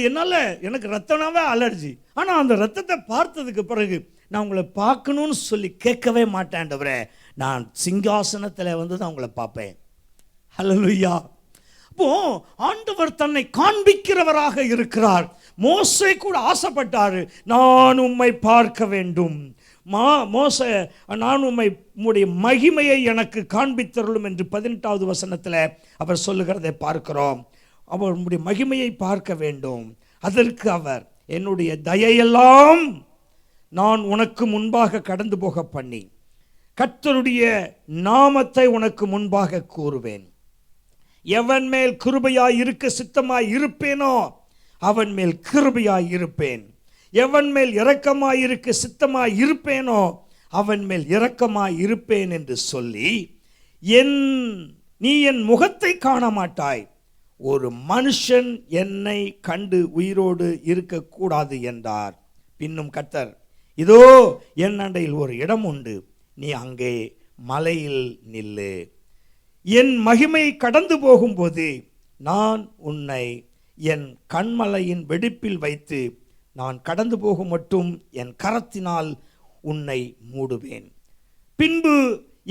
எனக்கு ரத்தம்னாவே அலர்ஜி. ஆனால் அந்த ரத்தத்தை பார்த்ததுக்கு பிறகு நான் உங்களை பார்க்கணும்னு சொல்லி கேட்கவே மாட்டேன் ஆண்டவரே. நான் சிங்காசனத்தில் வந்து தான் உங்களை பார்ப்பேன். அல்லேலூயா. அப்போ ஆண்டவர் தன்னை காண்பிக்கிறவராக இருக்கிறார். மோசே கூட ஆசைப்பட்டாரு, நான் உம்மை பார்க்க வேண்டும். மோசே, நான் உம்முடைய மகிமையை எனக்கு காண்பித்தருளும் என்று 18வது வசனத்தில் அவர் சொல்லுகிறதை பார்க்கிறோம். அவர் உம்முடைய மகிமையை பார்க்க வேண்டும். அதற்கு அவர், என்னுடைய தயையெல்லாம் நான் உனக்கு முன்பாக கடந்து போக பண்ணி கர்த்தருடைய நாமத்தை உனக்கு முன்பாக கூறுவேன். எவன் மேல் கிருபையாய் இருக்க சித்தமாய் இருப்பேனோ அவன் மேல் கிருபையாய் இருப்பேன். எவன் மேல் இரக்கமாய் இருக்க சித்தமாய் இருப்பேனோ அவன் மேல் இரக்கமாய் இருப்பேன் என்று சொல்லி, நீ என் முகத்தை காண மாட்டாய், ஒரு மனுஷன் என்னை கண்டு உயிரோடு இருக்கக்கூடாது என்றார். பின்னும் கர்த்தர், இதோ என் அண்டையில் ஒரு இடம் உண்டு, நீ அங்கே மலையில் நில்லு. என் மகிமை கடந்து போகும்போது நான் உன்னை என் கண்மலையின் வெடிப்பில் வைத்து நான் கடந்து போகும் மட்டும் என் கரத்தினால் உன்னை மூடுவேன். பின்பு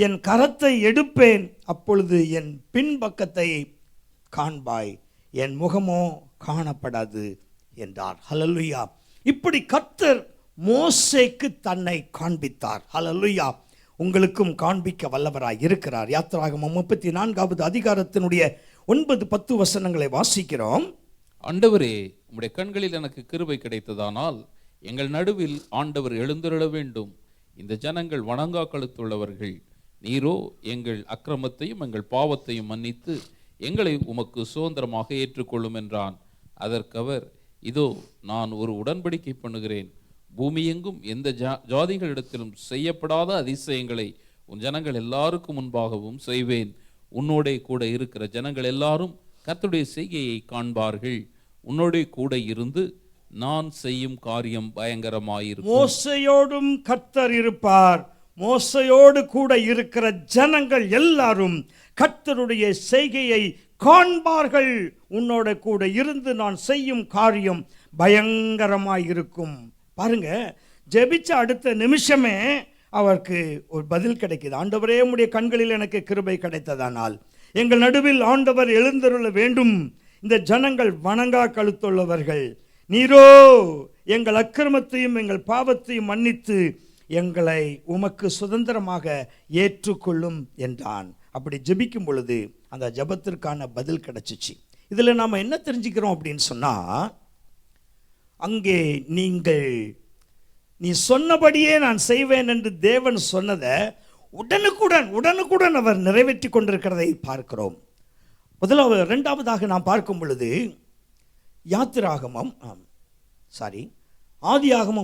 என் கரத்தை எடுப்பேன், அப்பொழுது என் பின்பக்கத்தை காண்பாய், என் முகமோ காணப்படாது என்றார். ஹல்லேலூயா. இப்படி கர்த்தர் மோசேக்கு தன்னை காண்பித்தார். ஹல்லேலூயா. உங்களுக்கும் காண்பிக்க வல்லவராய் இருக்கிறார். யாத்திராகமம் 34வது அதிகாரத்தினுடைய 9-10 வசனங்களை வாசிக்கிறோம்.
ஆண்டவரே, உம்முடைய கண்களில் எனக்கு கிருபை கிடைத்ததானால் எங்கள் நடுவில் ஆண்டவர் எழுந்தருள வேண்டும். இந்த ஜனங்கள் வணங்கா கழுத்துள்ளவர்கள். நீரோ எங்கள் அக்கிரமத்தையும் எங்கள் பாவத்தையும் மன்னித்து எங்களை உமக்கு சுதந்திரமாக ஏற்றுக்கொள்ளும் என்றான். அதற்கவர், இதோ நான் ஒரு உடன்படிக்கை பண்ணுகிறேன். பூமியெங்கும் எந்த ஜாதிகளிடத்திலும் செய்யப்படாத அதிசயங்களை உன் ஜனங்கள் எல்லாருக்கும் முன்பாகவும் செய்வேன். உன்னோடே கூட இருக்கிற ஜனங்கள் எல்லாரும் கர்த்தருடைய செய்கையை காண்பார்கள். உன்னோடே கூட இருந்து நான் செய்யும் காரியம் பயங்கரமாயிருக்கும்.
மோசையோடும் கர்த்தர் இருப்பார். மோசையோடு கூட இருக்கிற ஜனங்கள் எல்லாரும் கர்த்தருடைய செய்கையை காண்பார்கள். உன்னோட கூட இருந்து நான் செய்யும் காரியம் பயங்கரமாயிருக்கும். பாருங்க, ஜெபிச்ச அடுத்த நிமிஷமே அவருக்கு ஒரு பதில் கிடைக்குது. ஆண்டவரே, உம்முடைய கண்களில் எனக்கு கிருபை கிடைத்ததானால் எங்கள் நடுவில் ஆண்டவர் எழுந்தருள வேண்டும். இந்த ஜனங்கள் வணங்கா கழுத்துள்ளவர்கள். நீரோ எங்கள் அக்கிரமத்தையும் எங்கள் பாவத்தையும் மன்னித்து எங்களை உமக்கு சுதந்திரமாக ஏற்றுக்கொள்ளும் என்றான். அப்படி ஜெபிக்கும் பொழுது அந்த ஜெபத்திற்கான பதில் கிடைச்சிச்சு. இதில் நாம் என்ன தெரிஞ்சுக்கிறோம் அப்படின்னு சொன்னால், அங்கே நீ சொன்னபடியே நான் செய்வேன் என்று தேவன் சொன்னதை உடனுக்குடன் அவர் நிறைவேற்றி கொண்டிருக்கிறதை பார்க்கிறோம். இரண்டாவதாக நாம் பார்க்கும் பொழுது ஆதியாகமம்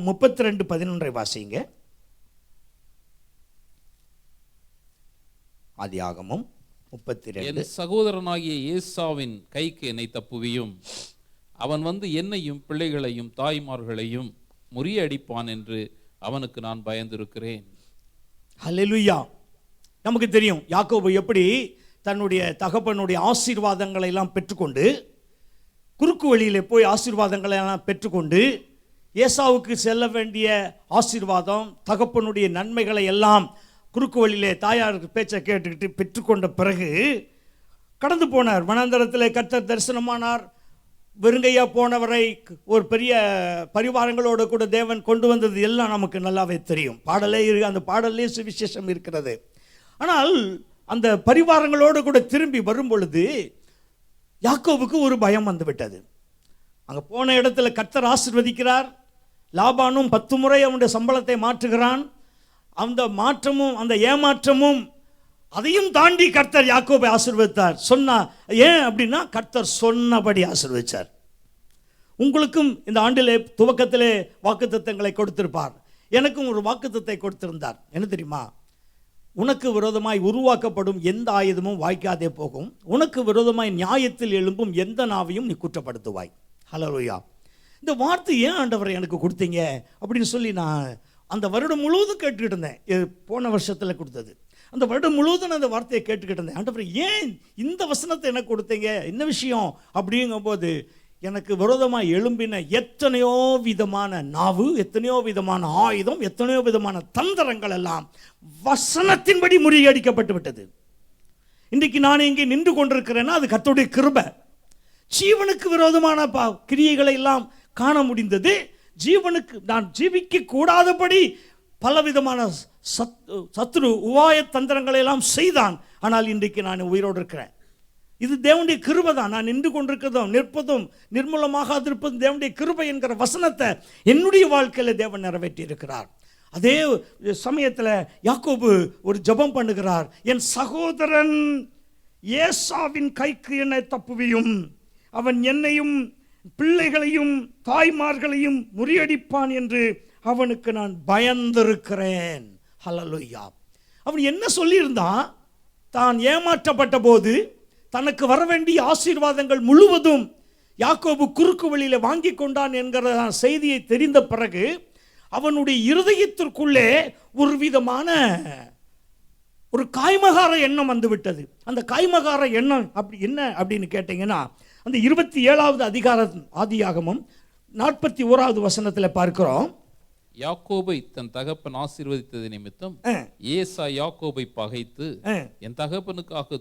32:11 வாசிங்க. ஆதியாகமம் 32.
என் சகோதரனாகிய ஏசாவின் கைக்கு என்னை தப்புவியும், அவன் வந்து என்னையும் பிள்ளைகளையும் தாய்மார்களையும் முறியடிப்பான் என்று அவனுக்கு நான் பயந்திருக்கிறேன்.
ஹல்லேலூயா. நமக்கு தெரியும் யாக்கோபு எப்படி தன்னுடைய தகப்பனுடைய ஆசீர்வாதங்களை எல்லாம் பெற்றுக்கொண்டு, குறுக்கு வழியிலே போய் ஆசீர்வாதங்களை எல்லாம் பெற்றுக்கொண்டு, ஏசாவுக்கு செல்ல வேண்டிய ஆசீர்வாதம், தகப்பனுடைய நன்மைகளை எல்லாம் குறுக்கு வழியிலே தாயாருக்கு பேச்சை கேட்டுக்கிட்டு பெற்றுக்கொண்ட பிறகு கடந்து போனார். வனாந்தரத்தில் கர்த்தர் தரிசனமானார். வெறுங்கையா போனவரை ஒரு பெரிய பரிவாரங்களோடு கூட தேவன் கொண்டு வந்தது எல்லாம் நமக்கு நல்லாவே தெரியும். அந்த பாடலே சுவிசேஷம் இருக்கிறது. ஆனால் அந்த பரிவாரங்களோடு கூட திரும்பி வரும் பொழுது யாக்கோபுக்கு ஒரு பயம் வந்து விட்டது. அங்கே போன இடத்துல கர்த்தர் ஆசீர்வதிக்கிறார். லாபானும் 10 முறை அவனுடைய சம்பளத்தை மாற்றுகிறான். அந்த மாற்றமும் அந்த ஏமாற்றமும் அதையும் தாண்டி கர்த்தர் யாக்கோபை ஆசீர்வதித்தார். ஏன் அப்படின்னா கர்த்தர் சொன்னபடி ஆசீர்வதிச்சார். உங்களுக்கும் இந்த ஆண்டிலே துவக்கத்திலே வாக்குத்தத்தங்களை கொடுத்திருப்பார். எனக்கும் ஒரு வாக்குத்தத்தை கொடுத்திருந்தார். என்ன தெரியுமா? உனக்கு விரோதமாய் உருவாக்கப்படும் எந்த ஆயுதமும் வாய்க்காதே போகும். உனக்கு விரோதமாய் நியாயத்தில் எழும்பும் எந்த நாவையும் நீ குற்றப்படுத்துவாய். ஹல்லேலூயா. இந்த வார்த்தை ஏன் ஆண்டவரை எனக்கு கொடுத்தீங்க அப்படின்னு சொல்லி நான் அந்த வருடம் முழுவதும் கேட்டுக்கிட்டு இருந்தேன். போன வருஷத்தில் கொடுத்தது. அந்த வருடம் முழுவதும் நான் அந்த வார்த்தையை கேட்டுக்கிட்டு இருந்தேன். ஆண்டவரை ஏன் இந்த வசனத்தை எனக்கு கொடுத்தீங்க, என்ன விஷயம் அப்படிங்கும்போது எனக்கு விரோதமாக எழும்பின எத்தனையோ விதமான நாவு, எத்தனையோ விதமான ஆயுதம், எத்தனையோ விதமான தந்திரங்கள் எல்லாம் வசனத்தின்படி முறியடிக்கப்பட்டு விட்டது. இன்றைக்கு நான் இங்கே நின்று கொண்டிருக்கிறேன்னா அது கர்த்தருடைய கிருபை. ஜீவனுக்கு விரோதமான கிரியைகளை எல்லாம் காண முடிந்தது. ஜீவனுக்கு நான் ஜீவிக்க கூடாதபடி பலவிதமான சத்துரு உபாய தந்திரங்களை எல்லாம் செய்தான். ஆனால் இன்றைக்கு நான் உயிரோடு இருக்கிறேன். இது தேவனுடைய கிருபை தான். நான் நின்று கொண்டிருக்கிறதும் நிற்பதும் நிர்மூலமாக இருப்பதும் தேவனுடைய கிருபை என்கிற வசனத்தை என்னுடைய வாழ்க்கையில் தேவன் நிறைவேற்றி இருக்கிறார். அதே சமயத்தில் யாக்கோபு ஒரு ஜெபம் பண்ணுகிறார். என் சகோதரன் ஏசாவின் கைக்கு என்னை தப்புவியும், அவன் என்னையும் பிள்ளைகளையும் தாய்மார்களையும் முறியடிப்பான் என்று அவனுக்கு நான் பயந்திருக்கிறேன். ஹல்லேலூயா. அவன் என்ன சொல்லியிருந்தான்? தான் ஏமாற்றப்பட்ட போது தனக்கு வர வேண்டிய ஆசீர்வாதங்கள் முழுவதும் யாக்கோபு குறுக்கு வழியில் வாங்கி கொண்டான் என்கிற செய்தியை தெரிந்த பிறகு அவனுடைய இருதயத்திற்குள்ளே ஒரு விதமான ஒரு காய்மகார எண்ணம் வந்து விட்டது. அந்த காய்மகார எண்ணம் அப்படி என்ன அப்படின்னு கேட்டீங்கன்னா, அந்த 27வது அதிகாரம் ஆதியாகமம் 41வது வசனத்தில் பார்க்கிறோம்.
யாக்கோபை தன் தகப்பன் ஆசீர்வதித்தது நிமித்தம் ஏசா யாக்கோபை பகைத்து, என் தகப்பனுக்காக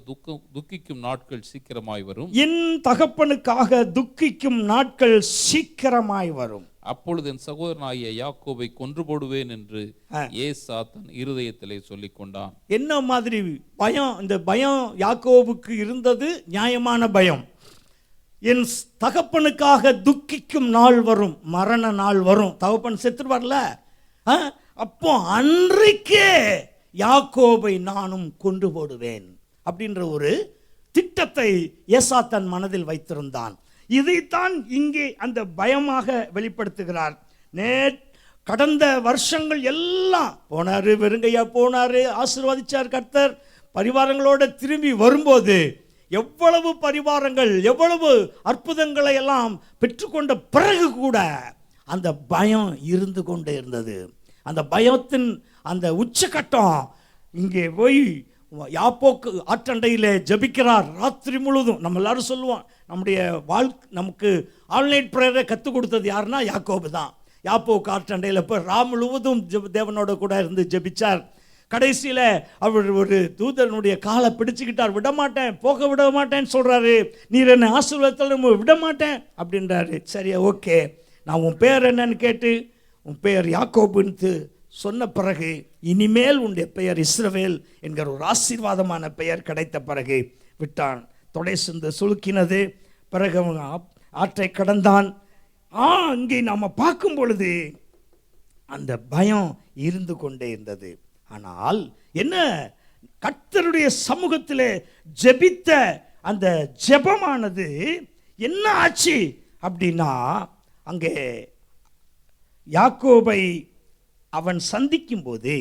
துக்கிக்கும் நாட்கள் சீக்கிரமாய் வரும்,
என் தகப்பனுக்காக துக்கிக்கும் நாட்கள் சீக்கிரமாய் வரும்,
அப்பொழுது என் சகோதரனாகிய யாக்கோபை கொன்று போடுவேன் என்று ஏசா தன் இருதயத்திலே சொல்லிக் கொண்டான்.
என்ன மாதிரி பயம்? இந்த பயம் யாக்கோபுக்கு இருந்தது நியாயமான பயம். என் தகப்பனுக்காக துக்கிக்கும் நாள் வரும், மரண நாள் வரும். தகப்பன் செத்துருவார்ல, அப்போ அன்றைக்கே யாக்கோபை நானும் கொண்டு போடுவேன் அப்படின்ற ஒரு திட்டத்தை ஏசா தன் மனதில் வைத்திருந்தான். இதைத்தான் இங்கே அந்த பயமாக வெளிப்படுத்துகிறார். கடந்த வருஷங்கள் எல்லாம் போனாரு, வெறுங்கையா போனாரு, ஆசீர்வதிச்சார் கர்த்தர். பரிவாரங்களோட திரும்பி வரும்போது எவ்வளவு பரிவாரங்கள், எவ்வளவு அற்புதங்களை எல்லாம் பெற்றுக்கொண்ட பிறகு கூட அந்த பயம் இருந்து கொண்டே இருந்தது. அந்த பயத்தின் அந்த உச்சகட்டம் இங்கே போய் யாப்போக்கு ஆற்றண்டையில் ஜபிக்கிறார் ராத்திரி முழுவதும். நம்ம எல்லாரும் சொல்லுவோம், நம்முடைய நமக்கு ஆன்லைன் ப்ரேயரை கற்றுக் கொடுத்தது யாருன்னா யாக்கோபு தான். யாப்போக்கு ஆற்றண்டையில் போய் முழுவதும் தேவனோட கூட இருந்து ஜபிச்சார். கடைசியில் அவர் ஒரு தூதனுடைய காலை பிடிச்சுக்கிட்டார். விடமாட்டேன், போக விட மாட்டேன்னு சொல்கிறாரு. நீர் என்னை ஆசீர்வாதத்தில் விட மாட்டேன் அப்படின்றாரு. சரியா, ஓகே, நான் உன் பேர் என்னன்னு கேட்டு உன் பெயர் யாக்கோபுன்னு சொன்ன பிறகு இனிமேல் உன்னுடைய பெயர் இஸ்ரவேல் என்கிற ஒரு ஆசீர்வாதமான பெயர் கிடைத்த பிறகு விட்டான். தொடை சிந்து சுளுக்கினது. பிறகு அவன் ஆற்றை கடந்தான். அங்கே நாம் பார்க்கும் பொழுது அந்த பயம் இருந்து கொண்டே இருந்தது. ஆனால் என்ன, கர்த்தருடைய சமூகத்தில் ஜெபித்த அந்த ஜெபமானது என்ன ஆச்சு அப்படின்னா, அங்கே யாக்கோபை அவன் சந்திக்கும் போது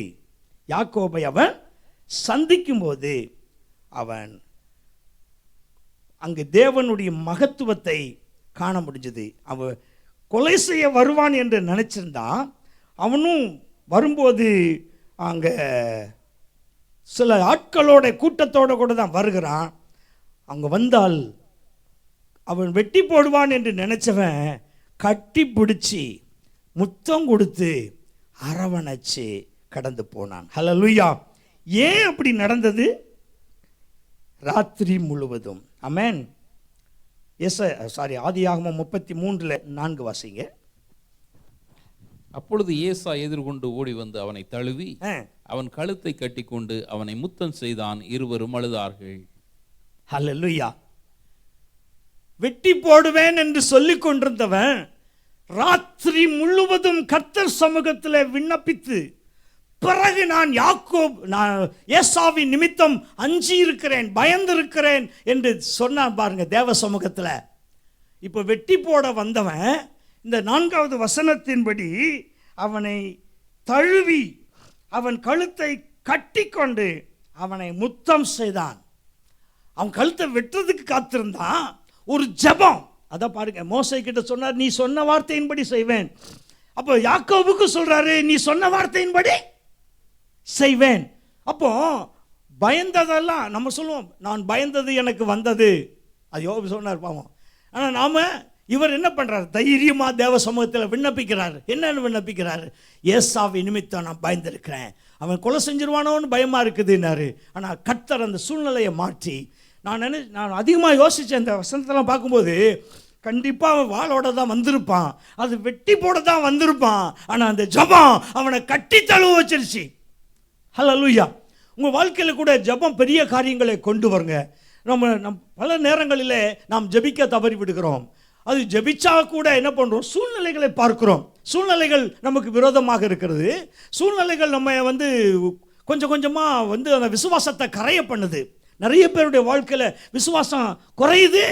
அவன் அங்கு தேவனுடைய மகத்துவத்தை காண முடிஞ்சது. அவன் கொலை செய்ய வருவான் என்று நினைச்சிருந்தான். அவனும் வரும்போது அங்கே சில ஆட்களோட கூட்டத்தோடு கூட தான் வருகிறான். அங்கே வந்தால் அவன் வெட்டி போடுவான் என்று நினைச்சவன் கட்டி பிடிச்சி முத்தம் கொடுத்து அரவணைச்சு கடந்து போனான். ஹல்லேலூயா. ஏன் அப்படி நடந்தது? ராத்திரி முழுவதும். ஆமென். ஆதியாகமம் 33:4 வாசிங்க.
அப்பொழுது ஏசா எதிர்கொண்டு ஓடி வந்து அவனை தழுவி அவன் கழுத்தை கட்டிக்கொண்டு அவனை முத்தம் செய்தான். இருவரும் அழுதார்கள்.
ஹல்லேலூயா. வெட்டி போடுவேன் என்று சொல்லிக் கொண்டிருந்தவன் ராத்திரி முழுவதும் கர்த்தர் சமூகத்தில் விண்ணப்பித்து, பிறகு நான் ஏசாவின் நிமித்தம் அஞ்சி இருக்கிறேன், பயந்து இருக்கிறேன் என்று சொன்னான் பாருங்க தேவ சமூகத்தில். இப்போ வெட்டி போட வந்தவன் இந்த 4வது வசனத்தின்படி அவனை தழுவி அவன் கழுத்தை கட்டிக்கொண்டு அவனை முத்தம் செய்தான். அவன் கழுத்தை வெட்டுறதுக்கு காத்திருந்தான். ஒரு ஜெபம், அதான் பாருங்க, மோசே கிட்ட சொன்னார், நீ சொன்ன வார்த்தையின்படி செய்வேன். அப்போ யாக்கோபுக்கு சொல்றாரு, நீ சொன்ன வார்த்தையின்படி செய்வேன். அப்போ பயந்ததெல்லாம் நம்ம சொல்லுவோம், நான் பயந்தது எனக்கு வந்தது, அது யோபு சொன்னார் பாவம். ஆனால் நாம இவர் என்ன பண்றாரு, தைரியமா தேவ சமூகத்தில் விண்ணப்பிக்கிறார். என்னன்னு விண்ணப்பிக்கிறாரு, ஏசாவை நிமித்தம் நான் பயந்திருக்கிறேன், அவன் கொலை செஞ்சிருவானோன்னு பயமா இருக்குதுன்னாரு. ஆனால் கர்த்தர் அந்த சூழ்நிலையை மாற்றி, நான் அதிகமாக யோசித்தேன் இந்த வசனத்தெல்லாம் பார்க்கும்போது, கண்டிப்பாக அவன் வாளோட தான் வந்திருப்பான், அது வெட்டி போட தான் வந்திருப்பான். ஆனால் அந்த ஜபம் அவனை கட்டி தழுவ வச்சிருச்சு. ஹல்லேலூயா. உங்கள் வாழ்க்கையில் கூட ஜபம் பெரிய காரியங்களை கொண்டு வருங்க. நம்ம பல நேரங்களில் நாம் ஜபிக்க தவறி விடுகிறோம். அது ஜபிச்சா கூட என்ன பண்ணுறோம், சூழ்நிலைகளை பார்க்கிறோம். சூழ்நிலைகள் நமக்கு விரோதமாக இருக்கிறது. சூழ்நிலைகள் நம்ம கொஞ்சம் கொஞ்சமாக அந்த விசுவாசத்தை கரைய பண்ணுது. நிறைய பேருடைய வாழ்க்கையில் விசுவாசம் குறையுது,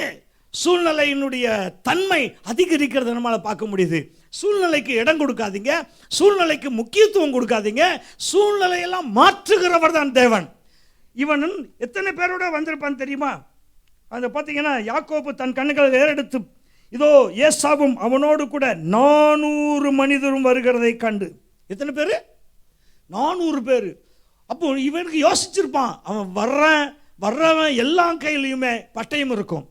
சூழ்நிலையினுடைய தன்மை அதிகரிக்கிறத நம்மளால் பார்க்க முடியுது. சூழ்நிலைக்கு இடம் கொடுக்காதீங்க, சூழ்நிலைக்கு முக்கியத்துவம் கொடுக்காதீங்க. சூழ்நிலையெல்லாம் மாற்றுகிறவர் தான் தேவன். இவன் எத்தனை பேரோட வந்திருப்பான் தெரியுமா? அந்த பார்த்தீங்கன்னா, யாக்கோபு தன் கண்ணுகளை ஏறெடுத்து, இதோ ஏசாவும் அவனோடு கூட 400 மனிதரும் வருகிறதை கண்டு. எத்தனை பேர்? 400 பேர். அப்போ இவனுக்கு யோசிச்சிருப்பான், அவன் வர்றவன் எல்லா கையிலையுமே பட்டயம் இருக்கும்,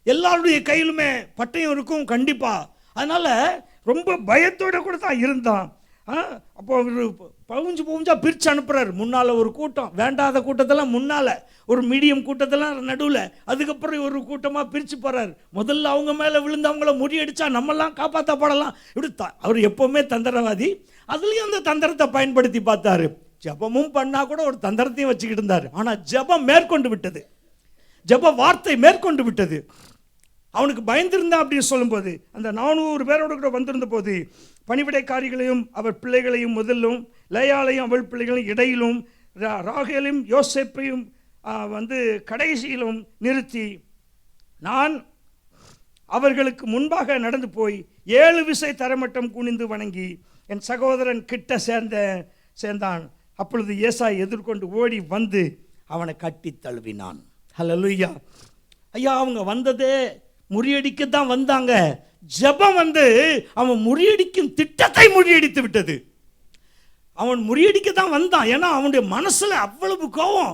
எல்லாருடைய கையிலுமே பட்டயம் இருக்கும் கண்டிப்பா. அதனால ரொம்ப பயத்தோட கூட தான் இருந்தான். அப்போ பவுஞ்சா பிரித்து அனுப்புறாரு. முன்னால் ஒரு கூட்டம், வேண்டாத கூட்டத்தெல்லாம் முன்னால், ஒரு மீடியம் கூட்டத்தெல்லாம் நடுவில், அதுக்கப்புறம் ஒரு கூட்டமாக பிரித்து போகிறார். முதல்ல அவங்க மேலே விழுந்து அவங்கள முறியடிச்சா நம்மெல்லாம் காப்பாற்றப்படலாம். இப்படி அவர் எப்போவுமே தந்திரவாதி. அதுலேயும் அந்த தந்திரத்தை பயன்படுத்தி பார்த்தாரு. ஜபமும் பண்ணால் கூட ஒரு தந்திரத்தையும் வச்சுக்கிட்டு இருந்தார். ஆனால் ஜபம் மேற்கொண்டு விட்டது, ஜப வார்த்தை மேற்கொண்டு விட்டது. அவனுக்கு பயந்திருந்தான் அப்படின்னு சொல்லும்போது, அந்த 400 பேரோடு கூட வந்திருந்த போது, பணிவிடைக்காரிகளையும் அவர் பிள்ளைகளையும் முதலும், லேயாளையும் அவள் பிள்ளைகளையும் இடையிலும், ராகேலையும் யோசேப்பையும் கடைசியிலும் நிறுத்தி, நான் அவர்களுக்கு முன்பாக நடந்து போய் 7 விசை தரைமட்டம் குனிந்து வணங்கி என் சகோதரன் கிட்ட சேர்ந்தான். அப்பொழுது ஏசாய் எதிர்கொண்டு ஓடி வந்து அவனை கட்டி தழுவினான். ஹல்லேலூயா. ஐயா, அவங்க வந்ததே முறியடிக்க தான் வந்தாங்க. ஜெபம் அவன் முறியடிக்கும் திட்டத்தை முறியடித்து விட்டது. அவன் முறியடிக்க தான் வந்தான். ஏன்னா அவனுடைய மனசுல அவ்வளவு கோபம்.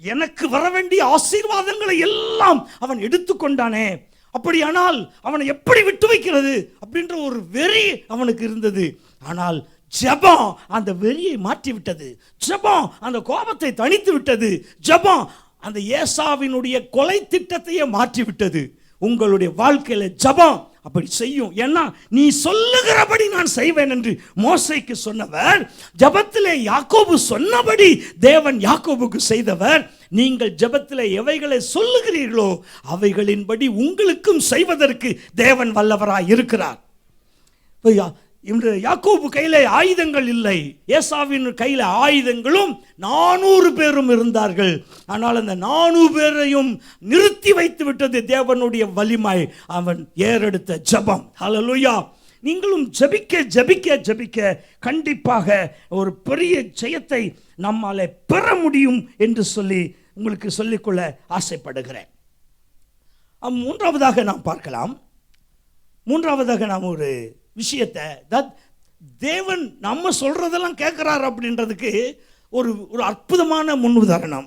எனக்கு வர வேண்டிய ஆசீர்வாதங்களை எல்லாம் அவன் எடுத்துக்கொண்டானே, அப்படியானால் அவனை எப்படி விட்டு வைக்கிறது அப்படின்ற ஒரு வெறி அவனுக்கு இருந்தது. ஆனால் ஜெபம் அந்த வெறியை மாற்றி விட்டது. ஜெபம் அந்த கோபத்தை தணித்து விட்டது. ஜெபம் அந்த ஏசாவினுடைய கொலை திட்டத்தையே மாற்றி விட்டது. உங்களுடைய வாழ்க்கையில ஜெபம் அப்படி செய்யும். ஏன்னா நீ சொல்லுகிறபடி நான் செய்வேன் என்று மோசேக்கு சொன்னவர், ஜெபத்திலே யாக்கோபு சொன்னபடி தேவன் யாக்கோபுக்கு செய்தவர். நீங்கள் ஜெபத்திலே எவைகளை சொல்லுகிறீர்களோ அவைகளின்படி உங்களுக்கும் செய்வதற்கு தேவன் வல்லவராய் இருக்கிறார். இன்று யாக்கோபு கையில ஆயுதங்கள் இல்லை, ஏசாவின் கையில ஆயுதங்களும் 400 பேரும் இருந்தார்கள். ஆனால் அந்த 400 பேரையும் நிறுத்தி வைத்து விட்டது தேவனுடைய வலிமை, அவன் ஏறெடுத்த ஜெபம். ஹல்லேலூயா. நீங்களும் ஜெபிக்க ஜெபிக்க ஜெபிக்க கண்டிப்பாக ஒரு பெரிய ஜெயத்தை நம்மாலே பெற முடியும் என்று சொல்லி உங்களுக்கு சொல்லிக்கொள்ள ஆசைப்படுகிறேன். மூன்றாவதாக நாம் பார்க்கலாம். மூன்றாவதாக நாம் ஒரு விஷயத்தை, தேவன் நம்ம சொல்றதெல்லாம் கேட்கிறார் அப்படின்றதுக்கு ஒரு அற்புதமான முன் உதாரணம்.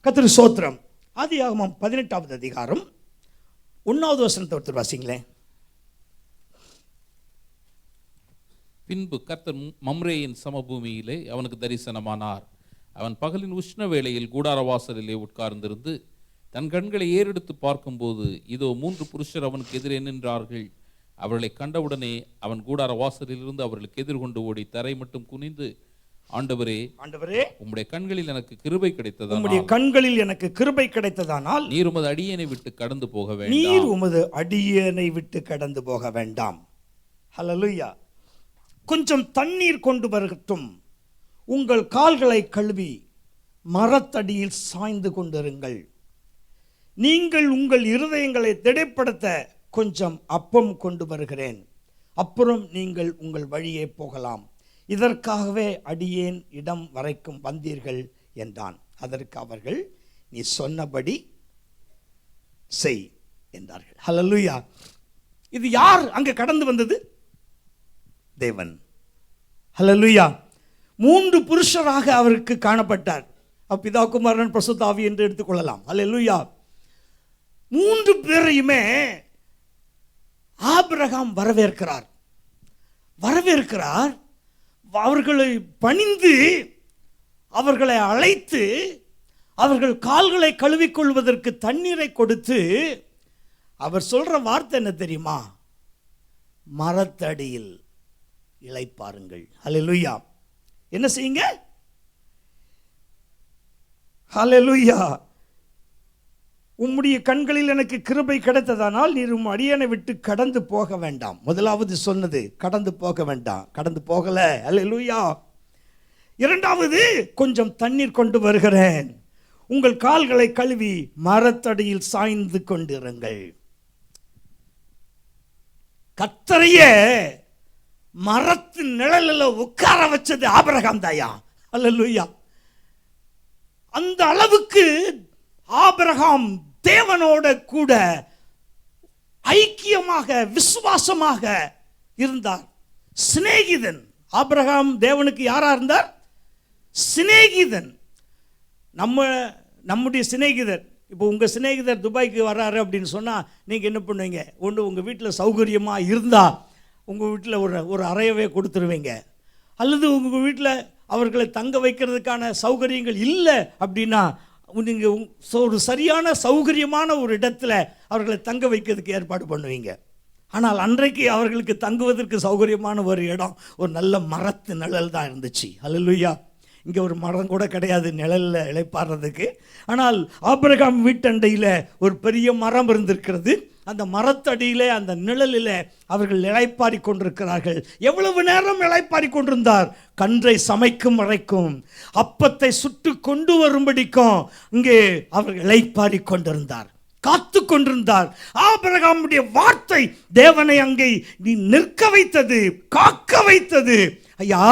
கர்த்தருக்கு ஸ்தோத்திரம். ஆதியாகமம் 18வது அதிகாரம் 1வது வசனத்தை ஒருத்தர் வாசிங்களேன்.
பின்பு கர்த்தர் மம்ரேயின் சமபூமியிலே அவனுக்கு தரிசனமானார். அவன் பகலின் உஷ்ண வேளையில் கூடார வாசலிலே உட்கார்ந்திருந்து தன் கண்களை ஏறெடுத்து பார்க்கும்போது, இதோ 3 புருஷர் அவனுக்கு எதிரே நின்றார்கள். அவர்களை கண்டவுடனே அவன் கூடார வாசலிலிருந்து அவர்களுக்கு எதிர்கொண்டு ஓடி தரை மட்டும் குனிந்து, ஆண்டவரே, உம்முடைய கண்களில் எனக்கு கிருபை கிடைத்ததானால்,
உம்முடைய கண்களில் எனக்கு கிருபை கிடைத்ததானால்
நீர் உமது அடியேனை விட்டு கடந்து போக வேண்டாம்.
நீர் உமது அடியேனை விட்டு கடந்து போக வேண்டாம். ஹல்லேலூயா. கொஞ்சம் தண்ணீர் கொண்டு வரட்டும், உங்கள் கால்களை கழுவி மரத்தடியில் சாய்ந்து கொண்டிருங்கள். நீங்கள் உங்கள் இருதயங்களை திடைப்படுத்த கொஞ்சம் அப்பம் கொண்டு வருகிறேன், அப்புறம் நீங்கள் உங்கள் வழியே போகலாம். இதற்காகவே அடியேன் இடம் வரைக்கும் வந்தீர்கள் என்றான். அதற்கு அவர்கள், நீ சொன்னபடி செய் என்றார்கள். ஹல்லேலூயா. இது யார் அங்கே கடந்து வந்தது? தேவன். ஹல்லேலூயா. 3 புருஷராக அவருக்கு காணப்பட்டார். பிதா, குமாரன், பரிசுத்த ஆவி என்று எடுத்துக்கொள்ளலாம். ஹல்லேலூயா. 3 பேரையுமே ஆபிரகாம் வரவேற்கிறார். அவர்களை பணிந்து, அவர்களை அழைத்து, அவர்கள் கால்களை கழுவிக்கொள்வதற்கு தண்ணீரை கொடுத்து, அவர் சொல்ற வார்த்தை என்ன தெரியுமா? மரத்தடியில் இளைப்பாருங்கள். ஹல்லேலூயா. என்ன செய்யுங்க? ஹல்லேலூயா. உம்முடைய கண்களில் எனக்கு கிருபை கிடைத்ததானால் நீர் உம் அடியனை விட்டு கடந்து போக வேண்டாம். முதலாவது சொன்னது கடந்து போக வேண்டாம். கடந்து போகல. ஹல்லேலூயா. இரண்டாவது, கொஞ்சம் தண்ணீர் கொண்டு வருகிறேன், உங்கள் கால்களை கழுவி மரத்தடியில் சாய்ந்து கொண்டிருங்கள். கர்த்தரையே மரத்து நிழலில் உட்கார வச்சது ஆபிரகாம் தாயா. ஹல்லேலூயா. அந்த அளவுக்கு ஆபிரகாம் தேவனோட கூட ஐக்கியமாக, விசுவாசமாக இருந்தார். சிநேகிதன். ஆபிரகாம் தேவனுக்கு யாரா இருந்தார்? சிநேகிதன். நம்முடைய சிநேகிதர். இப்போ உங்கள் சிநேகிதர் துபாய்க்கு வர்றாரு அப்படின்னு சொன்னால் நீங்கள் என்ன பண்ணுவீங்க? ஒன்று, உங்கள் வீட்டில் சௌகரியமாக இருந்தால் உங்கள் வீட்டில் ஒரு அறையவே கொடுத்துருவீங்க. அல்லது உங்கள் வீட்டில் அவர்களை தங்க வைக்கிறதுக்கான சௌகரியங்கள் இல்லை அப்படின்னா நீங்கள் ஒரு சரியான சௌகரியமான ஒரு இடத்துல அவர்களை தங்க வைக்கிறதுக்கு ஏற்பாடு பண்ணுவீங்க. ஆனால் அன்றைக்கு அவர்களுக்கு தங்குவதற்கு சௌகரியமான ஒரு இடம் ஒரு நல்ல மரத்து நிழல் தான் இருந்துச்சு. ஹல்லேலூயா. இங்கே ஒரு மரம் கூட கிடையாது நிழலில் இளைப்பாடுறதுக்கு. ஆனால் ஆபிரகாம் வீட்டண்டையில் ஒரு பெரிய மரம் இருந்திருக்கிறது. அந்த மரத்தடியிலே, அந்த நிழலில் அவர்கள் இளைப்பாரி கொண்டிருக்கிறார்கள். எவ்வளவு நேரம் இளைப்பாரி கொண்டிருந்தார்? கன்றை சமைக்கும் வரைக்கும், அப்பத்தை சுட்டு கொண்டு வரும்படிக்கும் இங்கே அவர்கள் இளைப்பாரி கொண்டிருந்தார், காத்து கொண்டிருந்தார். ஆபிரகாமுடைய வார்த்தை தேவனை அங்கே நிற்க வைத்தது, காக்க வைத்தது. ஐயா,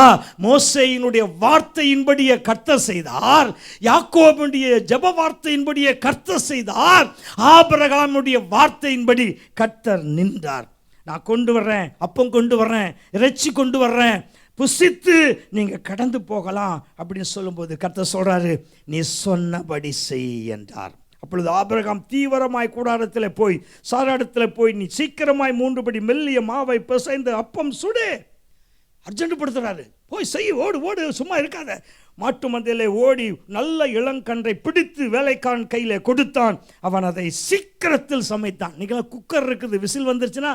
மோசேயினுடைய வார்த்தையின்படியே கர்த்தர் செய்தார். யாக்கோபுடைய ஜெப வார்த்தையின்படியே கர்த்தர் செய்தார். ஆபிரகாமுடைய வார்த்தையின்படி கர்த்தர் நின்றார். நான் கொண்டு வர்றேன், அப்பம் கொண்டு வர்றேன், இறைச்சி கொண்டு வர்றேன், புசித்து நீங்க கடந்து போகலாம் அப்படின்னு சொல்லும்போது கர்த்தர் சொல்றாரு, நீ சொன்னபடி செய் என்றார். அப்பொழுது ஆபிரகாம் தீவிரமாய் கூடாரத்தில் போய், சாராடத்தில் போய், நீ சீக்கிரமாய் 3 படி மெல்லிய மாவை பிசைந்து அப்பம் சுடு. அர்ஜென்ட் படுத்துறாரு. போய் செய், ஓடு ஓடு, சும்மா இருக்காத. மாட்டு மந்தையிலே ஓடி நல்ல இளங்கன்றை பிடித்து வேலைக்காரன் கையில் கொடுத்தான். அவன் அதை சீக்கிரத்தில் சமைத்தான். இன்னைக்கு குக்கர் இருக்குது, விசில் வந்துருச்சுன்னா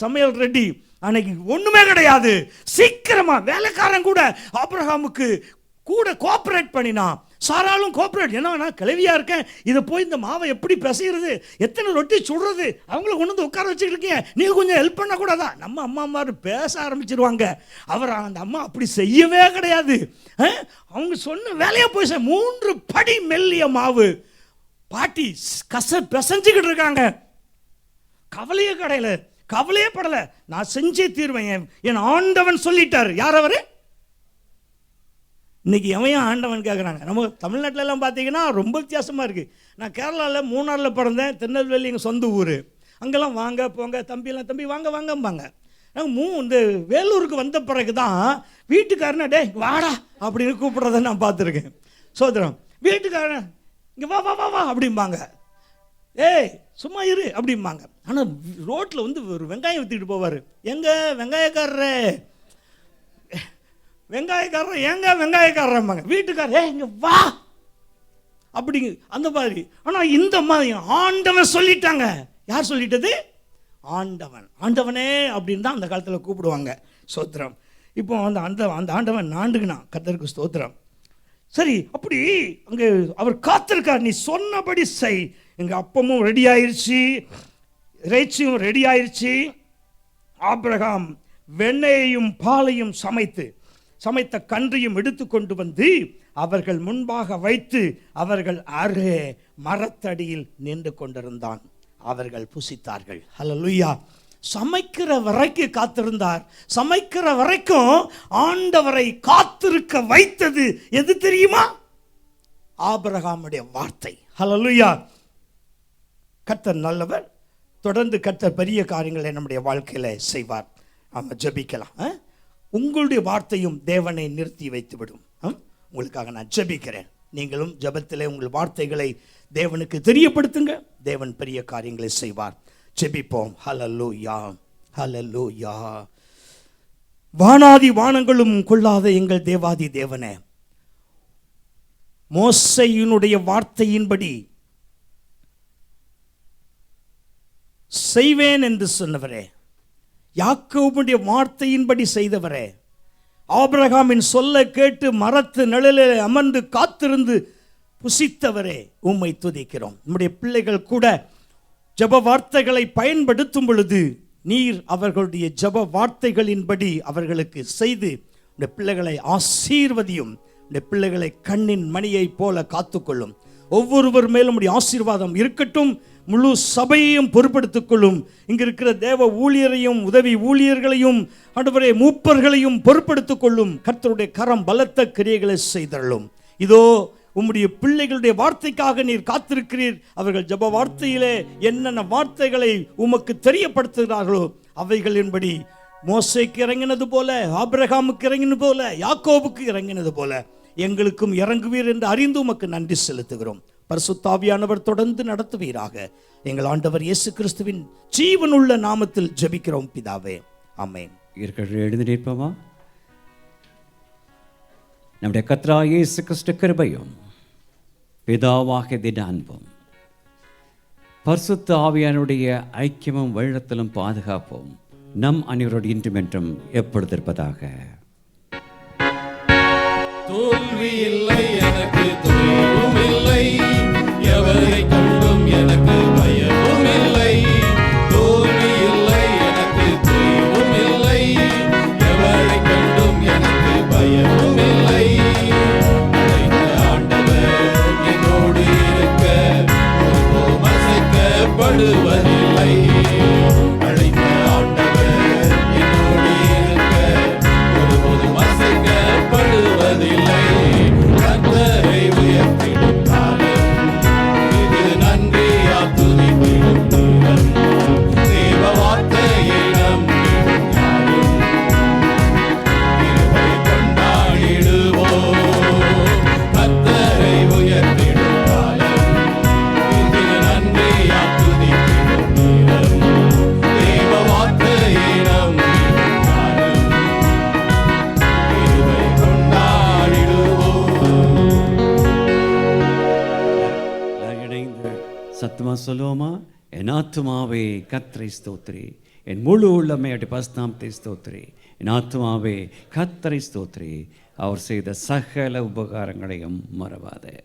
சமையல் ரெடி. அன்னைக்கு ஒண்ணுமே கிடையாது. சீக்கிரமா வேலைக்காரன் கூட ஆபிரகாமுக்கு கூட கோஆபரேட் பண்ணினான். சாராலும் கோஆபரேட். என்ன, கிளவியா இருக்கேன், இதை போய் இந்த மாவை எப்படி பிசைகிறது, எத்தனை ரொட்டி சுடுறது, அவங்கள கொண்டு வந்து உட்கார வச்சுருக்கீங்க, நீங்க கொஞ்சம் ஹெல்ப் பண்ணக்கூடாதா? நம்ம அம்மா மாதிரி பேச ஆரம்பிச்சிருவாங்க. அந்த அம்மா அப்படி செய்யவே கிடையாது. அவங்க சொன்ன வேலையை போய் 3 படி மெல்லிய மாவு பாட்டி பிசைஞ்சுக்கிட்டு இருக்காங்க. கவலையே படல. நான் செஞ்சே தீர்வேன், என் ஆண்டவன் சொல்லிட்டாரு. யார் அவரு? இன்னைக்கு எவையும் ஆண்டவன் கேட்குறாங்க. நம்ம தமிழ்நாட்டில் எல்லாம் பார்த்தீங்கன்னா ரொம்ப வித்தியாசமாக இருக்குது. நான் கேரளாவில் மூணாரில் பிறந்தேன். திருநெல்வேலி எங்கள் சொந்த ஊர். அங்கெல்லாம் வாங்க போங்க, தம்பி வாங்க வாங்கம்பாங்க. நாங்கள் இந்த வேலூருக்கு வந்த பிறகு தான் வீட்டுக்காரனை டே வாடா அப்படின்னு கூப்பிட்றத நான் பார்த்துருக்கேன். சோதரம் வீட்டுக்காரன் இங்கே வா வா வா வா அப்படிம்பாங்க. ஏய் சும்மா இரு அப்படிம்பாங்க. ஆனால் ரோட்டில் ஒரு வெங்காயம் விற்றுக்கிட்டு போவார். எங்கே வெங்காயக்காரரே, ஏங்க வெங்காயக்காரம்பாங்க. வீட்டுக்காரர் இங்க வா அப்படிங்க, அந்த மாதிரி. ஆனால் இந்த மாதிரி ஆண்டவன் சொல்லிட்டாங்க. யார் சொல்லிட்டது? ஆண்டவனே அப்படின்னு தான் அந்த காலத்தில் கூப்பிடுவாங்க. ஸ்தோத்திரம். இப்போ அந்த ஆண்டவன் நாண்டுக்குனா கர்த்தருக்கு ஸ்தோத்திரம். சரி, அப்படி அங்கே அவர் காத்திருக்கார். நீ சொன்னபடி செய். எங்கள் அப்பமும் ரெடி ஆயிடுச்சு, இறைச்சியும் ரெடி ஆயிடுச்சு. ஆபிரகாம் வெண்ணெயையும் பாலையும் சமைத்த கன்றையும் எடுத்து கொண்டு வந்து அவர்கள் முன்பாக வைத்து அவர்கள் அருகே மரத்தடியில் நின்று கொண்டிருந்தான். அவர்கள் புசித்தார்கள். ஹல்லேலூயா. சமைக்கிற வரைக்கும் காத்திருந்தார். சமைக்கிற வரைக்கும் ஆண்டவரை காத்திருக்க வைத்தது எது தெரியுமா? ஆபிரகாமுடைய வார்த்தை. ஹல்லேலூயா. கர்த்தர் நல்லவர். தொடர்ந்து கர்த்தர் பெரிய காரியங்களை நம்முடைய வாழ்க்கையில் செய்வார். நம்ம ஜெபிக்கலாம். உங்களுடைய வார்த்தையும் தேவனை நிறுத்தி வைத்துவிடும். உங்களுக்காக நான் ஜெபிக்கிறேன். நீங்களும் ஜெபத்திலே உங்கள் வார்த்தைகளை தேவனுக்கு தெரியப்படுத்துங்க. தேவன் பெரிய காரியங்களை செய்வார். ஜெபிப்போம். ஹல்லேலூயா, ஹல்லேலூயா. வானாதி வானங்களும் கொள்ளாத எங்கள் தேவாதி தேவனே, மோசேயினுடைய வார்த்தையின்படி செய்வேன் என்று சொன்னவரே, யாக்கோபுடைய வார்த்தையின்படி செய்தவரே, ஆபிரகாமின் சொல்ல கேட்டு மரத்து நிழலில் அமர்ந்து காத்திருந்து புசித்தவரே, உம்மை துதிக்கிறோம். நம்முடைய பிள்ளைகள் கூட ஜெப வார்த்தைகளை பயன்படுத்தும் பொழுது நீர் அவர்களுடைய ஜெப வார்த்தைகளின்படி அவர்களுக்கு செய்து இந்த பிள்ளைகளை ஆசீர்வதியும். இந்த பிள்ளைகளை கண்ணின் மணியை போல காத்துக்கொள்ளும். ஒவ்வொருவர் மேலும் உடைய ஆசீர்வாதம் இருக்கட்டும். முழு சபையையும் பொறுப்படுத்திக் கொள்ளும். இங்கு இருக்கிற தேவ ஊழியரையும் உதவி ஊழியர்களையும் ஆண்டவரே மூப்பர்களையும் பொறுப்படுத்திக் கொள்ளும். கர்த்தருடைய கரம் பலத்த கிரியைகளை செய்தருளும். இதோ உம்முடைய பிள்ளைகளுடைய வார்த்தைக்காக நீர் காத்திருக்கிறீர். அவர்கள் ஜெப வார்த்தையிலே என்னென்ன வார்த்தைகளை உமக்கு தெரியப்படுத்துகிறார்களோ அவைகளின்படி மோசேக்கு இறங்கினது போல, ஆபிரகாமுக்கு இறங்கினது போல, யாக்கோபுக்கு இறங்கினது போல எங்களுக்கும் இறங்குவீர் என்று அறிந்து உமக்கு நன்றி செலுத்துகிறோம். பரிசுத்த ஆவியானவர் தொடர்ந்து நடத்துவீராக. எங்கள் ஆண்டவர் இயேசு கிறிஸ்துவின் ஜீவனுள்ள நாமத்தில் ஜெபிக்கிறோம் பிதாவே, ஆமென்.
எழுந்து நிற்போமா? நம்முடைய கர்த்தராகிய இயேசு கிறிஸ்து கிருபையும் பிதாவாகிய திட அன்பும் பரிசுத்த ஆவியானுடைய ஐக்கியமும் வழிநடத்தலும் பாதுகாப்பும் நம் அனைவரோடு இன்றும் என்றும் எப்பொழுது இருப்பதாக.
தோல்வி இல்லை எனக்கு, துணிவும் இல்லை, எவரை கண்டும் எனக்கு பயமும் இல்லை. தோல்வி இல்லை எனக்கு, துணிவும் இல்லை, எவரை கண்டும் எனக்கு பயமும் இல்லை. அழைத்த ஆண்டவர் என்னோடு இருக்க ஒருபோதும் அசைக்கப்படுவதில்லை. அழைத்த ஆண்டவர் என்னோடு இருக்க ஒருபோதும் அசைக்கப்படுவதில்லை. கர்த்தரை உயர்த்திடும் காலம் இது, நன்றியால் துதித்திடும் நேரம். தேவ வார்த்தையை நம்பிடும் யாரும் கிருபை கொண்டாடிடுவோம். கர்த்தரை உயர்த்திடும் காலம் இது, நன்றியால் துதித்திடும் நேரம். தேவ வார்த்தையை நம்பிடும் யாரும் கிருபை கொண்டாடிடுவோம்.
இணைந்து சத்தமா சொல்லுவோமா? என் ஆத்துமாவே கர்த்தரை ஸ்தோத்திரி, என் முழு உள்ளமே பரிசுத்தநாமத்தை ஸ்தோத்திரி. என் ஆத்துமாவே கர்த்தரை ஸ்தோத்திரி, அவர் செய்த சகல உபகாரங்களையும் மறவாதே.